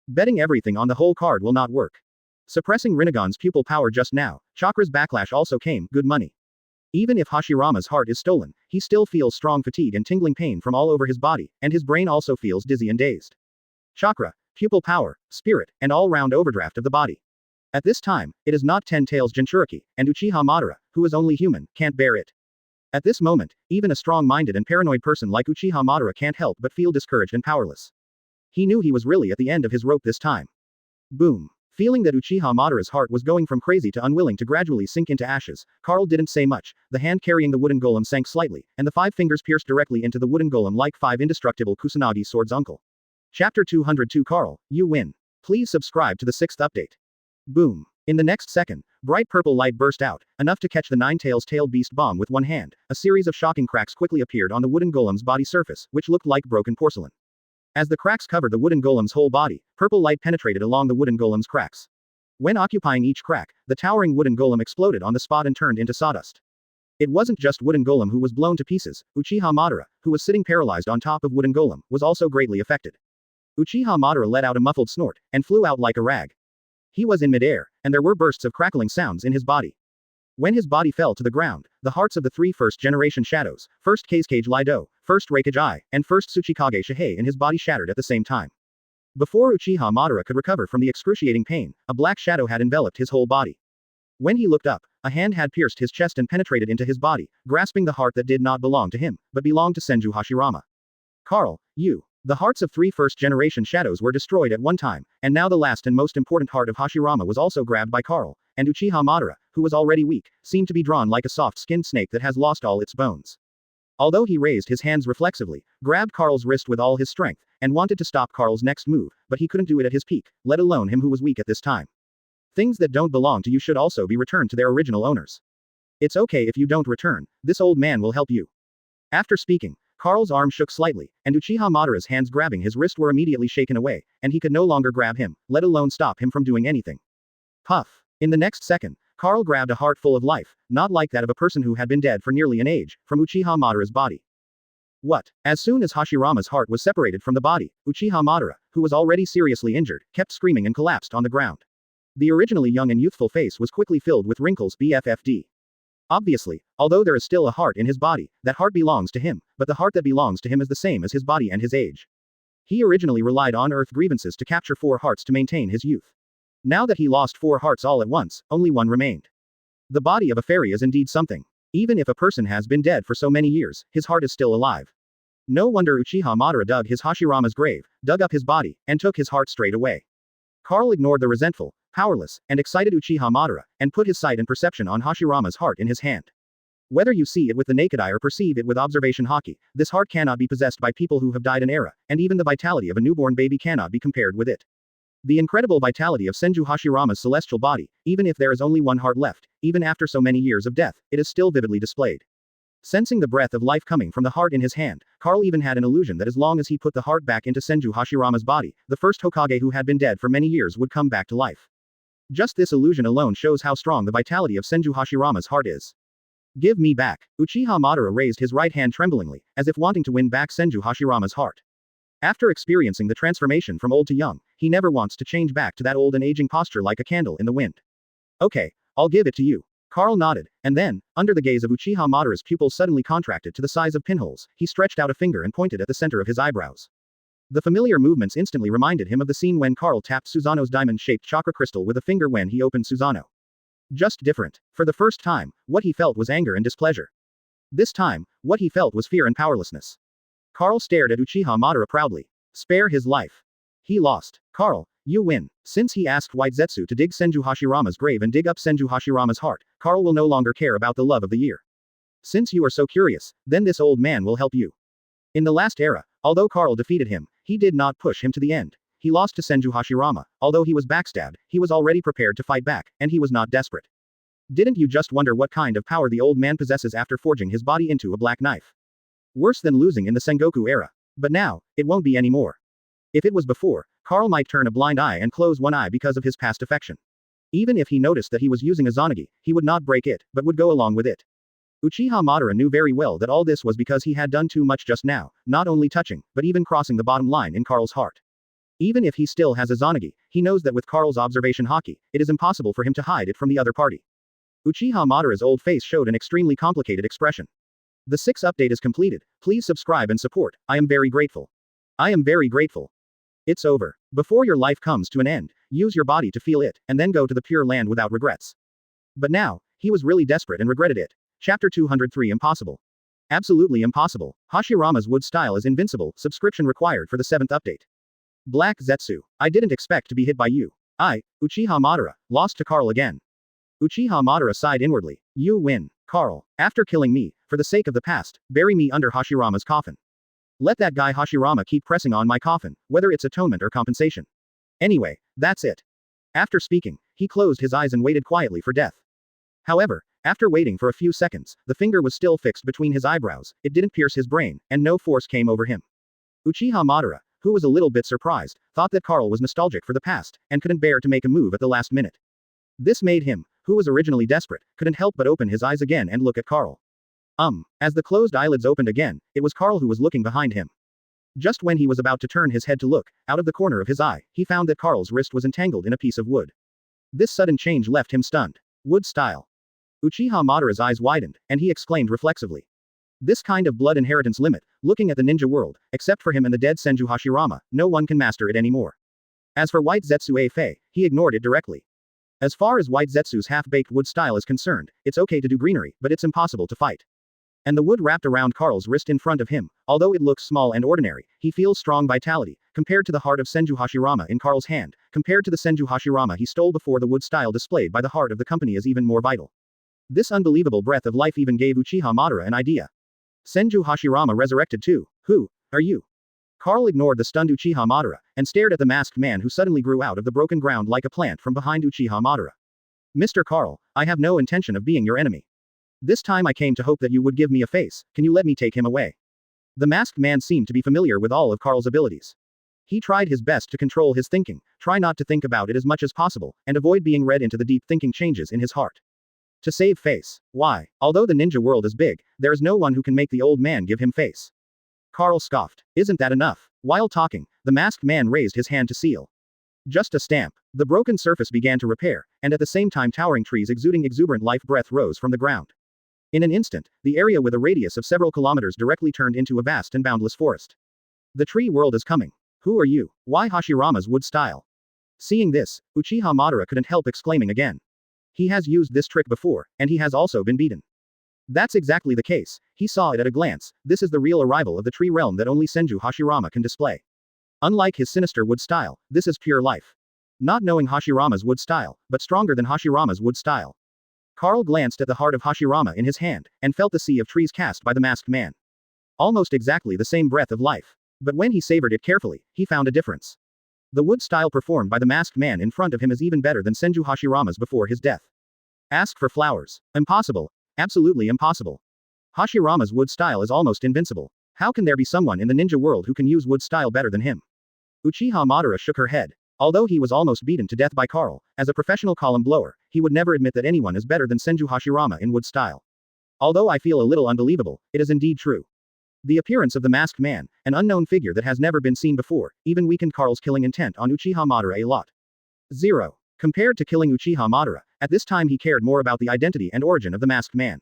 Speaker 2: Betting everything on the whole card will not work. Suppressing Rinnegan's pupil power just now, Chakra's backlash also came, good money. Even if Hashirama's heart is stolen, he still feels strong fatigue and tingling pain from all over his body, and his brain also feels dizzy and dazed. Chakra, pupil power, spirit, and all-round overdraft of the body. At this time, it is not Ten Tails Jinchuriki, and Uchiha Madara, who is only human, can't bear it. At this moment, even a strong-minded and paranoid person like Uchiha Madara can't help but feel discouraged and powerless. He knew he was really at the end of his rope this time. Boom. Feeling that Uchiha Madara's heart was going from crazy to unwilling to gradually sink into ashes, Carl didn't say much. The hand carrying the wooden golem sank slightly, and the 5 fingers pierced directly into the wooden golem like 5 indestructible Kusanagi swords. Uncle. Chapter 202 Carl, you win. Please subscribe to the 6th update. Boom. In the next second, bright purple light burst out, enough to catch the Nine-Tails tailed beast bomb with one hand. A series of shocking cracks quickly appeared on the wooden golem's body surface, which looked like broken porcelain. As the cracks covered the wooden golem's whole body, purple light penetrated along the wooden golem's cracks. When occupying each crack, the towering wooden golem exploded on the spot and turned into sawdust. It wasn't just wooden golem who was blown to pieces. Uchiha Madara, who was sitting paralyzed on top of wooden golem, was also greatly affected. Uchiha Madara let out a muffled snort, and flew out like a rag. He was in midair, and there were bursts of crackling sounds in his body. When his body fell to the ground, the hearts of the 3 first-generation shadows, first Kazekage Lido, first Raikage I, and first Tsuchikage Shihei in his body shattered at the same time. Before Uchiha Madara could recover from the excruciating pain, a black shadow had enveloped his whole body. When he looked up, a hand had pierced his chest and penetrated into his body, grasping the heart that did not belong to him, but belonged to Senju Hashirama. Carl, you. The hearts of 3 first-generation shadows were destroyed at one time, and now the last and most important heart of Hashirama was also grabbed by Carl, and Uchiha Madara, who was already weak, seemed to be drawn like a soft-skinned snake that has lost all its bones. Although he raised his hands reflexively, grabbed Carl's wrist with all his strength, and wanted to stop Carl's next move, but he couldn't do it at his peak, let alone him who was weak at this time. Things that don't belong to you should also be returned to their original owners. It's okay if you don't return, this old man will help you. After speaking, Carl's arm shook slightly, and Uchiha Madara's hands grabbing his wrist were immediately shaken away, and he could no longer grab him, let alone stop him from doing anything. Puff. In the next second, Carl grabbed a heart full of life, not like that of a person who had been dead for nearly an age, from Uchiha Madara's body. What? As soon as Hashirama's heart was separated from the body, Uchiha Madara, who was already seriously injured, kept screaming and collapsed on the ground. The originally young and youthful face was quickly filled with wrinkles. BFFD. Obviously, although there is still a heart in his body, that heart belongs to him, but the heart that belongs to him is the same as his body and his age. He originally relied on earth grievances to capture 4 hearts to maintain his youth. Now that he lost 4 hearts all at once, only one remained. The body of a fairy is indeed something. Even if a person has been dead for so many years, his heart is still alive. No wonder Uchiha Madara dug his Hashirama's grave, dug up his body, and took his heart straight away. Carl ignored the resentful, powerless, and excited Uchiha Madara, and put his sight and perception on Hashirama's heart in his hand. Whether you see it with the naked eye or perceive it with observation haki, this heart cannot be possessed by people who have died an era, and even the vitality of a newborn baby cannot be compared with it. The incredible vitality of Senju Hashirama's celestial body, even if there is only one heart left, even after so many years of death, it is still vividly displayed. Sensing the breath of life coming from the heart in his hand, Carl even had an illusion that as long as he put the heart back into Senju Hashirama's body, the first Hokage who had been dead for many years would come back to life. Just this illusion alone shows how strong the vitality of Senju Hashirama's heart is. Give me back. Uchiha Madara raised his right hand tremblingly, as if wanting to win back Senju Hashirama's heart. After experiencing the transformation from old to young, he never wants to change back to that old and aging posture like a candle in the wind. Okay, I'll give it to you. Carl nodded, and then, under the gaze of Uchiha Madara's pupils suddenly contracted to the size of pinholes, he stretched out a finger and pointed at the center of his eyebrows. The familiar movements instantly reminded him of the scene when Carl tapped Susanoo's diamond-shaped chakra crystal with a finger when he opened Susanoo. Just different. For the first time, what he felt was anger and displeasure. This time, what he felt was fear and powerlessness. Carl stared at Uchiha Madara proudly. Spare his life. He lost. Carl, you win. Since he asked White Zetsu to dig Senju Hashirama's grave and dig up Senju Hashirama's heart, Carl will no longer care about the love of the year. Since you are so curious, then this old man will help you. In the last era, although Carl defeated him, he did not push him to the end. He lost to Senju Hashirama. Although he was backstabbed, he was already prepared to fight back, and he was not desperate. Didn't you just wonder what kind of power the old man possesses after forging his body into a black knife? Worse than losing in the Sengoku era. But now, it won't be anymore. If it was before, Carl might turn a blind eye and close one eye because of his past affection. Even if he noticed that he was using a Zanagi, he would not break it, but would go along with it. Uchiha Madara knew very well that all this was because he had done too much just now, not only touching, but even crossing the bottom line in Carl's heart. Even if he still has a Zanagi, he knows that with Carl's observation haki, it is impossible for him to hide it from the other party. Uchiha Madara's old face showed an extremely complicated expression. The 6th update is completed. Please subscribe and support. I am very grateful. I am very grateful. It's over. Before your life comes to an end, use your body to feel it, and then go to the Pure Land without regrets. But now, he was really desperate and regretted it. Chapter 203 Impossible. Absolutely impossible. Hashirama's wood style is invincible, subscription required for the 7th update. Black Zetsu. I didn't expect to be hit by you. Uchiha Madara, lost to Carl again. Uchiha Madara sighed inwardly. You win, Carl. After killing me, for the sake of the past, bury me under Hashirama's coffin. Let that guy Hashirama keep pressing on my coffin, whether it's atonement or compensation. Anyway, that's it. After speaking, he closed his eyes and waited quietly for death. However, after waiting for a few seconds, the finger was still fixed between his eyebrows, it didn't pierce his brain, and no force came over him. Uchiha Madara, who was a little bit surprised, thought that Carl was nostalgic for the past, and couldn't bear to make a move at the last minute. This made him, who was originally desperate, couldn't help but open his eyes again and look at Carl. As the closed eyelids opened again, it was Carl who was looking behind him. Just when he was about to turn his head to look, out of the corner of his eye, he found that Carl's wrist was entangled in a piece of wood. This sudden change left him stunned. Wood style. Uchiha Madara's eyes widened, and he exclaimed reflexively. This kind of blood inheritance limit, looking at the ninja world, except for him and the dead Senju Hashirama, no one can master it anymore. As for White Zetsu Fei, he ignored it directly. As far as White Zetsu's half-baked wood style is concerned, it's okay to do greenery, but it's impossible to fight. And the wood wrapped around Carl's wrist in front of him, although it looks small and ordinary, he feels strong vitality, compared to the heart of Senju Hashirama in Carl's hand, compared to the Senju Hashirama he stole before the wood style displayed by the heart of the company is even more vital. This unbelievable breath of life even gave Uchiha Madara an idea. Senju Hashirama resurrected too. Who are you? Carl ignored the stunned Uchiha Madara, and stared at the masked man who suddenly grew out of the broken ground like a plant from behind Uchiha Madara. Mr. Carl, I have no intention of being your enemy. This time I came to hope that you would give me a face, can you let me take him away? The masked man seemed to be familiar with all of Carl's abilities. He tried his best to control his thinking, try not to think about it as much as possible, and avoid being read into the deep thinking changes in his heart. To save face. Why? Although the ninja world is big, there is no one who can make the old man give him face. Carl scoffed. Isn't that enough? While talking, the masked man raised his hand to seal. Just a stamp. The broken surface began to repair, and at the same time towering trees exuding exuberant life breath rose from the ground. In an instant, the area with a radius of several kilometers directly turned into a vast and boundless forest. The tree world is coming. Who are you? Why Hashirama's wood style? Seeing this, Uchiha Madara couldn't help exclaiming again. He has used this trick before, and he has also been beaten. That's exactly the case, he saw it at a glance, this is the real arrival of the tree realm that only Senju Hashirama can display. Unlike his sinister wood style, this is pure life. Not knowing Hashirama's wood style, but stronger than Hashirama's wood style. Carl glanced at the heart of Hashirama in his hand, and felt the sea of trees cast by the masked man. Almost exactly the same breath of life. But when he savored it carefully, he found a difference. The wood style performed by the masked man in front of him is even better than Senju Hashirama's before his death. Ask for flowers. Impossible. Absolutely impossible. Hashirama's wood style is almost invincible. How can there be someone in the ninja world who can use wood style better than him? Uchiha Madara shook her head. Although he was almost beaten to death by Carl, as a professional column blower, he would never admit that anyone is better than Senju Hashirama in wood style. Although I feel a little unbelievable, it is indeed true. The appearance of the masked man, an unknown figure that has never been seen before, even weakened Carl's killing intent on Uchiha Madara a lot. 0. Compared to killing Uchiha Madara, at this time he cared more about the identity and origin of the masked man.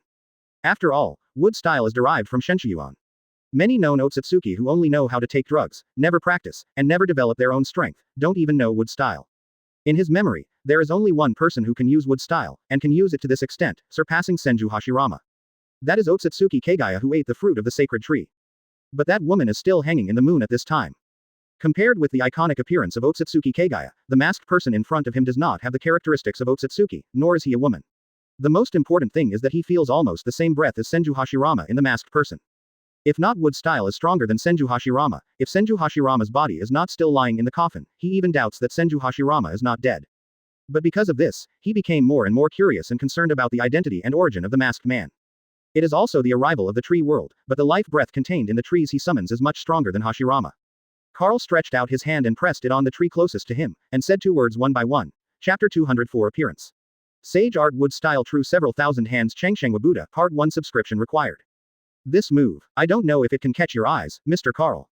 Speaker 2: After all, wood style is derived from Shenshuyuan. Many known Otsutsuki who only know how to take drugs, never practice, and never develop their own strength, don't even know wood style. In his memory, there is only one person who can use wood style, and can use it to this extent, surpassing Senju Hashirama. That is Otsutsuki Kagaya who ate the fruit of the sacred tree. But that woman is still hanging in the moon at this time. Compared with the iconic appearance of Otsutsuki Kagaya, the masked person in front of him does not have the characteristics of Otsutsuki, nor is he a woman. The most important thing is that he feels almost the same breath as Senju Hashirama in the masked person. If not wood style is stronger than Senju Hashirama, if Senju Hashirama's body is not still lying in the coffin, he even doubts that Senju Hashirama is not dead. But because of this, he became more and more curious and concerned about the identity and origin of the masked man. It is also the arrival of the tree world, but the life breath contained in the trees he summons is much stronger than Hashirama. Carl stretched out his hand and pressed it on the tree closest to him, and said 2 words one by one. Chapter 204 Appearance. Sage Art Wood Style True Several Thousand Hands Changsheng Wabuda Part 1 Subscription Required. This move, I don't know if it can catch your eyes, Mr. Carl.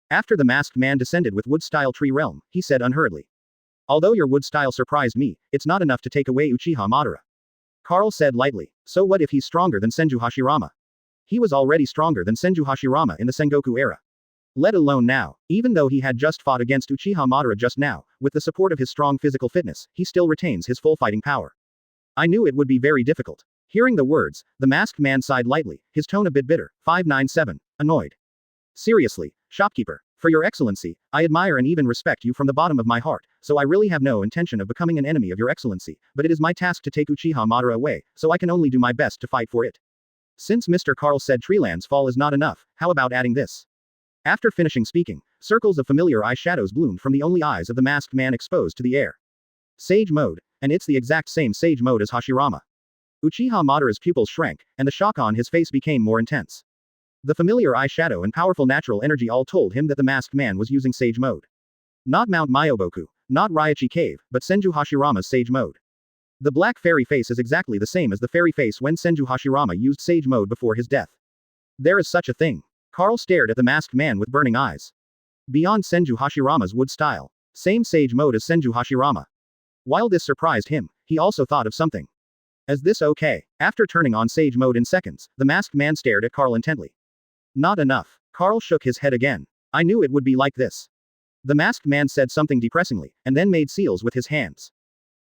Speaker 2: After the masked man descended with wood style tree realm, he said unhurriedly. Although your wood style surprised me, it's not enough to take away Uchiha Madara. Carl said lightly, so what if he's stronger than Senju Hashirama? He was already stronger than Senju Hashirama in the Sengoku era. Let alone now, even though he had just fought against Uchiha Madara just now, with the support of his strong physical fitness, he still retains his full fighting power. I knew it would be very difficult. Hearing the words, the masked man sighed lightly, his tone a bit bitter. 597. Annoyed. Seriously, shopkeeper. For your excellency, I admire and even respect you from the bottom of my heart, so I really have no intention of becoming an enemy of your excellency, but it is my task to take Uchiha Madara away, so I can only do my best to fight for it. Since Mr. Carl said Treeland's fall is not enough, how about adding this? After finishing speaking, circles of familiar eye shadows bloomed from the only eyes of the masked man exposed to the air. Sage mode, and it's the exact same sage mode as Hashirama. Uchiha Madara's pupils shrank, and the shock on his face became more intense. The familiar eye shadow and powerful natural energy all told him that the masked man was using sage mode. Not Mount Myoboku, not Raichi Cave, but Senju Hashirama's sage mode. The black fairy face is exactly the same as the fairy face when Senju Hashirama used sage mode before his death. There is such a thing. Carl stared at the masked man with burning eyes. Beyond Senju Hashirama's wood style. Same sage mode as Senju Hashirama. While this surprised him, he also thought of something. Is this okay? After turning on sage mode in seconds, the masked man stared at Carl intently. Not enough. Carl shook his head again. I knew it would be like this. The masked man said something depressingly, and then made seals with his hands.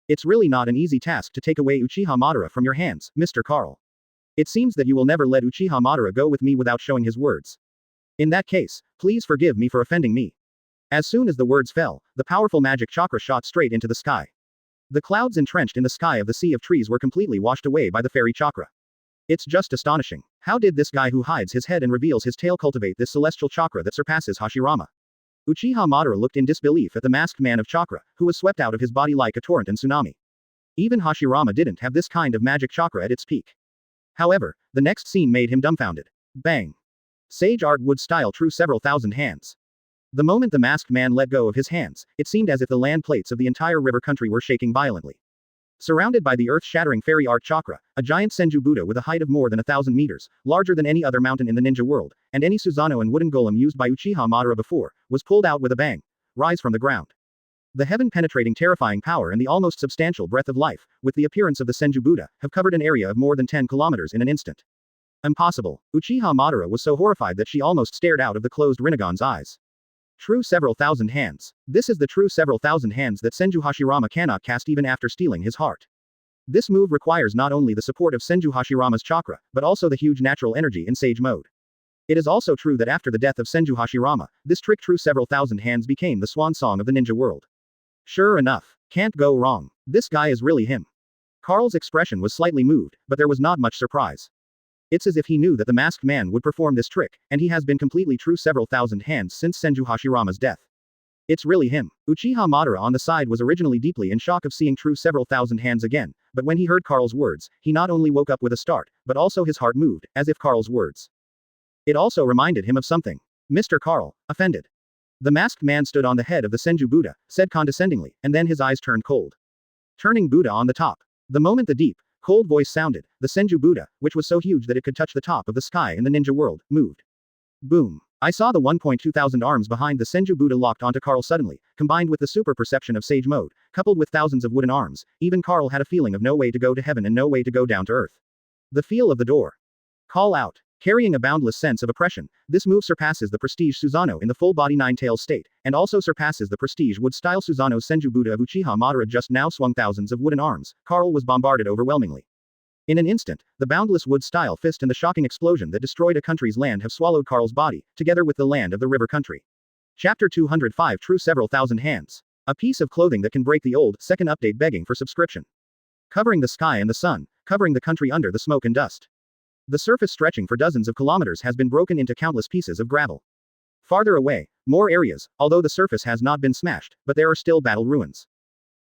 Speaker 2: It's really not an easy task to take away Uchiha Madara from your hands, Mr. Carl. It seems that you will never let Uchiha Madara go with me without showing his words. In that case, please forgive me for offending me. As soon as the words fell, the powerful magic chakra shot straight into the sky. The clouds entrenched in the sky of the sea of trees were completely washed away by the fairy chakra. It's just astonishing. How did this guy who hides his head and reveals his tail cultivate this celestial chakra that surpasses Hashirama? Uchiha Madara looked in disbelief at the masked man of chakra, who was swept out of his body like a torrent and tsunami. Even Hashirama didn't have this kind of magic chakra at its peak. However, the next scene made him dumbfounded. Bang! Sage art wood style true several thousand hands. The moment the masked man let go of his hands, it seemed as if the land plates of the entire river country were shaking violently. Surrounded by the earth-shattering fairy art chakra, a giant Senju Buddha with a height of more than 1,000 meters, larger than any other mountain in the ninja world, and any Susanoo and wooden golem used by Uchiha Madara before, was pulled out with a bang. Rise from the ground. The heaven-penetrating terrifying power and the almost substantial breath of life, with the appearance of the Senju Buddha, have covered an area of more than 10 kilometers in an instant. Impossible. Uchiha Madara was so horrified that she almost stared out of the closed Rinnegan's eyes. True several thousand hands. This is the true several thousand hands that Senju Hashirama cannot cast even after stealing his heart. This move requires not only the support of Senju Hashirama's chakra, but also the huge natural energy in sage mode. It is also true that after the death of Senju Hashirama, this trick true several thousand hands became the swan song of the ninja world. Sure enough. Can't go wrong. This guy is really him. Carl's expression was slightly moved, but there was not much surprise. It's as if he knew that the masked man would perform this trick, and he has been completely true several thousand hands since Senju Hashirama's death. It's really him. Uchiha Madara on the side was originally deeply in shock of seeing true several thousand hands again, but when he heard Carl's words, he not only woke up with a start, but also his heart moved, as if Carl's words. It also reminded him of something. Mr. Carl, offended. The masked man stood on the head of the Senju Buddha, said condescendingly, and then his eyes turned cold. Turning Buddha on the top. The moment the deep, cold voice sounded, the Senju Buddha, which was so huge that it could touch the top of the sky in the ninja world, moved. Boom. I saw the 1.2 thousand arms behind the Senju Buddha locked onto Carl suddenly, combined with the super perception of sage mode, coupled with thousands of wooden arms, even Carl had a feeling of no way to go to heaven and no way to go down to earth. The feel of the door. Call out. Carrying a boundless sense of oppression, this move surpasses the prestige Susanoo in the full-body nine-tails state, and also surpasses the prestige wood-style Susanoo Senju Buddha of Uchiha Madara just now swung thousands of wooden arms. Carl was bombarded overwhelmingly. In an instant, the boundless wood-style fist and the shocking explosion that destroyed a country's land have swallowed Carl's body, together with the land of the river country. Chapter 205 True Several Thousand Hands. A piece of clothing that can break the old, second update begging for subscription. Covering the sky and the sun, covering the country under the smoke and dust. The surface stretching for dozens of kilometers has been broken into countless pieces of gravel. Farther away, more areas, although the surface has not been smashed, but there are still battle ruins.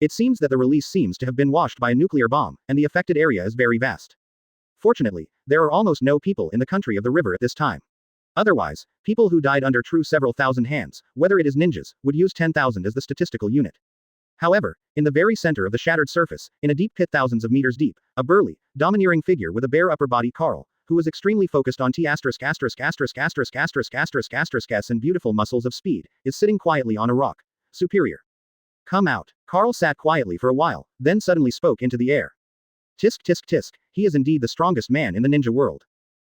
Speaker 2: It seems that the release seems to have been washed by a nuclear bomb, and the affected area is very vast. Fortunately, there are almost no people in the country of the river at this time. Otherwise, people who died under true several thousand hands, whether it is ninjas, would use 10,000 as the statistical unit. However, in the very center of the shattered surface, in a deep pit thousands of meters deep, a burly, domineering figure with a bare upper body Carl, who was extremely focused on S and beautiful muscles of speed, is sitting quietly on a rock. Superior. Come out. Carl sat quietly for a while, then suddenly spoke into the air. Tisk tisk tisk, he is indeed the strongest man in the ninja world.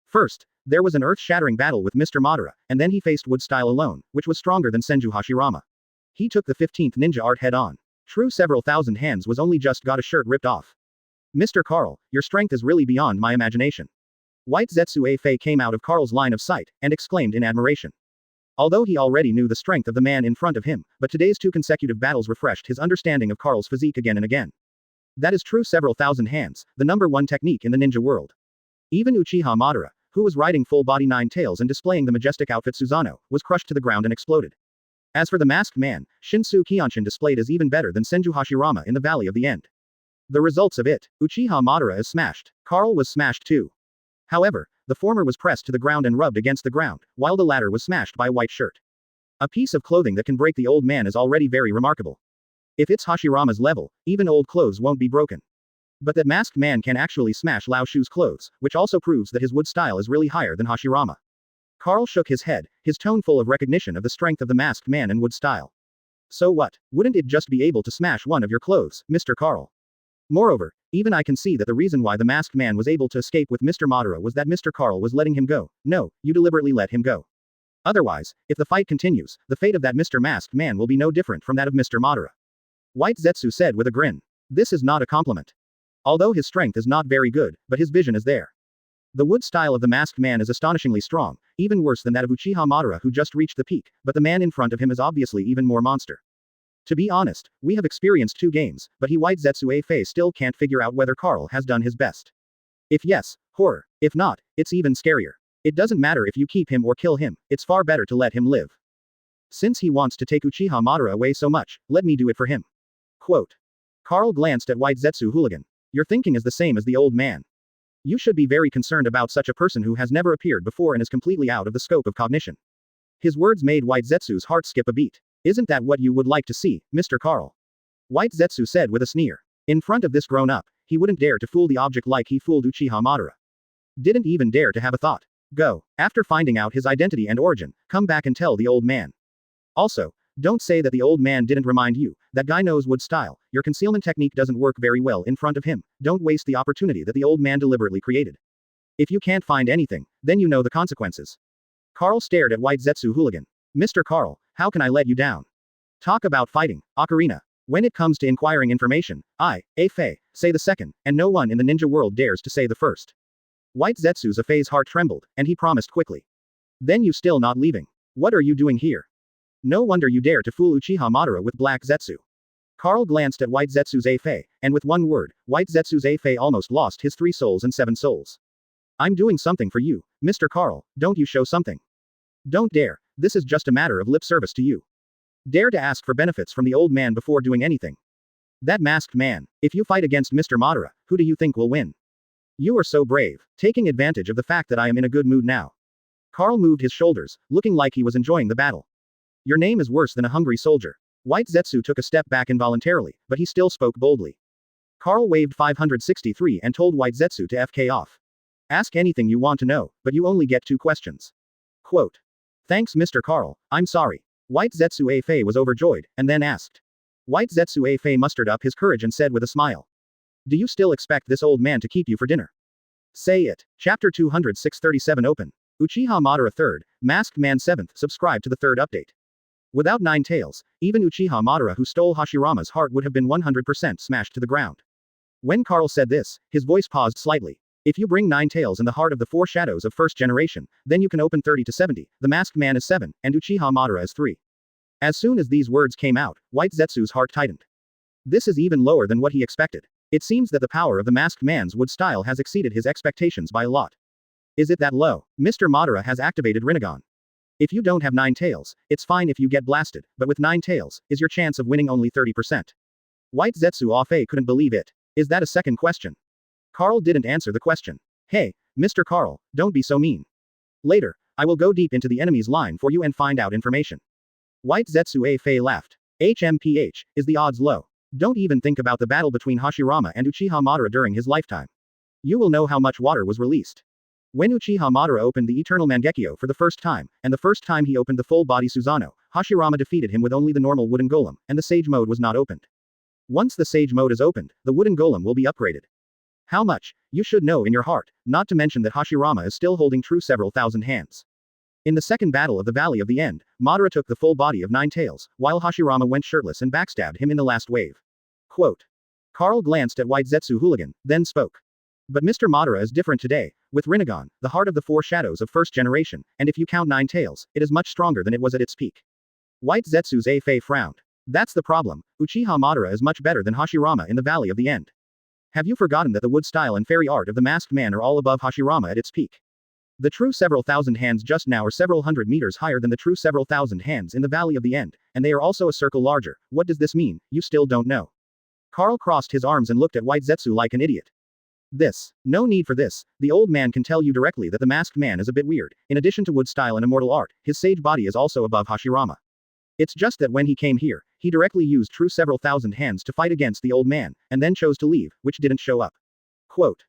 Speaker 2: First, there was an earth-shattering battle with Mr. Madara, and then he faced wood style alone, which was stronger than Senju Hashirama. He took the 15th ninja art head-on. True several thousand hands was only just got a shirt ripped off. Mr. Carl, your strength is really beyond my imagination. White Zetsu Fei came out of Carl's line of sight, and exclaimed in admiration. Although he already knew the strength of the man in front of him, but today's 2 consecutive battles refreshed his understanding of Karl's physique again and again. That is true several thousand hands, the #1 technique in the ninja world. Even Uchiha Madara, who was riding full body 9 tails and displaying the majestic outfit Susanoo, was crushed to the ground and exploded. As for the masked man, Shinsu Kyonshin displayed is even better than Senju Hashirama in the Valley of the End. The results of it, Uchiha Madara is smashed. Karl was smashed too. However, the former was pressed to the ground and rubbed against the ground, while the latter was smashed by a white shirt. A piece of clothing that can break the old man is already very remarkable. If it's Hashirama's level, even old clothes won't be broken. But that masked man can actually smash Lao Shu's clothes, which also proves that his wood style is really higher than Hashirama. Karl shook his head, his tone full of recognition of the strength of the masked man and wood style. So what, wouldn't it just be able to smash one of your clothes, Mr. Karl? Moreover, even I can see that the reason why the masked man was able to escape with Mr. Madara was that Mr. Karl was letting him go. No, you deliberately let him go. Otherwise, if the fight continues, the fate of that Mr. Masked Man will be no different from that of Mr. Madara. White Zetsu said with a grin. This is not a compliment. Although his strength is not very good, but his vision is there. The wood style of the masked man is astonishingly strong, even worse than that of Uchiha Madara who just reached the peak, but the man in front of him is obviously even more monster. To be honest, we have experienced 2 games, but White Zetsu Fei still can't figure out whether Karl has done his best. If yes, horror. If not, it's even scarier. It doesn't matter if you keep him or kill him, it's far better to let him live. Since he wants to take Uchiha Madara away so much, let me do it for him. Quote. Karl glanced at White Zetsu hooligan. Your thinking is the same as the old man. You should be very concerned about such a person who has never appeared before and is completely out of the scope of cognition. His words made White Zetsu's heart skip a beat. Isn't that what you would like to see, Mr. Karl? White Zetsu said with a sneer. In front of this grown-up, he wouldn't dare to fool the object like he fooled Uchiha Madara. Didn't even dare to have a thought. Go. After finding out his identity and origin, come back and tell the old man. Also, don't say that the old man didn't remind you. That guy knows wood style. Your concealment technique doesn't work very well in front of him. Don't waste the opportunity that the old man deliberately created. If you can't find anything, then you know the consequences. Karl stared at White Zetsu hooligan. Mr. Karl, how can I let you down? Talk about fighting, Ocarina. When it comes to inquiring information, I, Fei, say the second, and no one in the ninja world dares to say the first. White Zetsu's Fei's heart trembled, and he promised quickly. Then you still not leaving. What are you doing here? No wonder you dare to fool Uchiha Madara with Black Zetsu. Karl glanced at White Zetsu's Fei, and with one word, White Zetsu's Fei almost lost his 3 souls and 7 souls. I'm doing something for you, Mr. Karl, don't you show something? Don't dare, this is just a matter of lip service to you. Dare to ask for benefits from the old man before doing anything. That masked man, if you fight against Mr. Madara, who do you think will win? You are so brave, taking advantage of the fact that I am in a good mood now. Karl moved his shoulders, looking like he was enjoying the battle. Your name is worse than a hungry soldier. White Zetsu took a step back involuntarily, but he still spoke boldly. Karl waved 563 and told White Zetsu to FK off. Ask anything you want to know, but you only get 2 questions. Quote. Thanks Mr. Karl, I'm sorry. White Zetsu Fei was overjoyed, and then asked. White Zetsu Fei mustered up his courage and said with a smile. Do you still expect this old man to keep you for dinner? Say it. Chapter 206-37 open. Uchiha Madara 3rd, Masked Man 7th, subscribe to the 3rd update. Without 9 tails, even Uchiha Madara who stole Hashirama's heart would have been 100% smashed to the ground. When Karl said this, his voice paused slightly. If you bring 9 tails in the heart of the 4 shadows of first generation, then you can open 30 to 70, the masked man is 7, and Uchiha Madara is 3. As soon as these words came out, White Zetsu's heart tightened. This is even lower than what he expected. It seems that the power of the masked man's wood style has exceeded his expectations by a lot. Is it that low? Mr. Madara has activated Rinnegan. If you don't have 9 tails, it's fine if you get blasted, but with 9 tails, is your chance of winning only 30%. White Zetsu Fei couldn't believe it. Is that a second question? Karl didn't answer the question. Hey, Mr. Karl, don't be so mean. Later, I will go deep into the enemy's line for you and find out information. White Zetsu Fei laughed. HMPH, is the odds low? Don't even think about the battle between Hashirama and Uchiha Madara during his lifetime. You will know how much water was released. When Uchiha Madara opened the Eternal Mangekyo for the first time, and the first time he opened the full-body Susanoo, Hashirama defeated him with only the normal wooden golem, and the Sage mode was not opened. Once the Sage mode is opened, the wooden golem will be upgraded. How much? You should know in your heart, not to mention that Hashirama is still holding true several thousand hands. In the second battle of the Valley of the End, Madara took the full body of 9 tails, while Hashirama went shirtless and backstabbed him in the last wave. Quote. Karl glanced at White Zetsu hooligan, then spoke. But Mr. Madara is different today, with Rinnegan, the heart of the four shadows of first generation, and if you count nine tails, it is much stronger than it was at its peak. White Zetsu's A-Fei frowned. That's the problem, Uchiha Madara is much better than Hashirama in the Valley of the End. Have you forgotten that the wood style and fairy art of the masked man are all above Hashirama at its peak? The true several thousand hands just now are several hundred meters higher than the true several thousand hands in the Valley of the End, and they are also a circle larger. What does this mean? You still don't know. Carl crossed his arms and looked at White Zetsu like an idiot. No need for this, the old man can tell you directly that the masked man is a bit weird, in addition to wood style and immortal art, his sage body is also above Hashirama. It's just that when he came here, he directly used true several thousand hands to fight against the old man, and then chose to leave, which didn't show up. Quote.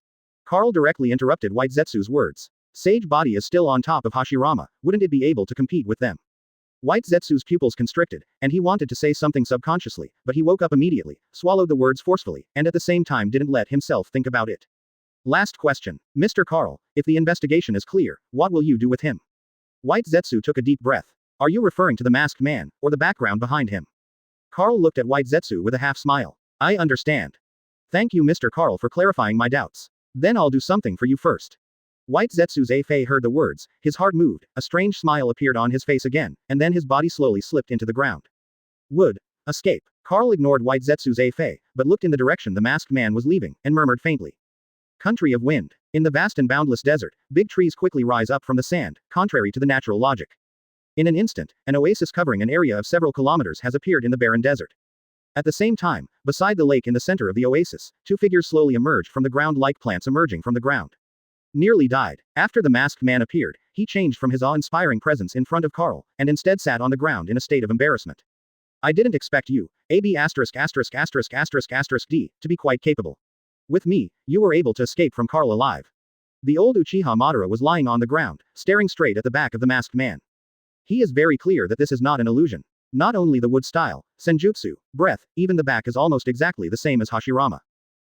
Speaker 2: Carl directly interrupted White Zetsu's words. Sage body is still on top of Hashirama, wouldn't it be able to compete with them? White Zetsu's pupils constricted, and he wanted to say something subconsciously, but he woke up immediately, swallowed the words forcefully, and at the same time didn't let himself think about it. Last question. Mr. Carl, if the investigation is clear, what will you do with him? White Zetsu took a deep breath. Are you referring to the masked man, or the background behind him? Carl looked at White Zetsu with a half smile. I understand. Thank you Mr. Carl for clarifying my doubts. Then I'll do something for you first. White Zetsu's A-Fei heard the words, his heart moved, a strange smile appeared on his face again, and then his body slowly slipped into the ground. Would escape. Carl ignored White Zetsu's A-Fei, but looked in the direction the masked man was leaving, and murmured faintly. Country of wind. In the vast and boundless desert, big trees quickly rise up from the sand, contrary to the natural logic. In an instant, an oasis covering an area of several kilometers has appeared in the barren desert. At the same time, beside the lake in the center of the oasis, two figures slowly emerged from the ground like plants emerging from the ground. Nearly died. After the masked man appeared, he changed from his awe-inspiring presence in front of Carl, and instead sat on the ground in a state of embarrassment. I didn't expect you, AB**********D, to be quite capable. With me, you were able to escape from Carl alive. The old Uchiha Madara was lying on the ground, staring straight at the back of the masked man. He is very clear that this is not an illusion. Not only the wood style, senjutsu, breath, even the back is almost exactly the same as Hashirama.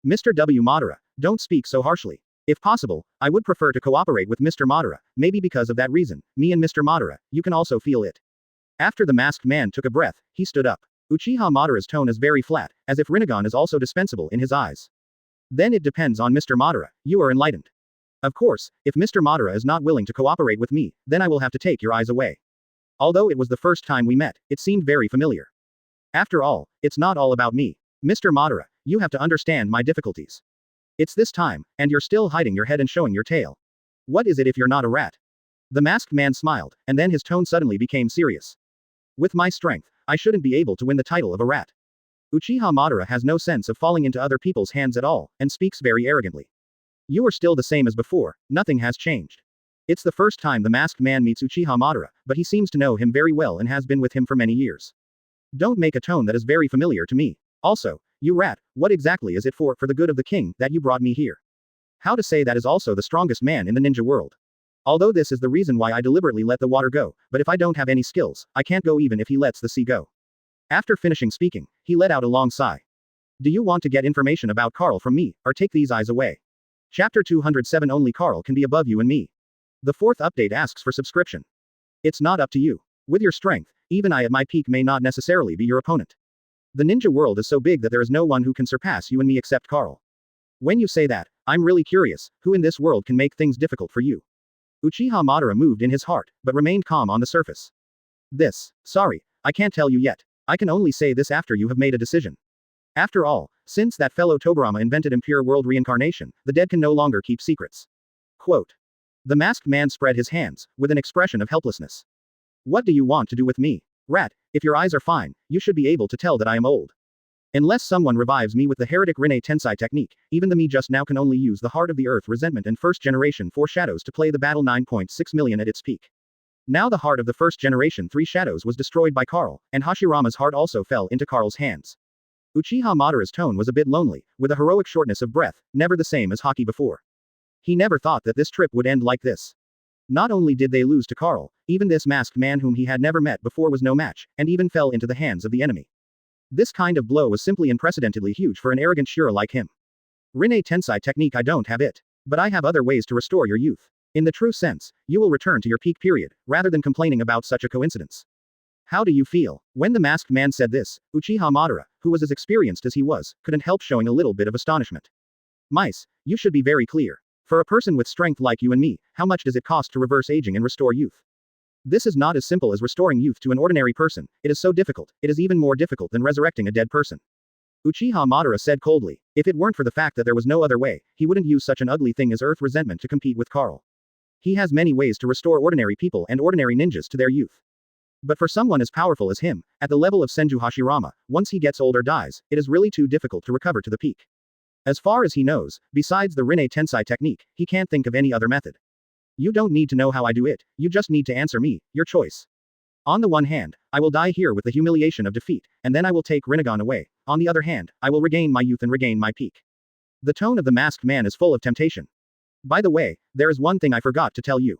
Speaker 2: Mr. W. Madara, don't speak so harshly. If possible, I would prefer to cooperate with Mr. Madara, maybe because of that reason, me and Mr. Madara, you can also feel it. After the masked man took a breath, he stood up. Uchiha Madara's tone is very flat, as if Rinnegan is also dispensable in his eyes. Then it depends on Mr. Madara, you are enlightened. Of course, if Mr. Madara is not willing to cooperate with me, then I will have to take your eyes away. Although it was the first time we met, it seemed very familiar. After all, it's not all about me. Mr. Madara, you have to understand my difficulties. It's this time, and you're still hiding your head and showing your tail. What is it if you're not a rat? The masked man smiled, and then his tone suddenly became serious. With my strength, I shouldn't be able to win the title of a rat. Uchiha Madara has no sense of falling into other people's hands at all, and speaks very arrogantly. You are still the same as before, nothing has changed. It's the first time the masked man meets Uchiha Madara, but he seems to know him very well and has been with him for many years. Don't make a tone that is very familiar to me. Also, you rat, what exactly is it for the good of the king, that you brought me here? How to say that is also the strongest man in the ninja world. Although this is the reason why I deliberately let the water go, but if I don't have any skills, I can't go even if he lets the sea go. After finishing speaking, he let out a long sigh. Do you want to get information about Carl from me, or take these eyes away? Chapter 207 Only Carl can be above you and me. The fourth update asks for subscription. It's not up to you. With your strength, even I at my peak may not necessarily be your opponent. The ninja world is so big that there is no one who can surpass you and me except Carl. When you say that, I'm really curious, who in this world can make things difficult for you? Uchiha Madara moved in his heart, but remained calm on the surface. Sorry, I can't tell you yet. I can only say this after you have made a decision. After all, since that fellow Tobirama invented impure world reincarnation, the dead can no longer keep secrets. Quote. The masked man spread his hands, with an expression of helplessness. What do you want to do with me? Rat, if your eyes are fine, you should be able to tell that I am old. Unless someone revives me with the heretic Rinne Tensai technique, even the me just now can only use the heart of the earth resentment and first generation 4 shadows to play the battle 9.6 million at its peak. Now the heart of the first generation 3 shadows was destroyed by Carl, and Hashirama's heart also fell into Carl's hands. Uchiha Madara's tone was a bit lonely, with a heroic shortness of breath, never the same as Haki before. He never thought that this trip would end like this. Not only did they lose to Carl, even this masked man whom he had never met before was no match, and even fell into the hands of the enemy. This kind of blow was simply unprecedentedly huge for an arrogant Shura like him. Rinne Tensai technique I don't have it. But I have other ways to restore your youth. In the true sense, you will return to your peak period, rather than complaining about such a coincidence. How do you feel? When the masked man said this, Uchiha Madara, who was as experienced as he was, couldn't help showing a little bit of astonishment. Mice, you should be very clear. For a person with strength like you and me, how much does it cost to reverse aging and restore youth? This is not as simple as restoring youth to an ordinary person, it is so difficult, it is even more difficult than resurrecting a dead person. Uchiha Madara said coldly, if it weren't for the fact that there was no other way, he wouldn't use such an ugly thing as earth resentment to compete with Carl. He has many ways to restore ordinary people and ordinary ninjas to their youth. But for someone as powerful as him, at the level of Senju Hashirama, once he gets old or dies, it is really too difficult to recover to the peak. As far as he knows, besides the Rinne Tensai technique, he can't think of any other method. You don't need to know how I do it, you just need to answer me, your choice. On the one hand, I will die here with the humiliation of defeat, and then I will take Rinnegan away. On the other hand, I will regain my youth and regain my peak. The tone of the masked man is full of temptation. By the way, there is one thing I forgot to tell you.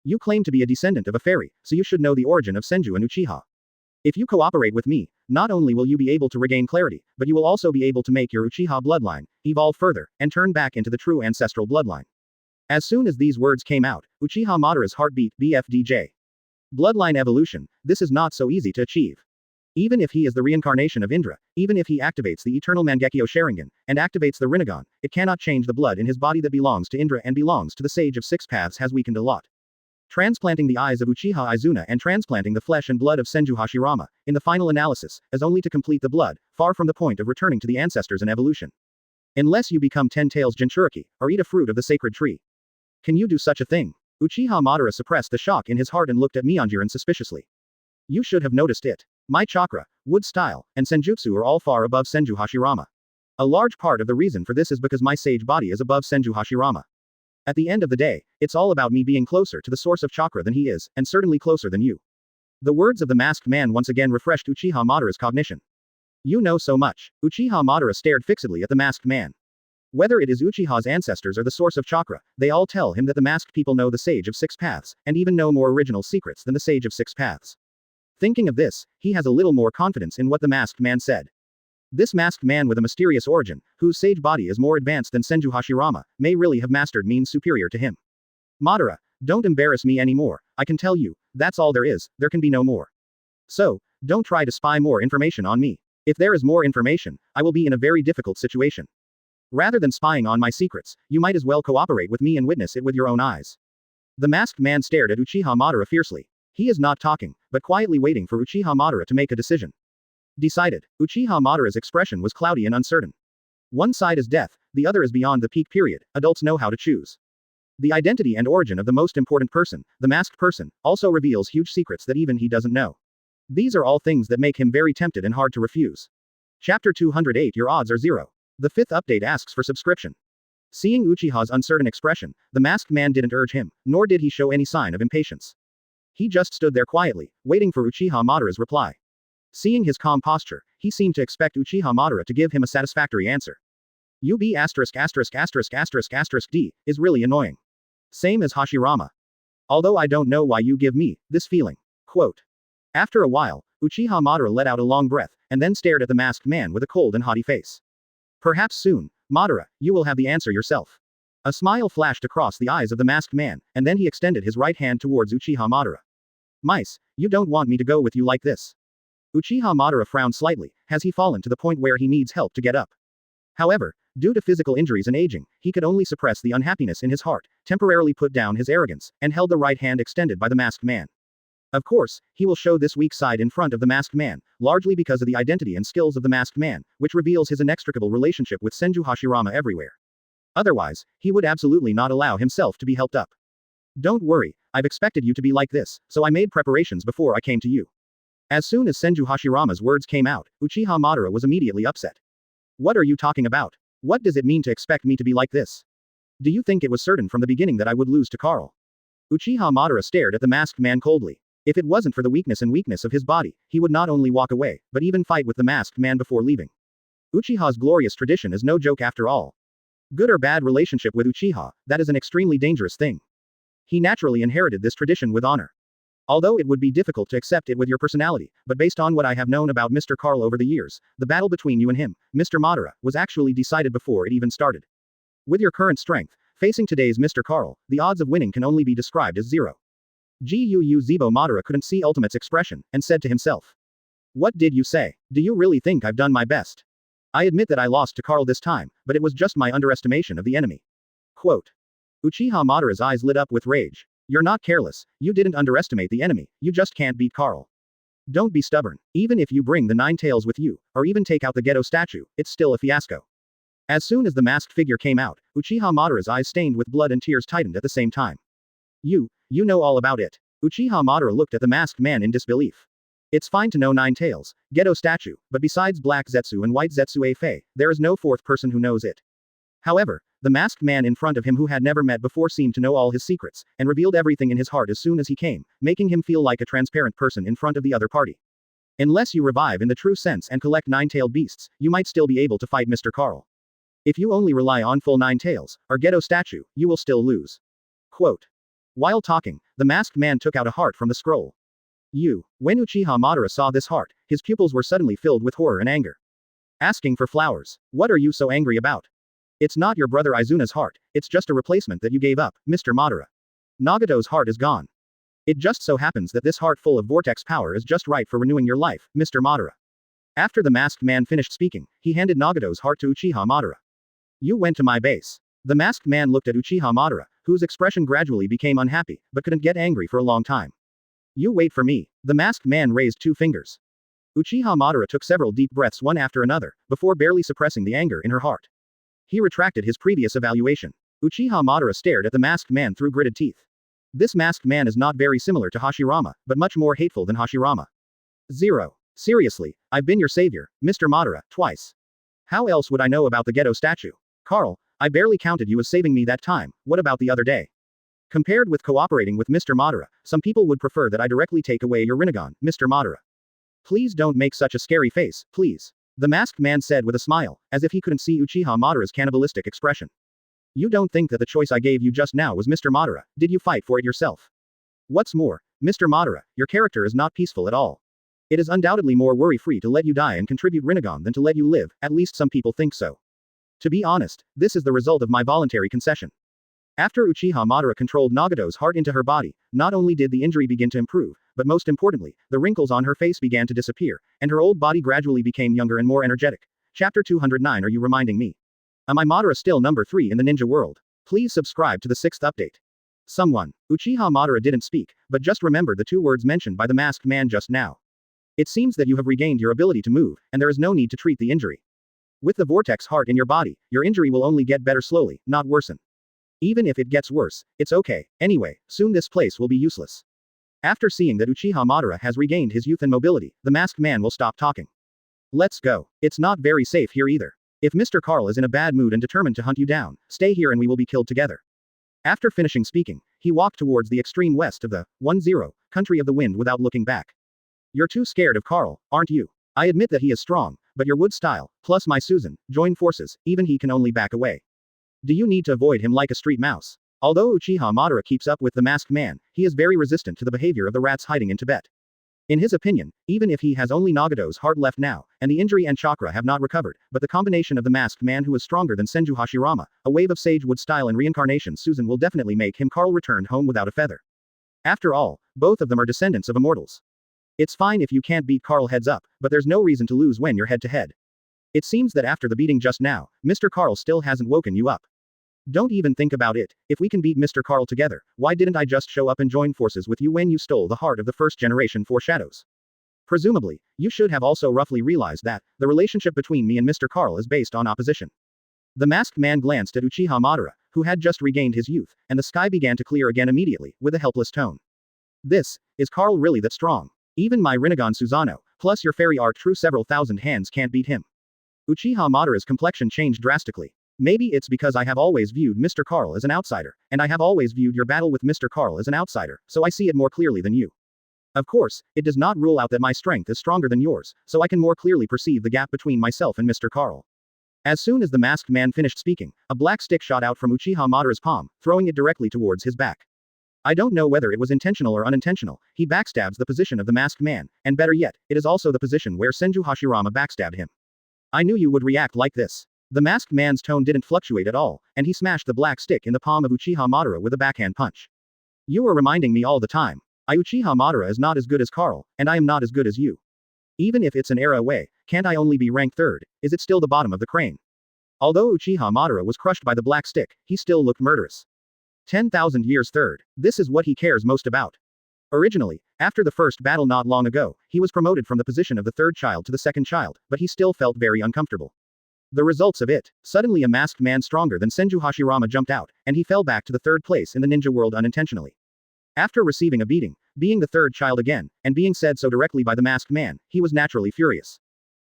Speaker 2: You claim to be a descendant of a fairy, so you should know the origin of Senju and Uchiha. If you cooperate with me, not only will you be able to regain clarity, but you will also be able to make your Uchiha bloodline evolve further, and turn back into the true ancestral bloodline. As soon as these words came out, Uchiha Madara's heartbeat, BFDJ. Bloodline evolution, this is not so easy to achieve. Even if he is the reincarnation of Indra, even if he activates the eternal Mangekyo Sharingan, and activates the Rinnegan, it cannot change the blood in his body that belongs to Indra and belongs to the Sage of Six Paths has weakened a lot. Transplanting the eyes of Uchiha Izuna and transplanting the flesh and blood of Senju Hashirama, in the final analysis, is only to complete the blood, far from the point of returning to the ancestors and evolution. Unless you become 10 tails Jinchuriki, or eat a fruit of the sacred tree. Can you do such a thing? Uchiha Madara suppressed the shock in his heart and looked at Mionjiran suspiciously. You should have noticed it. My chakra, wood style, and senjutsu are all far above Senju Hashirama. A large part of the reason for this is because my sage body is above Senju Hashirama. At the end of the day, it's all about me being closer to the source of chakra than he is, and certainly closer than you. The words of the masked man once again refreshed Uchiha Madara's cognition. You know so much. Uchiha Madara stared fixedly at the masked man. Whether it is Uchiha's ancestors or the source of chakra, they all tell him that the masked people know the Sage of Six Paths, and even know more original secrets than the Sage of Six Paths. Thinking of this, he has a little more confidence in what the masked man said. This masked man with a mysterious origin, whose sage body is more advanced than Senju Hashirama, may really have mastered means superior to him. Madara, don't embarrass me anymore, I can tell you, that's all there is, there can be no more. So, don't try to spy more information on me. If there is more information, I will be in a very difficult situation. Rather than spying on my secrets, you might as well cooperate with me and witness it with your own eyes. The masked man stared at Uchiha Madara fiercely. He is not talking, but quietly waiting for Uchiha Madara to make a decision. Decided. Uchiha Madara's expression was cloudy and uncertain. One side is death, the other is beyond the peak period, adults know how to choose. The identity and origin of the most important person, the masked person, also reveals huge secrets that even he doesn't know. These are all things that make him very tempted and hard to refuse. Chapter 208 Your odds are 0. The fifth update asks for subscription. Seeing Uchiha's uncertain expression, the masked man didn't urge him, nor did he show any sign of impatience. He just stood there quietly, waiting for Uchiha Madara's reply. Seeing his calm posture, he seemed to expect Uchiha Madara to give him a satisfactory answer. UB************* D is really annoying. Same as Hashirama. Although I don't know why you give me this feeling. Quote. After a while, Uchiha Madara let out a long breath, and then stared at the masked man with a cold and haughty face. Perhaps soon, Madara, you will have the answer yourself. A smile flashed across the eyes of the masked man, and then he extended his right hand towards Uchiha Madara. Mice, you don't want me to go with you like this. Uchiha Madara frowned slightly. Has he fallen to the point where he needs help to get up? However, due to physical injuries and aging, he could only suppress the unhappiness in his heart, temporarily put down his arrogance, and held the right hand extended by the masked man. Of course, he will show this weak side in front of the masked man, largely because of the identity and skills of the masked man, which reveals his inextricable relationship with Senju Hashirama everywhere. Otherwise, he would absolutely not allow himself to be helped up. Don't worry, I've expected you to be like this, so I made preparations before I came to you. As soon as Senju Hashirama's words came out, Uchiha Madara was immediately upset. What are you talking about? What does it mean to expect me to be like this? Do you think it was certain from the beginning that I would lose to Carl? Uchiha Madara stared at the masked man coldly. If it wasn't for the weakness of his body, he would not only walk away, but even fight with the masked man before leaving. Uchiha's glorious tradition is no joke after all. Good or bad relationship with Uchiha, that is an extremely dangerous thing. He naturally inherited this tradition with honor. Although it would be difficult to accept it with your personality, but based on what I have known about Mr. Carl over the years, the battle between you and him, Mr. Madara, was actually decided before it even started. With your current strength, facing today's Mr. Carl, the odds of winning can only be described as 0. Zibo Madara couldn't see Ultimate's expression, and said to himself. What did you say? Do you really think I've done my best? I admit that I lost to Carl this time, but it was just my underestimation of the enemy. Quote. Uchiha Madara's eyes lit up with rage. You're not careless, you didn't underestimate the enemy, you just can't beat Carl. Don't be stubborn. Even if you bring the Nine Tails with you, or even take out the Geto statue, it's still a fiasco. As soon as the masked figure came out, Uchiha Madara's eyes stained with blood and tears tightened at the same time. You know all about it. Uchiha Madara looked at the masked man in disbelief. It's fine to know Nine Tails, Geto statue, but besides Black Zetsu and White Zetsu Fei, there is no fourth person who knows it. However, the masked man in front of him who had never met before seemed to know all his secrets, and revealed everything in his heart as soon as he came, making him feel like a transparent person in front of the other party. Unless you revive in the true sense and collect nine-tailed beasts, you might still be able to fight Mr. Carl. If you only rely on full Nine Tails, or Geto statue, you will still lose. Quote. While talking, the masked man took out a heart from the scroll. When Uchiha Madara saw this heart, his pupils were suddenly filled with horror and anger. Asking for flowers. What are you so angry about? It's not your brother Izuna's heart, it's just a replacement that you gave up, Mr. Madara. Nagato's heart is gone. It just so happens that this heart full of vortex power is just right for renewing your life, Mr. Madara. After the masked man finished speaking, he handed Nagato's heart to Uchiha Madara. You went to my base. The masked man looked at Uchiha Madara, whose expression gradually became unhappy, but couldn't get angry for a long time. You wait for me. The masked man raised 2 fingers. Uchiha Madara took several deep breaths one after another, before barely suppressing the anger in her heart. He retracted his previous evaluation. Uchiha Madara stared at the masked man through gritted teeth. This masked man is not very similar to Hashirama, but much more hateful than Hashirama. 0. Seriously, I've been your savior, Mr. Madara, twice. How else would I know about the Geto statue? Carl, I barely counted you as saving me that time, what about the other day? Compared with cooperating with Mr. Madara, some people would prefer that I directly take away your Rinnegan, Mr. Madara. Please don't make such a scary face, please. The masked man said with a smile, as if he couldn't see Uchiha Madara's cannibalistic expression. You don't think that the choice I gave you just now was Mr. Madara, did you fight for it yourself? What's more, Mr. Madara, your character is not peaceful at all. It is undoubtedly more worry-free to let you die and contribute Rinnegan than to let you live, at least some people think so. To be honest, this is the result of my voluntary concession. After Uchiha Madara controlled Nagato's heart into her body, not only did the injury begin to improve, but most importantly, the wrinkles on her face began to disappear, and her old body gradually became younger and more energetic. Chapter 209. Are you reminding me? Am I Madara still number 3 in the ninja world? Please subscribe to the 6th update. Someone. Uchiha Madara didn't speak, but just remembered the 2 words mentioned by the masked man just now. It seems that you have regained your ability to move, and there is no need to treat the injury. With the vortex heart in your body, your injury will only get better slowly, not worsen. Even if it gets worse, it's okay. Anyway, soon this place will be useless. After seeing that Uchiha Madara has regained his youth and mobility, the masked man will stop talking. Let's go. It's not very safe here either. If Mr. Carl is in a bad mood and determined to hunt you down, stay here and we will be killed together. After finishing speaking, he walked towards the extreme west of the 1-0 country of the wind without looking back. You're too scared of Carl, aren't you? I admit that he is strong, but your wood style, plus my Susan, join forces, even he can only back away. Do you need to avoid him like a street mouse? Although Uchiha Madara keeps up with the masked man, he is very resistant to the behavior of the rats hiding in Tibet. In his opinion, even if he has only Nagato's heart left now, and the injury and chakra have not recovered, but the combination of the masked man who is stronger than Senju Hashirama, a wave of sage wood style and reincarnation Susan will definitely make him Carl returned home without a feather. After all, both of them are descendants of immortals. It's fine if you can't beat Carl heads up, but there's no reason to lose when you're head to head. It seems that after the beating just now, Mr. Carl still hasn't woken you up. Don't even think about it. If we can beat Mr. Carl together, why didn't I just show up and join forces with you when you stole the heart of the first generation Four Shadows? Presumably, you should have also roughly realized that the relationship between me and Mr. Carl is based on opposition. The masked man glanced at Uchiha Madara, who had just regained his youth, and the sky began to clear again immediately, with a helpless tone. Is Carl really that strong? Even my Rinnegan Susanoo, plus your fairy art true several thousand hands can't beat him. Uchiha Madara's complexion changed drastically. Maybe it's because I have always viewed Mr. Carl as an outsider, and I have always viewed your battle with Mr. Carl as an outsider, so I see it more clearly than you. Of course, it does not rule out that my strength is stronger than yours, so I can more clearly perceive the gap between myself and Mr. Carl. As soon as the masked man finished speaking, a black stick shot out from Uchiha Madara's palm, throwing it directly towards his back. I don't know whether it was intentional or unintentional, he backstabs the position of the masked man, and better yet, it is also the position where Senju Hashirama backstabbed him. I knew you would react like this. The masked man's tone didn't fluctuate at all, and he smashed the black stick in the palm of Uchiha Madara with a backhand punch. You are reminding me all the time. Uchiha Madara is not as good as Carl, and I am not as good as you. Even if it's an era away, can't I only be ranked third? Is it still the bottom of the crane? Although Uchiha Madara was crushed by the black stick, he still looked murderous. 10,000 years third. This is what he cares most about. Originally, after the first battle not long ago, he was promoted from the position of the third child to the second child, but he still felt very uncomfortable. The results of it. Suddenly a masked man stronger than Senju Hashirama jumped out, and he fell back to the third place in the ninja world unintentionally. After receiving a beating, being the third child again, and being said so directly by the masked man, he was naturally furious.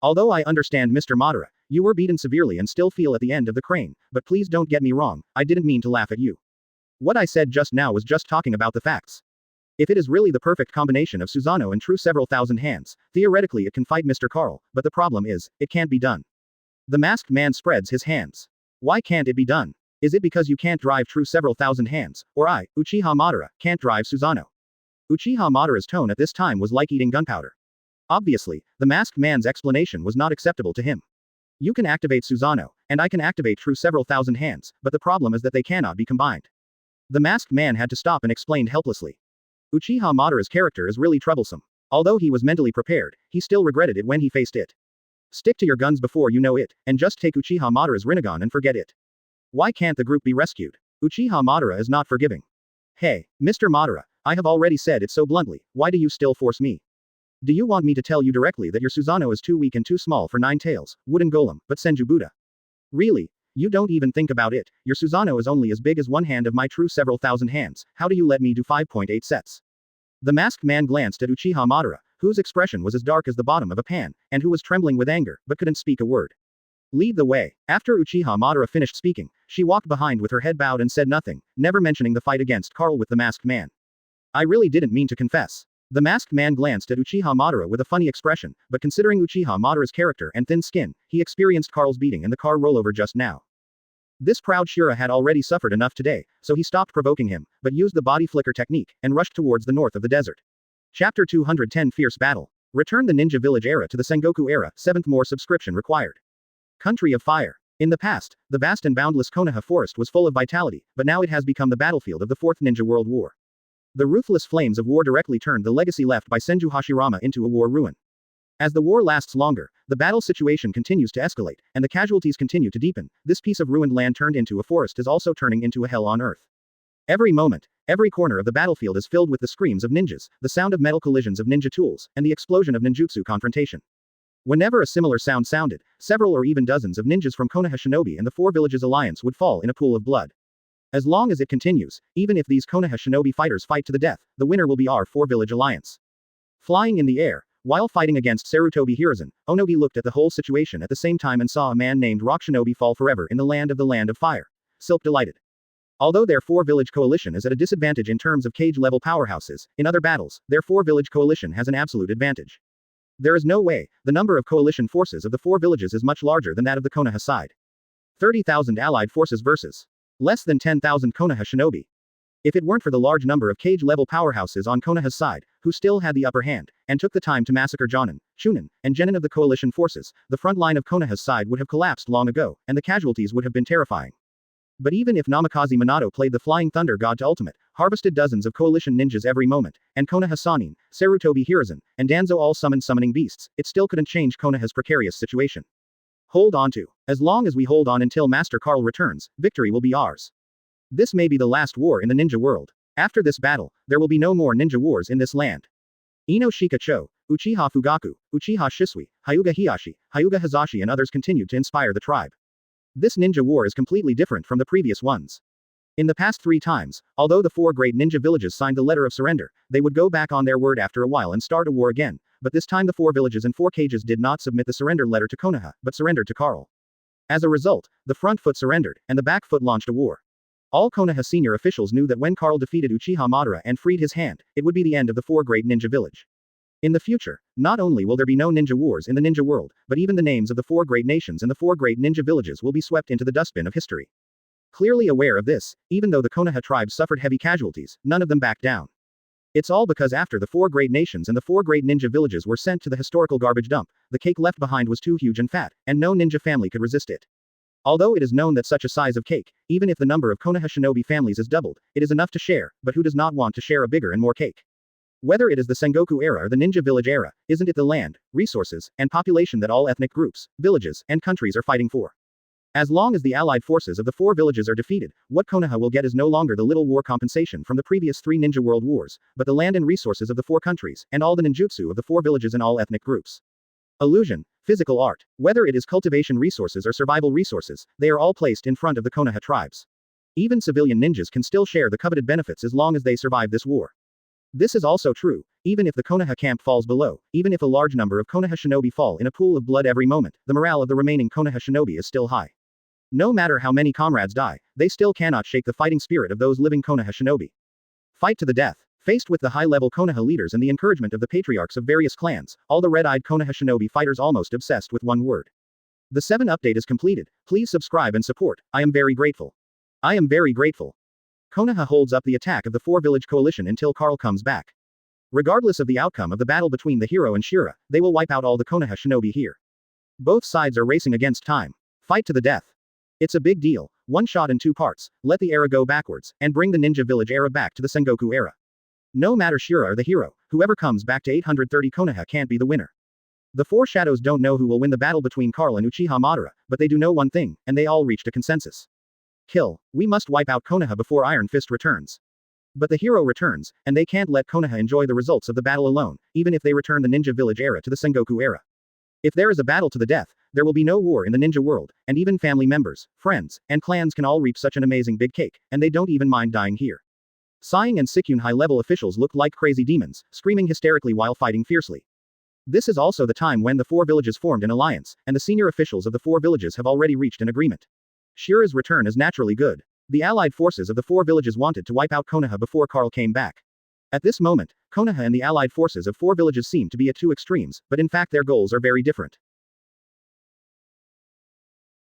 Speaker 2: Although I understand Mr. Madara, you were beaten severely and still feel at the end of the crane, but please don't get me wrong, I didn't mean to laugh at you. What I said just now was just talking about the facts. If it is really the perfect combination of Susanoo and true several thousand hands, theoretically it can fight Mr. Carl, but the problem is, it can't be done. The masked man spreads his hands. Why can't it be done? Is it because you can't drive true several thousand hands, or I, Uchiha Madara, can't drive Susanoo? Uchiha Madara's tone at this time was like eating gunpowder. Obviously, the masked man's explanation was not acceptable to him. You can activate Susanoo, and I can activate true several thousand hands, but the problem is that they cannot be combined. The masked man had to stop and explained helplessly. Uchiha Madara's character is really troublesome. Although he was mentally prepared, he still regretted it when he faced it. Stick to your guns before you know it, and just take Uchiha Madara's Rinnegan and forget it. Why can't the group be rescued? Uchiha Madara is not forgiving. Hey, Mr. Madara, I have already said it so bluntly, why do you still force me? Do you want me to tell you directly that your Susanoo is too weak and too small for 9 tails, wooden golem, but Senju Buddha? Really? You don't even think about it, your Susanoo is only as big as one hand of my true several thousand hands, how do you let me do 5.8 sets? The masked man glanced at Uchiha Madara, whose expression was as dark as the bottom of a pan, and who was trembling with anger, but couldn't speak a word. Lead the way. After Uchiha Madara finished speaking, she walked behind with her head bowed and said nothing, never mentioning the fight against Carl with the masked man. I really didn't mean to confess. The masked man glanced at Uchiha Madara with a funny expression, but considering Uchiha Madara's character and thin skin, he experienced Carl's beating and the car rollover just now. This proud Shura had already suffered enough today, so he stopped provoking him, but used the body flicker technique, and rushed towards the north of the desert. Chapter 210 Fierce Battle. Return the Ninja Village era to the Sengoku era, 7th more subscription required. Country of Fire. In the past, the vast and boundless Konoha forest was full of vitality, but now it has become the battlefield of the Fourth Ninja World War. The ruthless flames of war directly turned the legacy left by Senju Hashirama into a war ruin. As the war lasts longer, the battle situation continues to escalate, and the casualties continue to deepen. This piece of ruined land turned into a forest is also turning into a hell on earth. Every moment, every corner of the battlefield is filled with the screams of ninjas, the sound of metal collisions of ninja tools, and the explosion of ninjutsu confrontation. Whenever a similar sound sounded, several or even dozens of ninjas from Konoha Shinobi and the Four Villages Alliance would fall in a pool of blood. As long as it continues, even if these Konoha Shinobi fighters fight to the death, the winner will be our Four Village Alliance. Flying in the air, while fighting against Sarutobi Hiruzen, Onogi looked at the whole situation at the same time and saw a man named Rock Shinobi fall forever in the land of fire. Silk delighted. Although their four-village coalition is at a disadvantage in terms of cage-level powerhouses, in other battles, their four-village coalition has an absolute advantage. There is no way, the number of coalition forces of the four villages is much larger than that of the Konoha side. 30,000 allied forces versus less than 10,000 Konoha shinobi. If it weren't for the large number of cage-level powerhouses on Konoha's side, who still had the upper hand, and took the time to massacre Jonin, Chunin, and Genin of the coalition forces, the front line of Konoha's side would have collapsed long ago, and the casualties would have been terrifying. But even if Namikaze Minato played the Flying Thunder God to ultimate, harvested dozens of coalition ninjas every moment, and Konoha Sannin, Sarutobi Hiruzen, and Danzo all summoned summoning beasts, it still couldn't change Konoha's precarious situation. Hold on to. As long as we hold on until Master Carl returns, victory will be ours. This may be the last war in the ninja world. After this battle, there will be no more ninja wars in this land. Ino Shikacho, Uchiha Fugaku, Uchiha Shisui, Hyuga Hiyashi, Hyuga Hazashi and others continued to inspire the tribe. This ninja war is completely different from the previous ones. In the past 3 times, although the 4 great ninja villages signed the letter of surrender, they would go back on their word after a while and start a war again, but this time the 4 villages and 4 cages did not submit the surrender letter to Konoha, but surrendered to Carl. As a result, the front foot surrendered, and the back foot launched a war. All Konoha senior officials knew that when Carl defeated Uchiha Madara and freed his hand, it would be the end of the 4 great ninja village. In the future, not only will there be no ninja wars in the ninja world, but even the names of the 4 great nations and the 4 great ninja villages will be swept into the dustbin of history. Clearly aware of this, even though the Konoha tribe suffered heavy casualties, none of them backed down. It's all because after the 4 great nations and the 4 great ninja villages were sent to the historical garbage dump, the cake left behind was too huge and fat, and no ninja family could resist it. Although it is known that such a size of cake, even if the number of Konoha shinobi families is doubled, it is enough to share, but who does not want to share a bigger and more cake? Whether it is the Sengoku era or the Ninja Village era, isn't it the land, resources, and population that all ethnic groups, villages, and countries are fighting for? As long as the allied forces of the 4 villages are defeated, what Konoha will get is no longer the little war compensation from the previous 3 ninja world wars, but the land and resources of the 4 countries, and all the ninjutsu of the 4 villages and all ethnic groups. Illusion, physical art, whether it is cultivation resources or survival resources, they are all placed in front of the Konoha tribes. Even civilian ninjas can still share the coveted benefits as long as they survive this war. This is also true, even if the Konoha camp falls below, even if a large number of Konoha shinobi fall in a pool of blood every moment, the morale of the remaining Konoha shinobi is still high. No matter how many comrades die, they still cannot shake the fighting spirit of those living Konoha shinobi. Fight to the death. Faced with the high-level Konoha leaders and the encouragement of the patriarchs of various clans, all the red-eyed Konoha shinobi fighters almost obsessed with one word. The 7 update is completed. Please subscribe and support. I am very grateful. I am very grateful. Konoha holds up the attack of the 4-village coalition until Karl comes back. Regardless of the outcome of the battle between the hero and Shira, they will wipe out all the Konoha shinobi here. Both sides are racing against time. Fight to the death. It's a big deal. One shot in 2 parts. Let the era go backwards, and bring the Ninja Village era back to the Sengoku era. No matter Shira or the hero, whoever comes back to 830 Konoha can't be the winner. The 4 shadows don't know who will win the battle between Karl and Uchiha Madara, but they do know one thing, and they all reached a consensus. Kill. We must wipe out Konoha before Iron Fist returns. But the hero returns, and they can't let Konoha enjoy the results of the battle alone, even if they return the Ninja Village era to the Sengoku era. If there is a battle to the death, there will be no war in the ninja world, and even family members, friends, and clans can all reap such an amazing big cake, and they don't even mind dying here. Sighing and Sikun high-level officials look like crazy demons, screaming hysterically while fighting fiercely. This is also the time when the 4 villages formed an alliance, and the senior officials of the 4 villages have already reached an agreement. Shira's return is naturally good. The allied forces of the 4 villages wanted to wipe out Konoha before Karl came back. At this moment, Konoha and the allied forces of 4 villages seem to be at 2 extremes, but in fact their goals are very different.